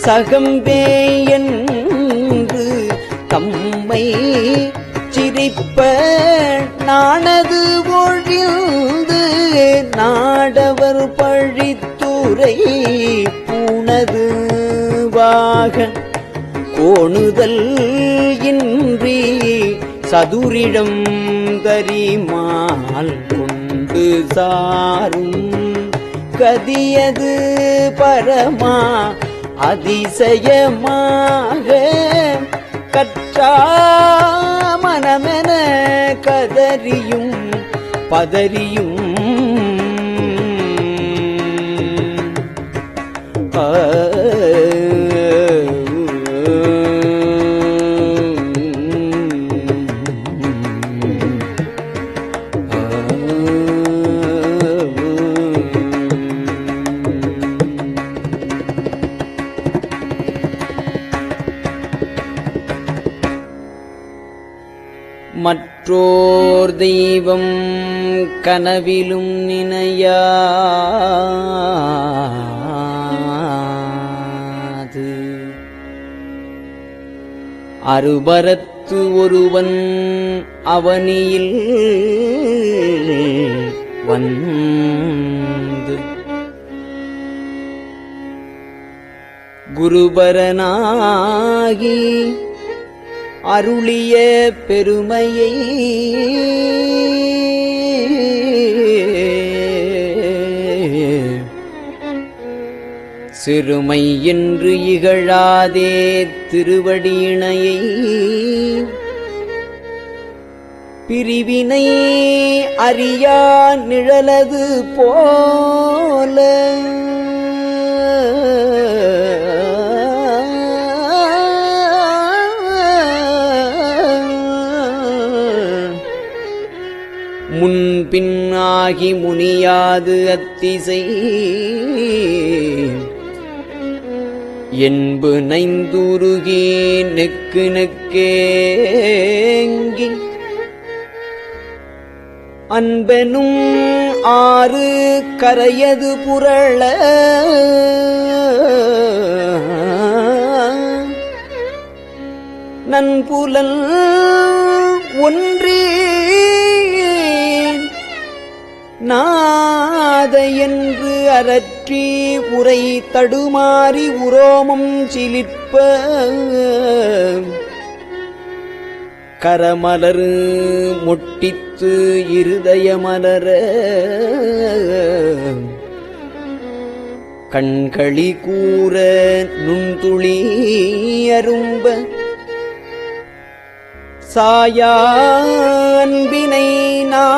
F: சகம்பே என்று தம்மை சிரிப்ப நாணது ஒழிந்து நாடவர் பழித்துரை பூணது வாகன் கோணுதல் இன்றி சதுரிடம் தரிமால் கொண்டு சாரும் கதியது பரமா அதிசயமாக கற்றா மனமென கதறியும் பதறியும் மற்றோர் தெய்வம் கனவிலும் நினையாது அருபரத்து ஒருவன் அவனியில் வந்து குருபரனாகி அருளிய பெருமையை சிறுமை என்று இகழாதே திருவடியினையை பிரிவினை அறியா நிழலது போல முன்பின்னாகி முனியாது அத்திசை என்பு நைந்துருகி நெக்கு நெக்கேங்கி அன்பெனும் ஆறு கரையது புரள நன்புலன் ஒன்றே நாத என்று அரற்றி உரை தடுமாறி உரோமம் சிலிர்ப்ப கரமலர் முட்டித்து இருதயமலர கண்களி கூற நுண்துளி அரும்ப சாயா அன்பினை நாள்தொறும்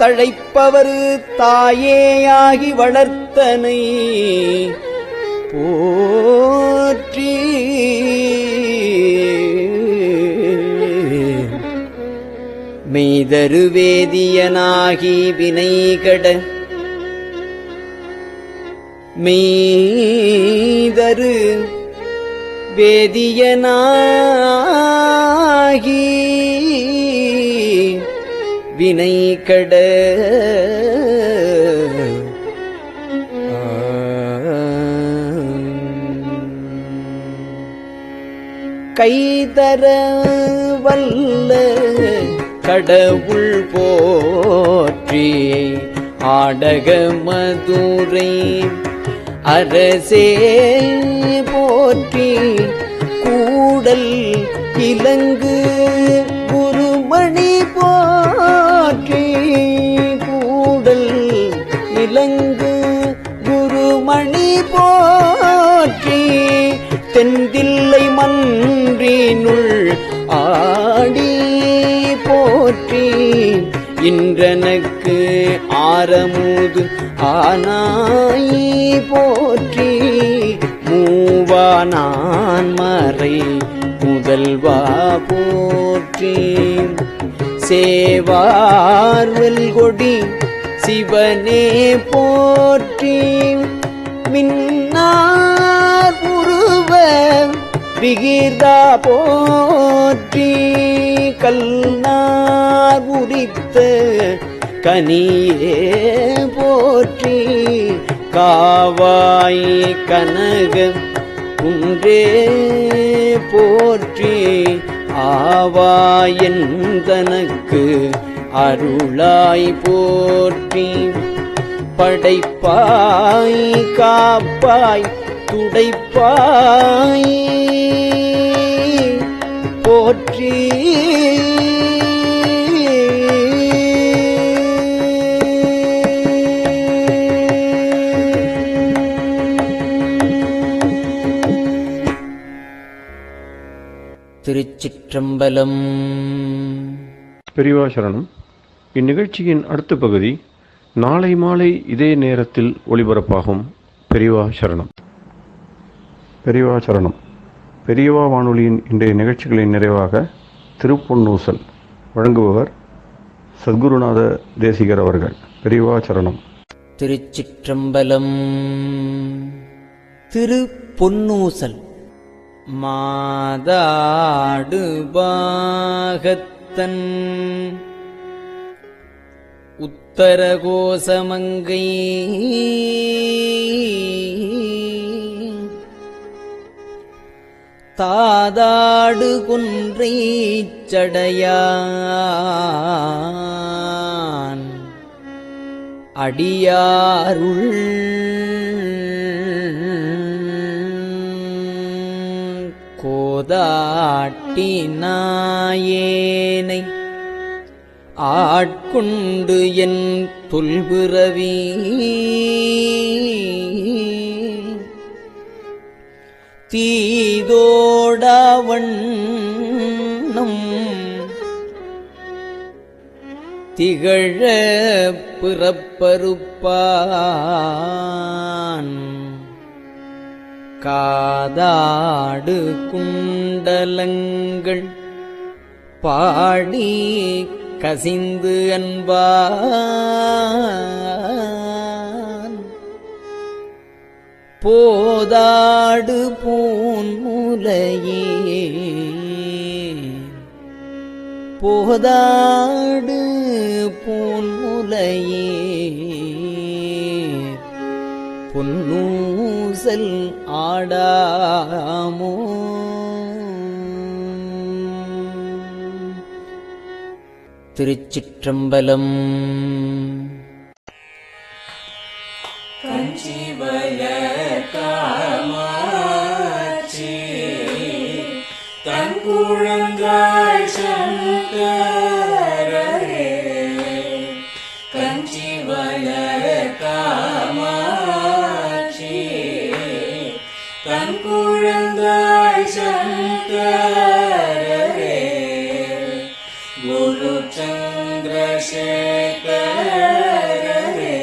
F: தழைப்பவர் தாயேயாகி வளர்த்தனை போற்றி மெய்தரு வேதியனாகி வினைகட மெய்தரு வேதியனாகி வினைகட கைதர வல்ல கடவுள் போற்றி ஆடக மதுரை அரசே போற்றி கூடல் இலங்கு குருமணி போற்றி கூடல் இலங்கு குருமணி போற்றி தென்தில்லை மன்றினுள் ஆடி போற்றி இன்றனக்கு ஆரமுது ஆனாய் போற்றி மூவானான் மறை முதல்வா போற்றி சேவார்வெல் கொடி சிவனே போற்றி மின்னார் உருவ விகிர்தா போற்றி கல்நார் உரித்த கனியே போற்றி காவாய் கனக குன்றே போற்றி ஆவாயன் தனக்கு அருளாய் போற்றி படைப்பாய் காப்பாய் துடைப்பாய் போற்றி திருச்சிற்றம்பலம்.
A: பெரியவா சரணம். இந்நிகழ்ச்சியின் அடுத்த பகுதி நாளை மாலை இதே நேரத்தில் ஒளிபரப்பாகும். பெரியவா சரணம். பெரியவா சரணம். பெரியவா வானொலியின் இன்றைய நிகழ்ச்சிகளின் நிறைவாக திருப்பொன்னூசல் வழங்குபவர் சத்குருநாத தேசிகர் அவர்கள். பெரியவா சரணம்.
F: திருச்சிற்றம்பலம். திருப்பொன்னூசல் மாதாடு பாகத்தன் உத்தரகோசமங்கை தாதாடு குன்றை சடையான் அடியாருள் கோதாட்டி நாயேனை ஆட்கொண்டு என் தொல்பிறவி தீதோடவண்ணம் திகழ பிறப்பறுப்பான் காதாடு குண்டலங்கள் பாடி கசிந்து அன்பான் போதாடு பூன்முலையே போதாடு பூன்முலையே பொன்னூசல் ஆடாமோ திருச்சிற்றம்பலம்.
G: தங்குழந்தாய் சங்கரரே கஞ்சி வளர காமாட்சி தங்குழந்தாய் சங்கரரே குரு சந்திரசேகரரே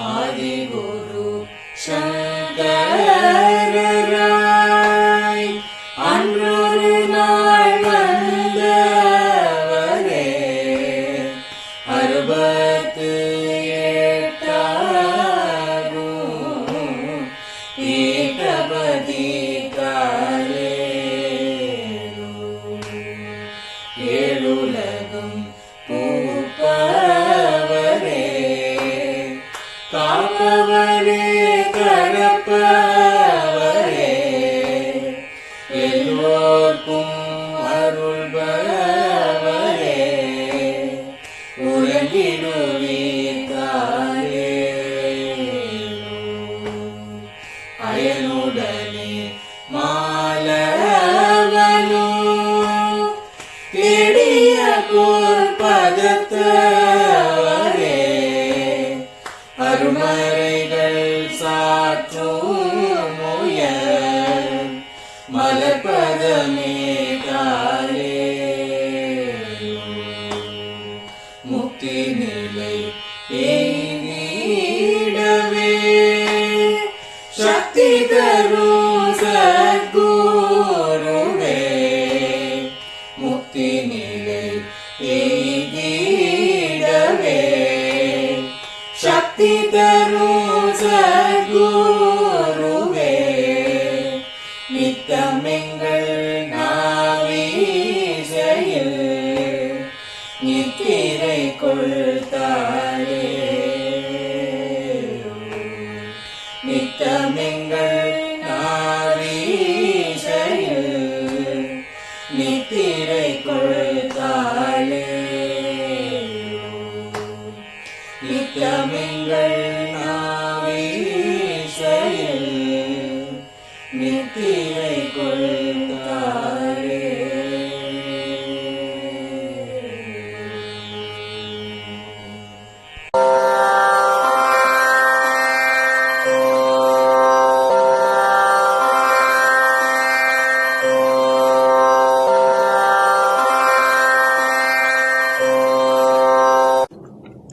G: ஆதிகுரு சங்கரராய் அன்றொரு நாள் வந்தவரே அறுபத்து எட்டாகும் ஏகபதி காலே ஏழுலகும் பூப்பவரே காப்பவரே கரப்பவரே எல்லோர்க்கும் அருள்பவரே உறங்கிடுவீர்காலே அயனுடனே மாலவனோ தேடிய பொற்பதத்தவரே அருமறைகள் சாற்றும் முயல் மலர்பதமே காலே முக்தி நிலை எய்திடவே சக்தி தரும் சத்குருவே முக்தி நிலை எய்திடவே சக்தி தரும் சத்குருவே நித்தமெங்கள் நாவீசையில் நித்திரை கொள்தாளே நித்தமெங்கள் நாவீசையில் நித்திரை கொள்தாளே நித்தமெங்கள் நாவீசையில் நித்திரை கொள்தாளே.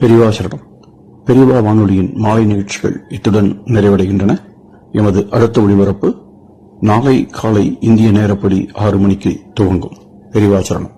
A: பெரியவா சரணம்.
H: பெரியவா வானொலியின் மாலை நிகழ்ச்சிகள் இத்துடன் நிறைவடைகின்றன. எமது அடுத்த ஒளிபரப்பு நாளை காலை இந்திய நேரப்படி 6 மணிக்கு துவங்கும். பெரியவாச்சரணம்.